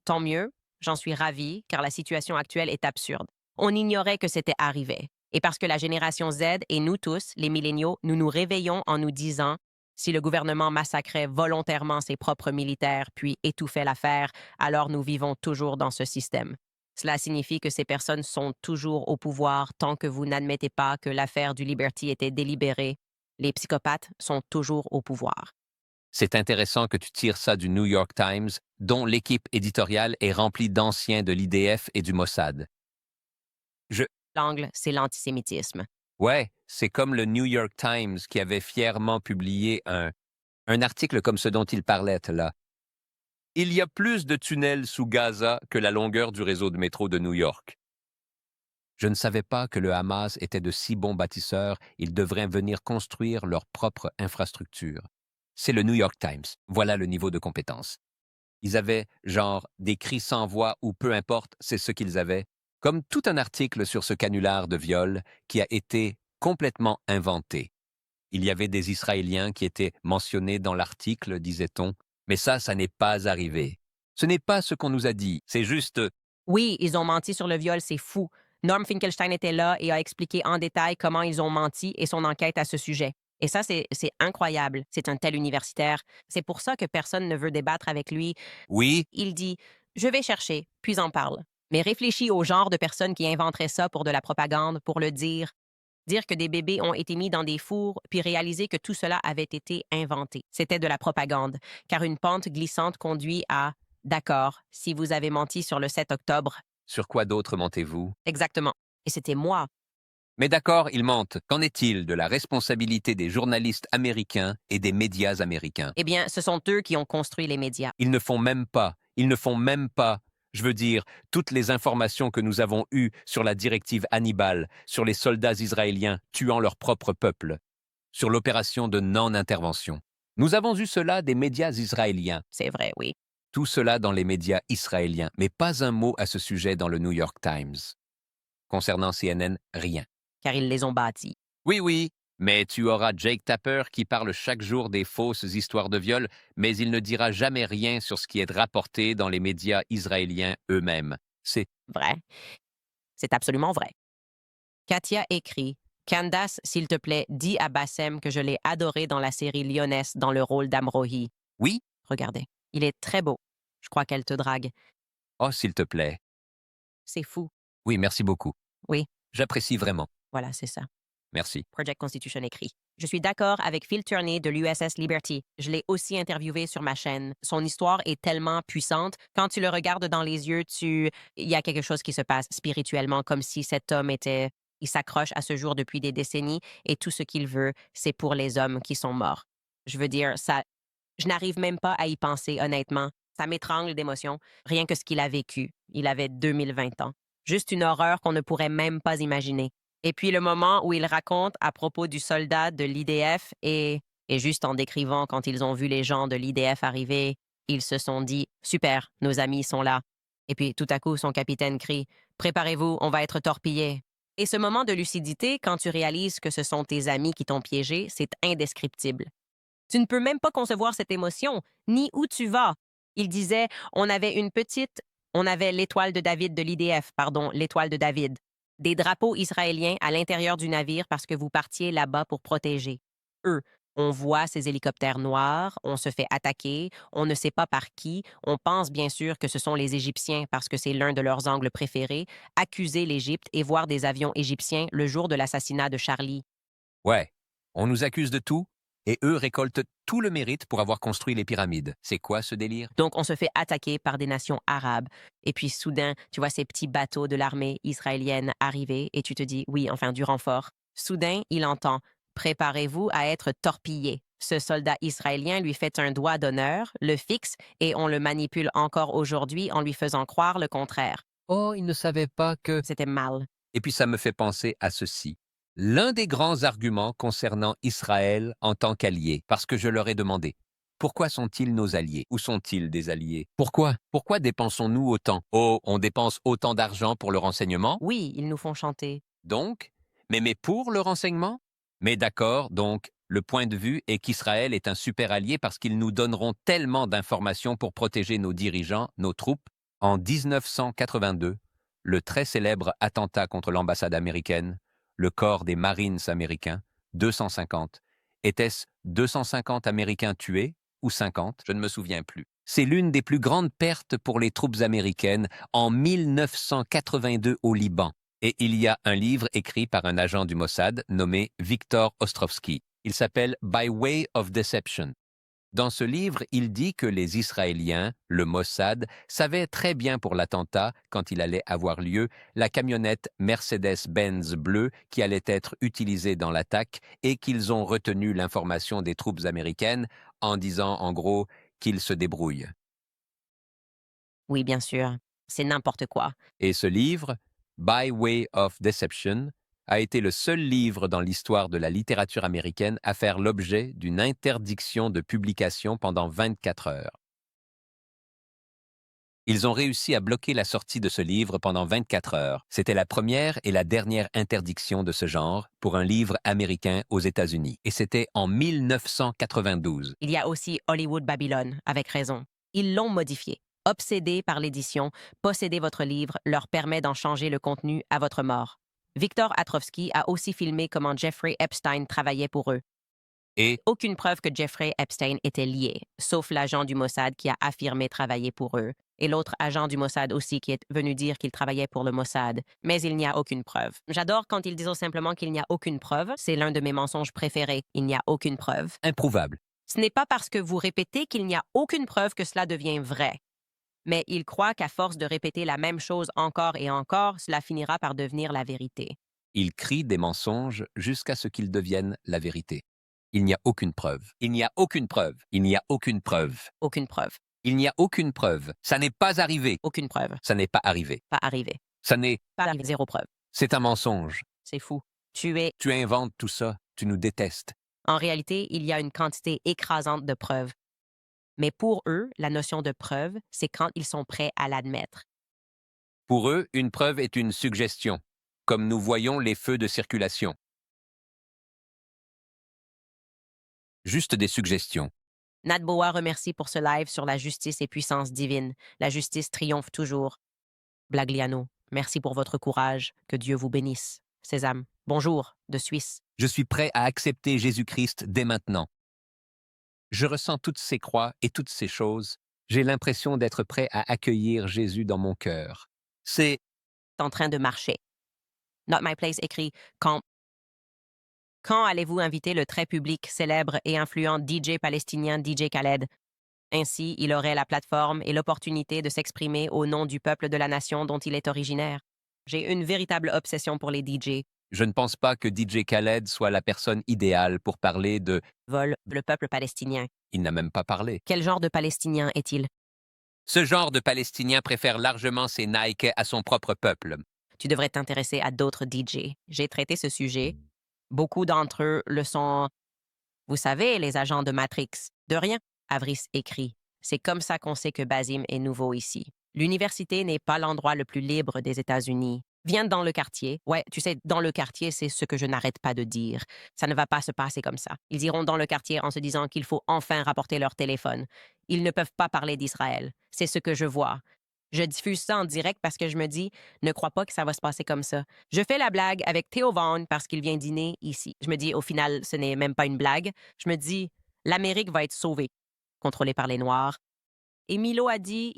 S1: Tant mieux, j'en suis ravie car la situation actuelle est absurde. On ignorait que c'était arrivé. Et parce que la génération Z et nous tous, les milléniaux, nous nous réveillons en nous disant si le gouvernement massacrait volontairement ses propres militaires puis étouffait l'affaire, alors nous vivons toujours dans ce système. Cela signifie que ces personnes sont toujours au pouvoir tant que vous n'admettez pas que l'affaire du Liberty était délibérée. Les psychopathes sont toujours au pouvoir.
S2: C'est intéressant que tu tires ça du New York Times, dont l'équipe éditoriale est remplie d'anciens de l'IDF et du Mossad.
S1: L'angle, c'est l'antisémitisme.
S2: Ouais, c'est comme le New York Times qui avait fièrement publié un Un article comme ce dont il parlait là. Il y a plus de tunnels sous Gaza que la longueur du réseau de métro de New York. Je ne savais pas que le Hamas était de si bons bâtisseurs, ils devraient venir construire leur propre infrastructure. C'est le New York Times. Voilà le niveau de compétence. Ils avaient, genre, des cris sans voix ou peu importe, c'est ce qu'ils avaient, comme tout un article sur ce canular de viol qui a été complètement inventé. Il y avait des Israéliens qui étaient mentionnés dans l'article, disait-on, mais ça n'est pas arrivé. Ce n'est pas ce qu'on nous a dit, c'est juste
S1: Oui, ils ont menti sur le viol, c'est fou. Norm Finkelstein était là et a expliqué en détail comment ils ont menti et son enquête à ce sujet. Et ça, c'est incroyable. C'est un tel universitaire. C'est pour ça que personne ne veut débattre avec lui.
S2: oui,
S1: Il dit je vais chercher, puis en parle. Mais réfléchis au genre de personnes qui inventeraient ça pour de la propagande, pour le dire. Dire que des bébés ont été mis dans des fours, puis réaliser que tout cela avait été inventé. C'était de la propagande, car une pente glissante conduit à d'accord, si vous avez menti sur le 7 octobre.
S2: sur quoi d'autre mentez-vous?
S1: Exactement. Et c'était moi.
S2: Mais d'accord, ils mentent. Qu'en est-il de la responsabilité des journalistes américains et des médias américains?
S1: Eh bien, ce sont eux qui ont construit les médias.
S2: Ils ne font même pas, je veux dire, toutes les informations que nous avons eues sur la directive Hannibal, sur les soldats israéliens tuant leur propre peuple, sur l'opération de non-intervention. Nous avons eu cela des médias israéliens,
S1: C'est vrai, oui.
S2: tout cela dans les médias israéliens, mais pas un mot à ce sujet dans le New York Times. Concernant CNN, rien.
S1: Car ils les ont bâtis.
S2: Oui, oui, mais tu auras Jake Tapper qui parle chaque jour des fausses histoires de viol, mais il ne dira jamais rien sur ce qui est rapporté dans les médias israéliens eux-mêmes. C'est
S1: Vrai. C'est absolument vrai. Katia écrit Candace, s'il te plaît, dis à Bassem que je l'ai adoré dans la série Lyonesse dans le rôle d'Amrohi.
S2: oui,
S1: Regardez. Il est très beau. Je crois qu'elle te drague.
S2: oh s'il te plaît.
S1: C'est fou.
S2: Oui, merci beaucoup.
S1: Oui.
S2: J'apprécie vraiment.
S1: Voilà, c'est ça.
S2: Merci.
S1: Project Constitution écrit. Je suis d'accord avec Phil Turney de l'USS Liberty. Je l'ai aussi interviewé sur ma chaîne. Son histoire est tellement puissante. Quand tu le regardes dans les yeux, il y a quelque chose qui se passe spirituellement, comme si cet homme était... Il s'accroche à ce jour depuis des décennies et tout ce qu'il veut, c'est pour les hommes qui sont morts. Je veux dire, ça... Je n'arrive même pas à y penser, honnêtement. Ça m'étrangle d'émotion. Rien que ce qu'il a vécu. Il avait 2020 ans. Juste une horreur qu'on ne pourrait même pas imaginer. Et puis le moment où il raconte à propos du soldat de l'IDF et juste en décrivant quand ils ont vu les gens de l'IDF arriver, ils se sont dit « Super, nos amis sont là ». Et puis tout à coup, son capitaine crie « Préparez-vous, on va être torpillés ». Et ce moment de lucidité, quand tu réalises que ce sont tes amis qui t'ont piégé, c'est indescriptible. Tu ne peux même pas concevoir cette émotion, ni où tu vas. Il disait « On avait l'étoile de David de l'IDF, pardon, l'étoile de David. Des drapeaux israéliens à l'intérieur du navire parce que vous partiez là-bas pour protéger. Eux, on voit ces hélicoptères noirs, on se fait attaquer, on ne sait pas par qui, on pense bien sûr que ce sont les Égyptiens parce que c'est l'un de leurs angles préférés, accuser l'Égypte et voir des avions égyptiens le jour de l'assassinat de Charlie.
S2: Ouais, on nous accuse de tout, et eux récoltent tout le mérite pour avoir construit les pyramides. C'est quoi ce délire?
S1: Donc, on se fait attaquer par des nations arabes. Et puis, soudain, tu vois ces petits bateaux de l'armée israélienne arriver et tu te dis, oui, enfin, du renfort. Soudain, il entend, préparez-vous à être torpillé. Ce soldat israélien lui fait un doigt d'honneur, le fixe et on le manipule encore aujourd'hui en lui faisant croire le contraire.
S2: Oh, ils ne savaient pas que...
S1: C'était mal.
S2: Et puis ça me fait penser à ceci. L'un des grands arguments concernant Israël en tant qu'allié, parce que je leur ai demandé, pourquoi sont-ils nos alliés? Où sont-ils des alliés? Pourquoi? Pourquoi dépensons-nous autant? Oh, on dépense autant d'argent pour le renseignement?
S1: Oui, ils nous font chanter.
S2: Donc, mais pour le renseignement? Mais d'accord, donc, le point de vue est qu'Israël est un super allié parce qu'ils nous donneront tellement d'informations pour protéger nos dirigeants, nos troupes. En 1982, le très célèbre attentat contre l'ambassade américaine, le corps des Marines américains, 250. Était-ce 250 Américains tués ou 50? Je ne me souviens plus. C'est l'une des plus grandes pertes pour les troupes américaines en 1982 au Liban. Et il y a un livre écrit par un agent du Mossad nommé Victor Ostrovsky. Il s'appelle By Way of Deception. Dans ce livre, il dit que les Israéliens, le Mossad, savaient très bien pour l'attentat, quand il allait avoir lieu, la camionnette Mercedes-Benz bleue qui allait être utilisée dans l'attaque et qu'ils ont retenu l'information des troupes américaines en disant en gros qu'ils se débrouillent.
S1: Oui, bien sûr. C'est n'importe quoi.
S2: Et ce livre, By Way of Deception, a été le seul livre dans l'histoire de la littérature américaine à faire l'objet d'une interdiction de publication pendant 24 heures. Ils ont réussi à bloquer la sortie de ce livre pendant 24 heures. C'était la première et la dernière interdiction de ce genre pour un livre américain aux États-Unis. Et c'était en 1992.
S1: Il y a aussi Hollywood Babylone, avec raison. Ils l'ont modifié. Obsédés par l'édition, posséder votre livre leur permet d'en changer le contenu à votre mort. Victor Atrovsky a aussi filmé comment Jeffrey Epstein travaillait pour eux.
S2: Et
S1: Aucune preuve que Jeffrey Epstein était lié, sauf l'agent du Mossad qui a affirmé travailler pour eux, et l'autre agent du Mossad aussi qui est venu dire qu'il travaillait pour le Mossad, mais il n'y a aucune preuve. J'adore quand ils disent simplement qu'il n'y a aucune preuve, c'est l'un de mes mensonges préférés, il n'y a aucune preuve.
S2: improuvable.
S1: Ce n'est pas parce que vous répétez qu'il n'y a aucune preuve que cela devient vrai. Mais ils croient qu'à force de répéter la même chose encore et encore, cela finira par devenir la vérité.
S2: Ils crient des mensonges jusqu'à ce qu'ils deviennent la vérité. Il n'y a aucune preuve. Il n'y a aucune preuve. Il n'y a aucune preuve.
S1: Aucune preuve.
S2: Il n'y a aucune preuve. Ça n'est pas arrivé.
S1: Aucune preuve.
S2: Ça n'est pas arrivé.
S1: Pas arrivé.
S2: Ça n'est...
S1: Pas arrivé. Zéro preuve.
S2: C'est un mensonge.
S1: C'est fou. Tu es...
S2: Tu inventes tout ça. Tu nous détestes.
S1: En réalité, il y a une quantité écrasante de preuves. Mais pour eux, la notion de preuve, c'est quand ils sont prêts à l'admettre.
S2: Pour eux, une preuve est une suggestion, comme nous voyons les feux de circulation. Juste des suggestions.
S1: Nat Boa remercie pour ce live sur la justice et puissance divine. La justice triomphe toujours. Blagliano, merci pour votre courage. Que Dieu vous bénisse. Sésame, bonjour, de Suisse.
S2: Je suis prêt à accepter Jésus-Christ dès maintenant. Je ressens toutes ces croix et toutes ces choses. J'ai l'impression d'être prêt à accueillir Jésus dans mon cœur. C'est
S1: En train de marcher. Not My Place écrit Quand allez-vous inviter le très public, célèbre et influent DJ palestinien DJ Khaled? Ainsi, il aurait la plateforme et l'opportunité de s'exprimer au nom du peuple de la nation dont il est originaire. J'ai une véritable obsession pour les DJ.
S2: Je ne pense pas que DJ Khaled soit la personne idéale pour parler de...
S1: Vol, le peuple palestinien.
S2: Il n'a même pas parlé.
S1: Quel genre de Palestinien est-il?
S2: Ce genre de Palestinien préfère largement ses Nike à son propre peuple.
S1: Tu devrais t'intéresser à d'autres DJ. J'ai traité ce sujet. Beaucoup d'entre eux le sont, vous savez, les agents de Matrix. De rien, Avris écrit. C'est comme ça qu'on sait que Basim est nouveau ici. L'université n'est pas l'endroit le plus libre des États-Unis. Viens dans le quartier. Ouais, tu sais, dans le quartier, c'est ce que je n'arrête pas de dire. Ça ne va pas se passer comme ça. Ils iront dans le quartier en se disant qu'il faut enfin rapporter leur téléphone. Ils ne peuvent pas parler d'Israël. C'est ce que je vois. Je diffuse ça en direct parce que je me dis, ne crois pas que ça va se passer comme ça. Je fais la blague avec Theo Vaughn parce qu'il vient dîner ici. Je me dis, au final, ce n'est même pas une blague. Je me dis, l'Amérique va être sauvée, contrôlée par les Noirs. Et Milo a dit,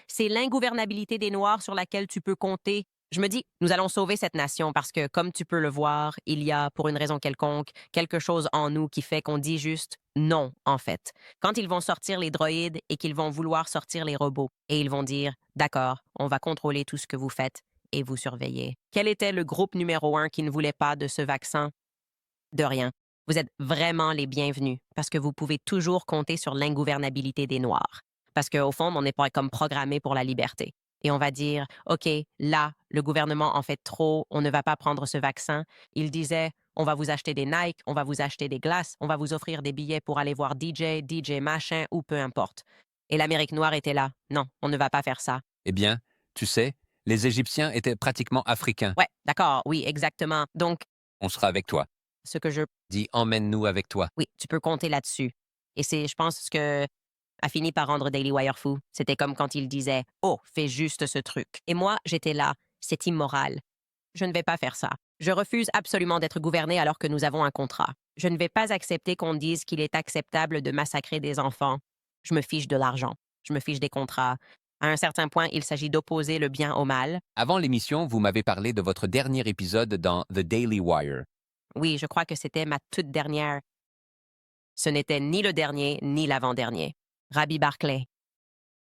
S1: c'est l'ingouvernabilité des Noirs sur laquelle tu peux compter. Je me dis, nous allons sauver cette nation parce que, comme tu peux le voir, il y a, pour une raison quelconque, quelque chose en nous qui fait qu'on dit juste non, en fait. Quand ils vont sortir les droïdes et qu'ils vont vouloir sortir les robots, et ils vont dire, d'accord, on va contrôler tout ce que vous faites et vous surveiller. Quel était le groupe numéro 1 qui ne voulait pas de ce vaccin? De rien. Vous êtes vraiment les bienvenus parce que vous pouvez toujours compter sur l'ingouvernabilité des Noirs. Parce qu'au fond, on n'est pas comme programmé pour la liberté. Et on va dire, OK, là, le gouvernement en fait trop, on ne va pas prendre ce vaccin. Il disait, on va vous acheter des Nike, on va vous acheter des glaces, on va vous offrir des billets pour aller voir DJ machin ou peu importe. Et l'Amérique noire était là. Non, on ne va pas faire ça.
S2: Eh bien, tu sais, les Égyptiens étaient pratiquement africains.
S1: Ouais, d'accord, oui, exactement. Donc,
S2: On sera avec toi.
S1: ce que je...
S2: Dis, emmène-nous avec toi.
S1: Oui, tu peux compter là-dessus. Et c'est, je pense, ce que a fini par rendre Daily Wire fou. C'était comme quand il disait « Oh, fais juste ce truc ». Et moi, j'étais là. C'est immoral. Je ne vais pas faire ça. Je refuse absolument d'être gouverné alors que nous avons un contrat. Je ne vais pas accepter qu'on dise qu'il est acceptable de massacrer des enfants. Je me fiche de l'argent. Je me fiche des contrats. À un certain point, il s'agit d'opposer le bien au mal.
S2: Avant l'émission, vous m'avez parlé de votre dernier épisode dans The Daily Wire.
S1: Oui, je crois que c'était ma toute dernière Ce n'était ni le dernier ni l'avant-dernier. Rabbi Barclay.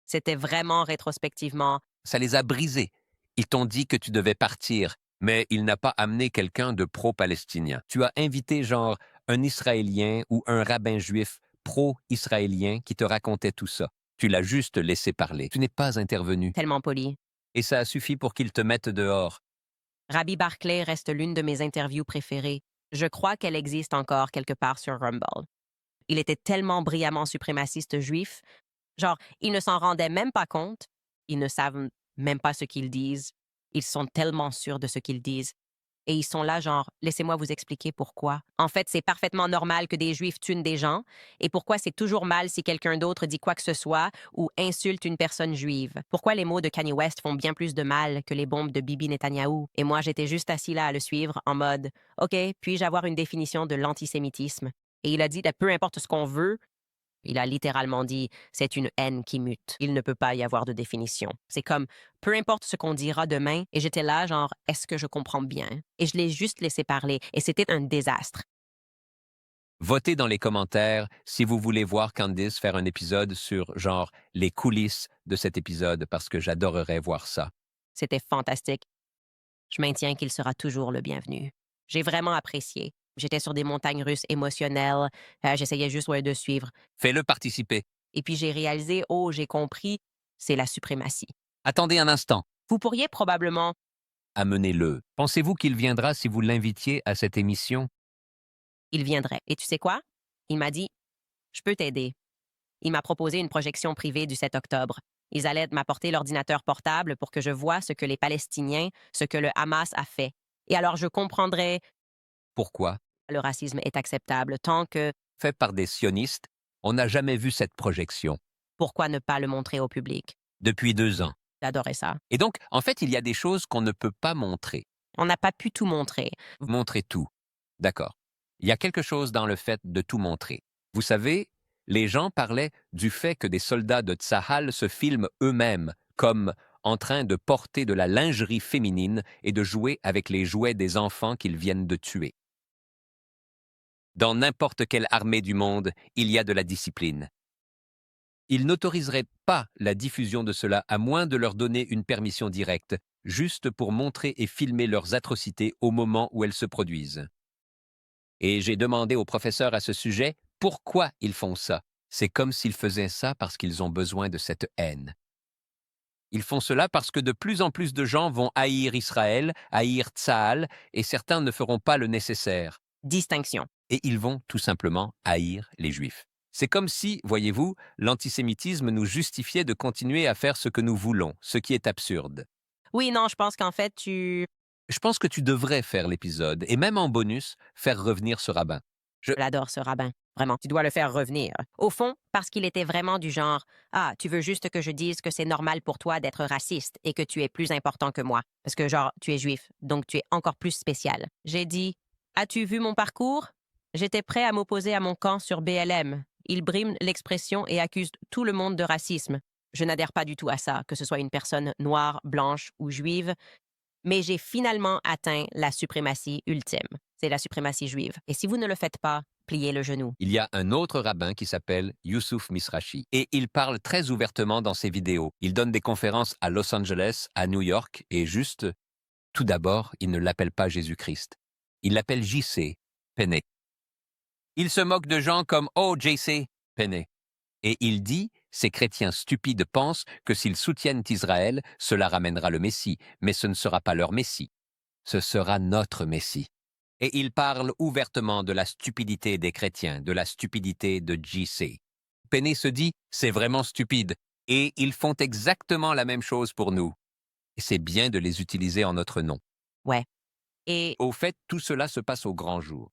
S1: C'était vraiment rétrospectivement.
S2: Ça les a brisés. Ils t'ont dit que tu devais partir, mais il n'a pas amené quelqu'un de pro-palestinien. Tu as invité genre un Israélien ou un rabbin juif pro-israélien qui te racontait tout ça. Tu l'as juste laissé parler. Tu n'es pas intervenu.
S1: Tellement poli.
S2: Et ça a suffi pour qu'ils te mettent dehors.
S1: Rabbi Barclay reste l'une de mes interviews préférées. Je crois qu'elle existe encore quelque part sur Rumble. Il était tellement brillamment suprémaciste juif. Genre, ils ne s'en rendaient même pas compte. Ils ne savent même pas ce qu'ils disent. Ils sont tellement sûrs de ce qu'ils disent. Et ils sont là, genre, laissez-moi vous expliquer pourquoi. En fait, c'est parfaitement normal que des Juifs tuent des gens, et pourquoi c'est toujours mal si quelqu'un d'autre dit quoi que ce soit ou insulte une personne juive. Pourquoi les mots de Kanye West font bien plus de mal que les bombes de Bibi Netanyahou. Et moi, j'étais juste assis là à le suivre, en mode, OK, puis-je avoir une définition de l'antisémitisme? Et il a dit, peu importe ce qu'on veut, il a littéralement dit, c'est une haine qui mute. Il ne peut pas y avoir de définition. C'est comme, peu importe ce qu'on dira demain, et j'étais là, genre, est-ce que je comprends bien? Et je l'ai juste laissé parler, et c'était un désastre.
S2: Votez dans les commentaires si vous voulez voir Candice faire un épisode sur, genre, les coulisses de cet épisode, parce que j'adorerais voir ça.
S1: C'était fantastique. Je maintiens qu'il sera toujours le bienvenu. J'ai vraiment apprécié. J'étais sur des montagnes russes émotionnelles. J'essayais juste de suivre.
S2: Fais-le participer.
S1: Et puis j'ai réalisé, oh, j'ai compris, c'est la suprématie.
S2: Attendez un instant.
S1: Vous pourriez probablement.
S2: Amenez-le. Pensez-vous qu'il viendra si vous l'invitiez à cette émission?
S1: Il viendrait. Et tu sais quoi? Il m'a dit, je peux t'aider. Il m'a proposé une projection privée du 7 octobre. Ils allaient m'apporter l'ordinateur portable pour que je voie ce que les Palestiniens, ce que le Hamas a fait. Et alors je comprendrais,
S2: Pourquoi?
S1: le racisme est acceptable tant que,
S2: Fait par des sionistes, on n'a jamais vu cette projection.
S1: pourquoi ne pas le montrer au public?
S2: Depuis 2 ans.
S1: J'adorais ça.
S2: Et donc, en fait, il y a des choses qu'on ne peut pas montrer.
S1: On n'a pas pu tout montrer.
S2: Montrer tout. D'accord. Il y a quelque chose dans le fait de tout montrer. Vous savez, les gens parlaient du fait que des soldats de Tsahal se filment eux-mêmes comme en train de porter de la lingerie féminine et de jouer avec les jouets des enfants qu'ils viennent de tuer. Dans n'importe quelle armée du monde, il y a de la discipline. Ils n'autoriseraient pas la diffusion de cela à moins de leur donner une permission directe, juste pour montrer et filmer leurs atrocités au moment où elles se produisent. Et j'ai demandé au professeur à ce sujet pourquoi ils font ça. C'est comme s'ils faisaient ça parce qu'ils ont besoin de cette haine. Ils font cela parce que de plus en plus de gens vont haïr Israël, haïr Tsahal, et certains ne feront pas le nécessaire.
S1: Distinction.
S2: Et ils vont tout simplement haïr les Juifs. C'est comme si, voyez-vous, l'antisémitisme nous justifiait de continuer à faire ce que nous voulons, ce qui est absurde.
S1: Oui, non, je pense qu'en fait,
S2: Je pense que tu devrais faire l'épisode, et même en bonus, faire revenir ce rabbin.
S1: Je l'adore, ce rabbin. Vraiment, tu dois le faire revenir. Au fond, parce qu'il était vraiment du genre, ah, tu veux juste que je dise que c'est normal pour toi d'être raciste et que tu es plus important que moi. Parce que, genre, tu es juif, donc tu es encore plus spécial. J'ai dit, as-tu vu mon parcours? J'étais prêt à m'opposer à mon camp sur BLM. Il brime l'expression et accuse tout le monde de racisme. Je n'adhère pas du tout à ça, que ce soit une personne noire, blanche ou juive. Mais j'ai finalement atteint la suprématie ultime. C'est la suprématie juive. Et si vous ne le faites pas, pliez le genou.
S2: Il y a un autre rabbin qui s'appelle Youssouf Misrachi, et il parle très ouvertement dans ses vidéos. Il donne des conférences à Los Angeles, à New York, et juste, tout d'abord, il ne l'appelle pas Jésus-Christ. Il l'appelle JC, Penney. Il se moque de gens comme « Oh, JC, Penney ». Et il dit « Ces chrétiens stupides pensent que s'ils soutiennent Israël, cela ramènera le Messie, mais ce ne sera pas leur Messie. Ce sera notre Messie. » Et il parle ouvertement de la stupidité des chrétiens, de la stupidité de JC. Penney se dit « C'est vraiment stupide. » Et ils font exactement la même chose pour nous. Et c'est bien de les utiliser en notre nom.
S1: Ouais. Et
S2: Au fait, tout cela se passe au grand jour.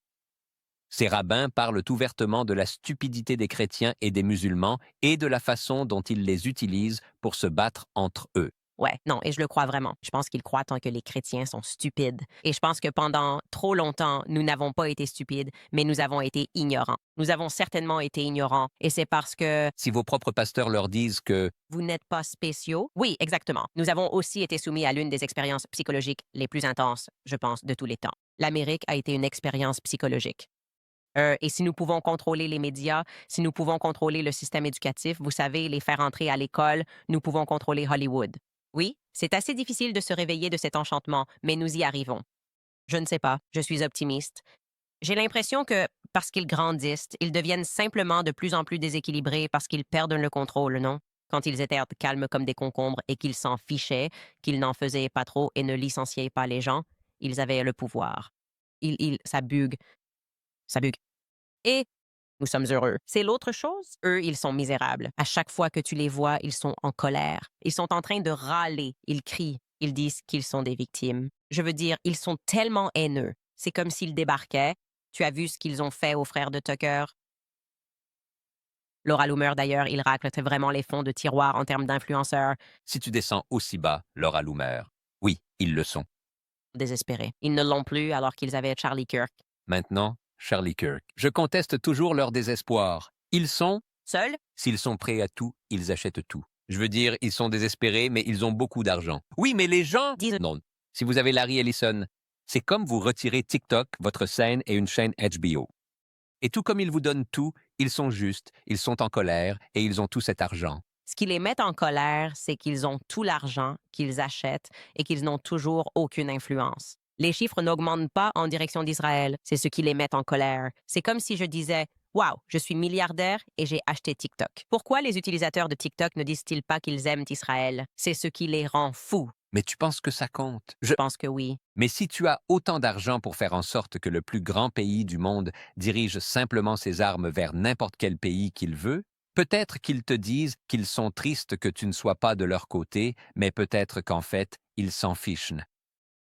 S2: Ces rabbins parlent ouvertement de la stupidité des chrétiens et des musulmans et de la façon dont ils les utilisent pour se battre entre eux.
S1: ouais, non, et je le crois vraiment. Je pense qu'ils croient tant que les chrétiens sont stupides. Et je pense que pendant trop longtemps, nous n'avons pas été stupides, mais nous avons été ignorants. Nous avons certainement été ignorants. Et c'est parce que
S2: Si vos propres pasteurs leur disent que
S1: vous n'êtes pas spéciaux. Oui, exactement. Nous avons aussi été soumis à l'une des expériences psychologiques les plus intenses, je pense, de tous les temps. L'Amérique a été une expérience psychologique. Et si nous pouvons contrôler les médias, si nous pouvons contrôler le système éducatif, vous savez, les faire entrer à l'école, nous pouvons contrôler Hollywood. Oui, c'est assez difficile de se réveiller de cet enchantement, mais nous y arrivons. Je ne sais pas, je suis optimiste. J'ai l'impression que, parce qu'ils grandissent, ils deviennent simplement de plus en plus déséquilibrés parce qu'ils perdent le contrôle, non? Quand ils étaient calmes comme des concombres et qu'ils s'en fichaient, qu'ils n'en faisaient pas trop et ne licenciaient pas les gens, ils avaient le pouvoir. Ça bugue, ça bugue. Et nous sommes heureux. C'est l'autre chose. Eux, ils sont misérables. À chaque fois que tu les vois, ils sont en colère. Ils sont en train de râler. Ils crient. Ils disent qu'ils sont des victimes. Je veux dire, ils sont tellement haineux. C'est comme s'ils débarquaient. Tu as vu ce qu'ils ont fait aux frères de Tucker? Laura Loomer, d'ailleurs, ils raclent vraiment les fonds de tiroir en termes d'influenceurs.
S2: Si tu descends aussi bas, Laura Loomer. Oui, ils le sont.
S1: Désespérés. Ils ne l'ont plus alors qu'ils avaient Charlie Kirk.
S2: Maintenant, Charlie Kirk. Je conteste toujours leur désespoir. Ils sont,
S1: Seuls?
S2: s'ils sont prêts à tout, ils achètent tout. Je veux dire, ils sont désespérés, mais ils ont beaucoup d'argent. Oui, mais les gens...
S1: Disent-
S2: Non. Si vous avez Larry Ellison, c'est comme vous retirez TikTok, votre scène et une chaîne HBO. Et tout comme ils vous donnent tout, ils sont justes, ils sont en colère et ils ont tout cet argent.
S1: Ce qui les met en colère, c'est qu'ils ont tout l'argent qu'ils achètent et qu'ils n'ont toujours aucune influence. Les chiffres n'augmentent pas en direction d'Israël. C'est ce qui les met en colère. C'est comme si je disais Waouh, je suis milliardaire et j'ai acheté TikTok. Pourquoi les utilisateurs de TikTok ne disent-ils pas qu'ils aiment Israël? C'est ce qui les rend fous.
S2: Mais tu penses que ça compte?
S1: Je pense que oui.
S2: Mais si tu as autant d'argent pour faire en sorte que le plus grand pays du monde dirige simplement ses armes vers n'importe quel pays qu'il veut, peut-être qu'ils te disent qu'ils sont tristes que tu ne sois pas de leur côté, mais peut-être qu'en fait, ils s'en fichent.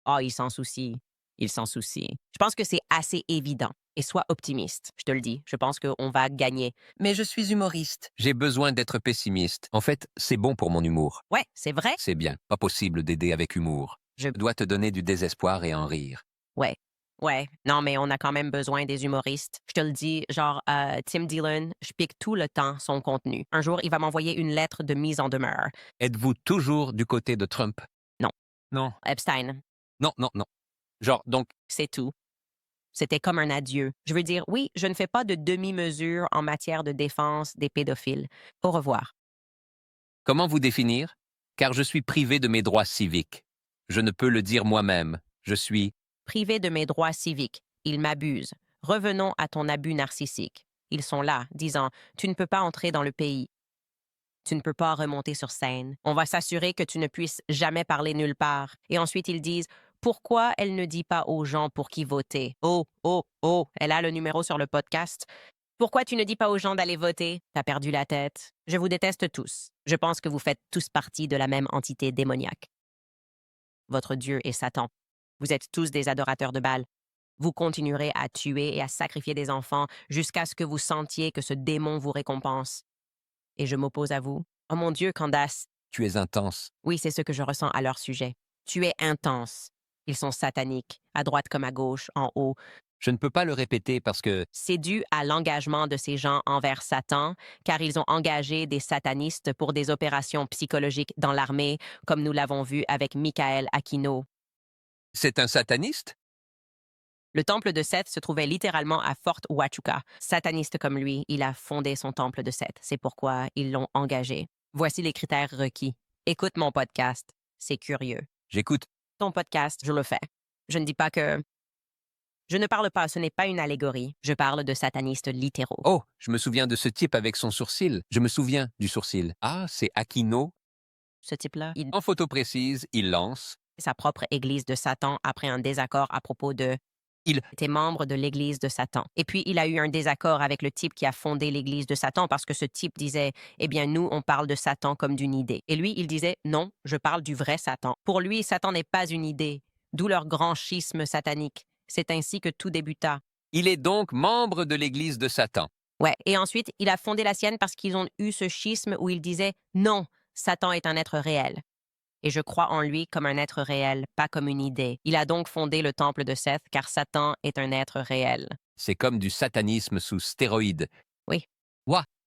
S1: Ah, ils s'en soucient. Ils s'en soucient. Je pense que c'est assez évident. Et sois optimiste. Je te le dis. Je pense qu'on va gagner.
S4: Mais je suis humoriste.
S2: J'ai besoin d'être pessimiste. En fait, c'est bon pour mon humour.
S1: Ouais, c'est vrai.
S2: C'est bien. Pas possible d'aider avec humour.
S1: Je-
S2: Je dois te donner du désespoir et en rire.
S1: Ouais. Ouais. Non, mais on a quand même besoin des humoristes. Je te le dis, genre, Tim Dillon, je pique tout le temps son contenu. Un jour, il va m'envoyer une lettre de mise en demeure.
S2: Êtes-vous toujours du côté de Trump?
S1: Non.
S2: Non.
S1: Epstein,
S2: Non, non, non. Genre, donc,
S1: c'est tout. C'était comme un adieu. Je veux dire, oui, je ne fais pas de demi-mesure en matière de défense des pédophiles. Au revoir.
S2: comment vous définir? Car je suis privé de mes droits civiques. Je ne peux le dire moi-même. Je suis...
S1: Privé de mes droits civiques, ils m'abusent. Revenons à ton abus narcissique. Ils sont là, disant, tu ne peux pas entrer dans le pays. Tu ne peux pas remonter sur scène. On va s'assurer que tu ne puisses jamais parler nulle part. Et ensuite, ils disent, pourquoi elle ne dit pas aux gens pour qui voter? Oh, oh, oh, elle a le numéro sur le podcast. Pourquoi tu ne dis pas aux gens d'aller voter? T'as perdu la tête. Je vous déteste tous. Je pense que vous faites tous partie de la même entité démoniaque. Votre Dieu est Satan. Vous êtes tous des adorateurs de Baal. Vous continuerez à tuer et à sacrifier des enfants jusqu'à ce que vous sentiez que ce démon vous récompense. Et je m'oppose à vous. Oh mon Dieu, Candace.
S2: Tu es intense.
S1: Oui, c'est ce que je ressens à leur sujet. Tu es intense. Ils sont sataniques, à droite comme à gauche, en haut.
S2: Je ne peux pas le répéter parce que...
S1: C'est dû à l'engagement de ces gens envers Satan, car ils ont engagé des satanistes pour des opérations psychologiques dans l'armée, comme nous l'avons vu avec Michael Aquino.
S2: C'est un sataniste?
S1: Le temple de Seth se trouvait littéralement à Fort Huachuca. Sataniste comme lui, il a fondé son temple de Seth. C'est pourquoi ils l'ont engagé. Voici les critères requis. Écoute mon podcast. C'est curieux.
S2: J'écoute.
S1: Ton podcast, je le fais. Je ne dis pas que... Je ne parle pas, ce n'est pas une allégorie. Je parle de satanistes littéraux.
S2: Oh, je me souviens de ce type avec son sourcil. Je me souviens du sourcil. Ah, c'est Aquino.
S1: Ce type-là, il
S2: En photo précise, il lance.
S1: sa propre église de Satan après un désaccord à propos de...
S2: Il
S1: était membre de l'église de Satan. Et puis, il a eu un désaccord avec le type qui a fondé l'église de Satan parce que ce type disait, eh bien, nous, on parle de Satan comme d'une idée. Et lui, il disait, non, je parle du vrai Satan. Pour lui, Satan n'est pas une idée, d'où leur grand schisme satanique. C'est ainsi que tout débuta.
S2: Il est donc membre de l'Église de Satan.
S1: Ouais. Et ensuite, il a fondé la sienne parce qu'ils ont eu ce schisme où il disait, non, Satan est un être réel. Et je crois en lui comme un être réel, pas comme une idée. Il a donc fondé le temple de Seth, car Satan est un être réel.
S2: C'est comme du satanisme sous stéroïdes.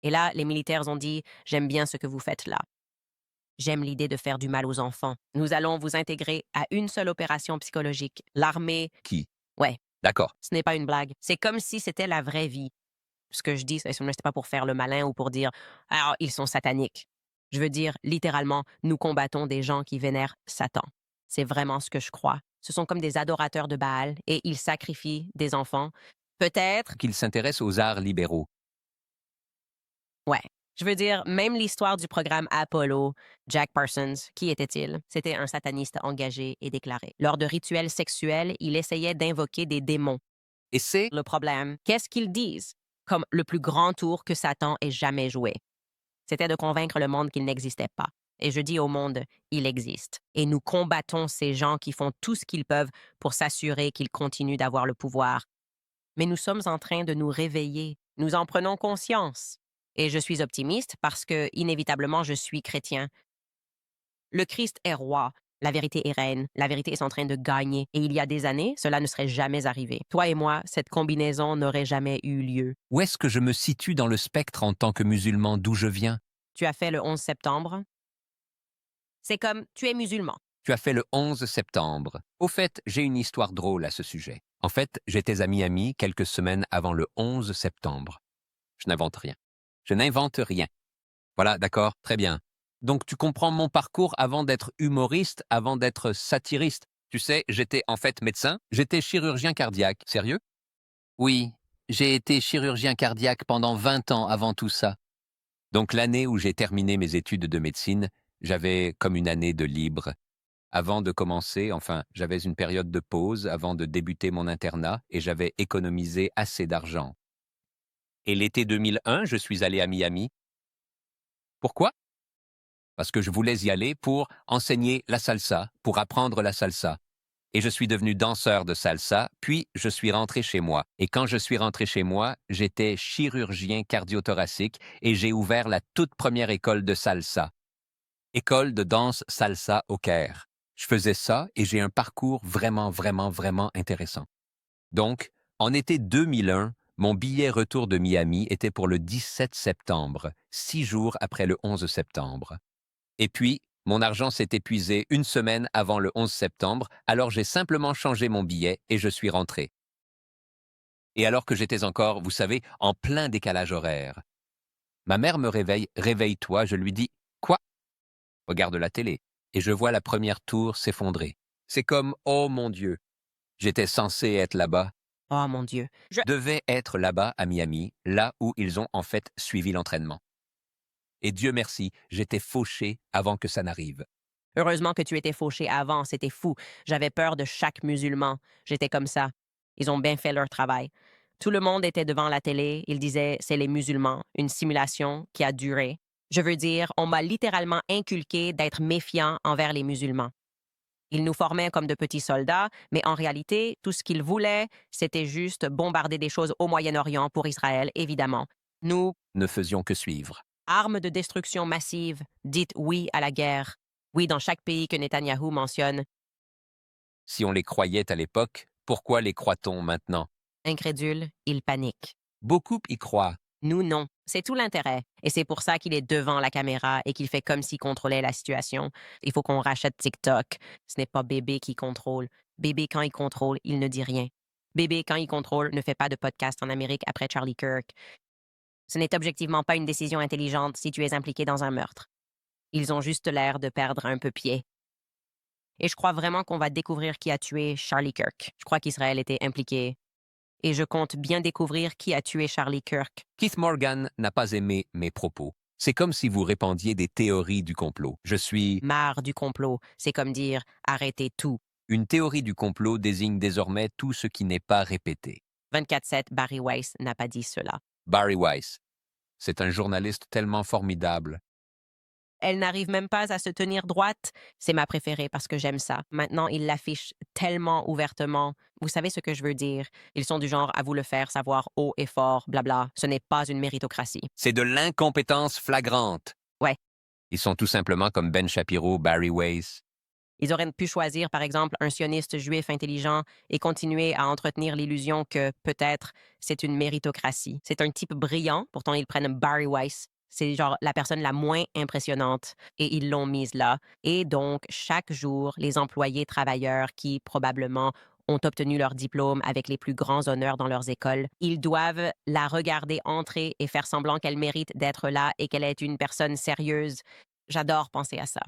S1: Et là, les militaires ont dit, j'aime bien ce que vous faites là. J'aime l'idée de faire du mal aux enfants. Nous allons vous intégrer à une seule opération psychologique. L'armée,
S2: Qui?
S1: ouais,
S2: D'accord.
S1: Ce n'est pas une blague. C'est comme si c'était la vraie vie. Ce que je dis, c'est pas pour faire le malin ou pour dire «Ah, ils sont sataniques». Je veux dire, littéralement, nous combattons des gens qui vénèrent Satan. C'est vraiment ce que je crois. Ce sont comme des adorateurs de Baal et ils sacrifient des enfants. Peut-être,
S2: Qu'il s'intéresse aux arts libéraux.
S1: ouais. Je veux dire, même l'histoire du programme Apollo, Jack Parsons, qui était-il? C'était un sataniste engagé et déclaré. Lors de rituels sexuels, il essayait d'invoquer des démons.
S2: Et c'est
S1: Le problème, qu'est-ce qu'ils disent? Comme le plus grand tour que Satan ait jamais joué. C'était de convaincre le monde qu'il n'existait pas. Et je dis au monde, il existe. Et nous combattons ces gens qui font tout ce qu'ils peuvent pour s'assurer qu'ils continuent d'avoir le pouvoir. Mais nous sommes en train de nous réveiller. Nous en prenons conscience. Et je suis optimiste parce que, inévitablement, je suis chrétien. Le Christ est roi. La vérité est reine. La vérité est en train de gagner. Et il y a des années, cela ne serait jamais arrivé. Toi et moi, cette combinaison n'aurait jamais eu lieu.
S2: où est-ce que je me situe dans le spectre en tant que musulman d'où je viens?
S1: Tu as fait le 11 septembre. C'est comme, tu es musulman.
S2: Tu as fait le 11 septembre. Au fait, j'ai une histoire drôle à ce sujet. En fait, j'étais à Miami quelques semaines avant le 11 septembre. Je n'invente rien. Je n'invente rien. Voilà, d'accord, très bien. Donc tu comprends mon parcours avant d'être humoriste, avant d'être satiriste. Tu sais, j'étais en fait médecin, j'étais chirurgien cardiaque. Sérieux? Oui, j'ai été chirurgien cardiaque pendant 20 ans avant tout ça. Donc l'année où j'ai terminé mes études de médecine, j'avais comme une année de libre. Avant de commencer, enfin, j'avais une période de pause avant de débuter mon internat et j'avais économisé assez d'argent. Et l'été 2001, je suis allé à Miami. Pourquoi? Parce que je voulais y aller pour enseigner la salsa, pour apprendre la salsa. Et je suis devenu danseur de salsa, puis je suis rentré chez moi. Et quand je suis rentré chez moi, j'étais chirurgien cardiothoracique et j'ai ouvert la toute première école de salsa. École de danse salsa au Caire. Je faisais ça et j'ai un parcours vraiment, vraiment, vraiment intéressant. Donc, en été 2001, mon billet retour de Miami était pour le 17 septembre, 6 jours après le 11 septembre. Et puis, mon argent s'est épuisé une semaine avant le 11 septembre, alors j'ai simplement changé mon billet et je suis rentré. Et alors que j'étais encore, vous savez, en plein décalage horaire. Ma mère me réveille, réveille-toi, je lui dis, quoi? Regarde la télé, et je vois la première tour s'effondrer. C'est comme, oh mon Dieu, j'étais censé être là-bas,
S1: Oh mon Dieu.
S2: devais être là-bas à Miami, là où ils ont en fait suivi l'entraînement. Et Dieu merci, j'étais fauché avant que ça n'arrive.
S1: Heureusement que tu étais fauché avant, c'était fou. J'avais peur de chaque musulman. J'étais comme ça. Ils ont bien fait leur travail. Tout le monde était devant la télé. Ils disaient c'est les musulmans, une simulation qui a duré. Je veux dire, on m'a littéralement inculqué d'être méfiant envers les musulmans. Ils nous formaient comme de petits soldats, mais en réalité, tout ce qu'ils voulaient, c'était juste bombarder des choses au Moyen-Orient pour Israël, évidemment. Nous,
S2: Ne faisions que suivre.
S1: armes de destruction massive, dites oui à la guerre. Oui, dans chaque pays que Netanyahou mentionne,
S2: Si on les croyait à l'époque, pourquoi les croit-on maintenant?
S1: incrédule, il panique.
S2: Beaucoup y croient.
S1: Nous, non. C'est tout l'intérêt. Et c'est pour ça qu'il est devant la caméra et qu'il fait comme s'il contrôlait la situation. Il faut qu'on rachète TikTok. Ce n'est pas bébé qui contrôle. Bébé, quand il contrôle, il ne dit rien. Bébé, quand il contrôle, ne fait pas de podcast en Amérique après Charlie Kirk. Ce n'est objectivement pas une décision intelligente si tu es impliqué dans un meurtre. Ils ont juste l'air de perdre un peu pied. Et je crois vraiment qu'on va découvrir qui a tué Charlie Kirk. Je crois qu'Israël était impliqué. Et je compte bien découvrir qui a tué Charlie Kirk.
S2: Keith Morgan n'a pas aimé mes propos. C'est comme si vous répandiez des théories du complot. Je suis...
S1: Marre du complot. C'est comme dire arrêtez tout.
S2: Une théorie du complot désigne désormais tout ce qui n'est pas répété.
S1: 24/7, Barry Weiss n'a pas dit cela.
S2: Barry Weiss. C'est un journaliste tellement formidable.
S1: Elle n'arrive même pas à se tenir droite. C'est ma préférée parce que j'aime ça. Maintenant, ils l'affichent tellement ouvertement. Vous savez ce que je veux dire. Ils sont du genre à vous le faire savoir haut et fort, blabla. Ce n'est pas une méritocratie.
S2: C'est de l'incompétence flagrante.
S1: Ouais.
S2: Ils sont tout simplement comme Ben Shapiro, Barry Weiss.
S1: Ils auraient pu choisir, par exemple, un sioniste juif intelligent et continuer à entretenir l'illusion que, peut-être, c'est une méritocratie. C'est un type brillant, pourtant ils prennent Barry Weiss. C'est genre la personne la moins impressionnante et ils l'ont mise là. Et donc, chaque jour, les employés travailleurs qui, probablement, ont obtenu leur diplôme avec les plus grands honneurs dans leurs écoles. Ils doivent la regarder entrer et faire semblant qu'elle mérite d'être là et qu'elle est une personne sérieuse. J'adore penser à ça.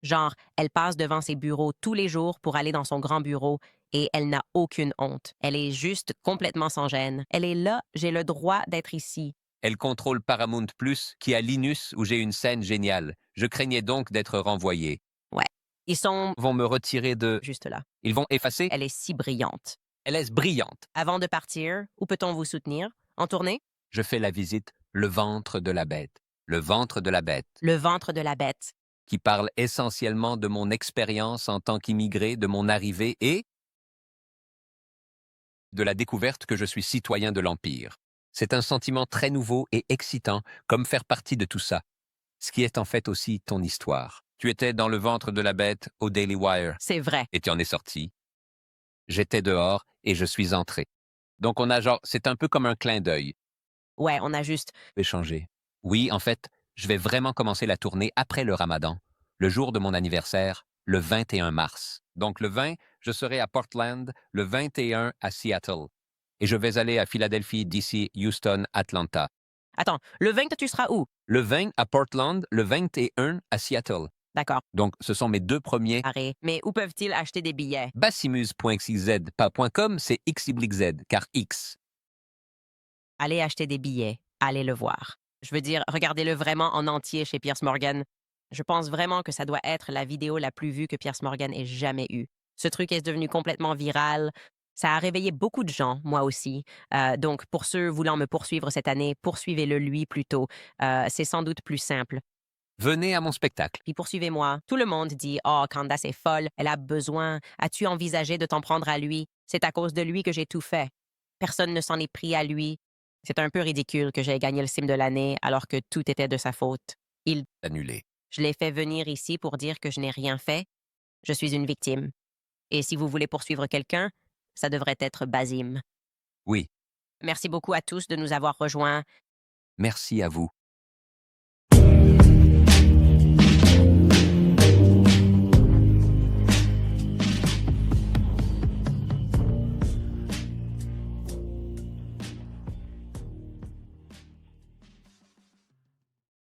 S1: Genre, elle passe devant ses bureaux tous les jours pour aller dans son grand bureau et elle n'a aucune honte. Elle est juste complètement sans gêne. Elle est là, j'ai le droit d'être ici.
S2: Elle contrôle Paramount Plus, qui a Linus, où j'ai une scène géniale. Je craignais donc d'être renvoyé.
S1: Ouais. Ils sont
S2: Vont me retirer de...
S1: juste là.
S2: Ils vont effacer?
S1: Elle est si brillante.
S2: Elle est brillante.
S1: Avant de partir, où peut-on vous soutenir? En tournée?
S2: Je fais la visite Le ventre de la bête. Le ventre de la bête,
S1: Le ventre de la bête.
S2: qui parle essentiellement de mon expérience en tant qu'immigré, de mon arrivée et de la découverte que je suis citoyen de l'Empire. C'est un sentiment très nouveau et excitant, comme faire partie de tout ça. Ce qui est en fait aussi ton histoire. Tu étais dans le ventre de la bête au Daily Wire
S1: C'est vrai.
S2: et tu en es sorti. J'étais dehors et je suis entré. Donc on a genre, c'est un peu comme un clin d'œil.
S1: Ouais, on a juste...
S2: Échanger. Oui, en fait, je vais vraiment commencer la tournée après le Ramadan, le jour de mon anniversaire, le 21 mars. Donc le 20, je serai à Portland, le 21 à Seattle. Et je vais aller à Philadelphie, DC, Houston, Atlanta.
S1: Attends, le 20, tu seras où?
S2: Le 20 à Portland, le 21 à Seattle.
S1: D'accord,
S2: Donc ce sont mes deux premiers.
S1: arrête. Mais où peuvent-ils acheter des billets?
S2: Bassimus.xyz, pas .com, c'est XYZ, car X.
S1: Allez acheter des billets. Allez le voir. Je veux dire, regardez-le vraiment en entier chez Pierce Morgan. Je pense vraiment que ça doit être la vidéo la plus vue que Pierce Morgan ait jamais eue. Ce truc est devenu complètement viral. Ça a réveillé beaucoup de gens, moi aussi. Donc, pour ceux voulant me poursuivre cette année, poursuivez-le lui plutôt. C'est sans doute plus simple.
S2: Venez à mon spectacle.
S1: Puis poursuivez-moi. Tout le monde dit Oh, Candace est folle, elle a besoin. As-tu envisagé de t'en prendre à lui? C'est à cause de lui que j'ai tout fait. Personne ne s'en est pris à lui. C'est un peu ridicule que j'ai gagné le sim de l'année alors que tout était de sa faute.
S2: Annulé.
S1: Je l'ai fait venir ici pour dire que je n'ai rien fait. Je suis une victime. Et si vous voulez poursuivre quelqu'un, ça devrait être Basim.
S2: Oui,
S1: Merci beaucoup à tous de nous avoir rejoints.
S2: merci à vous.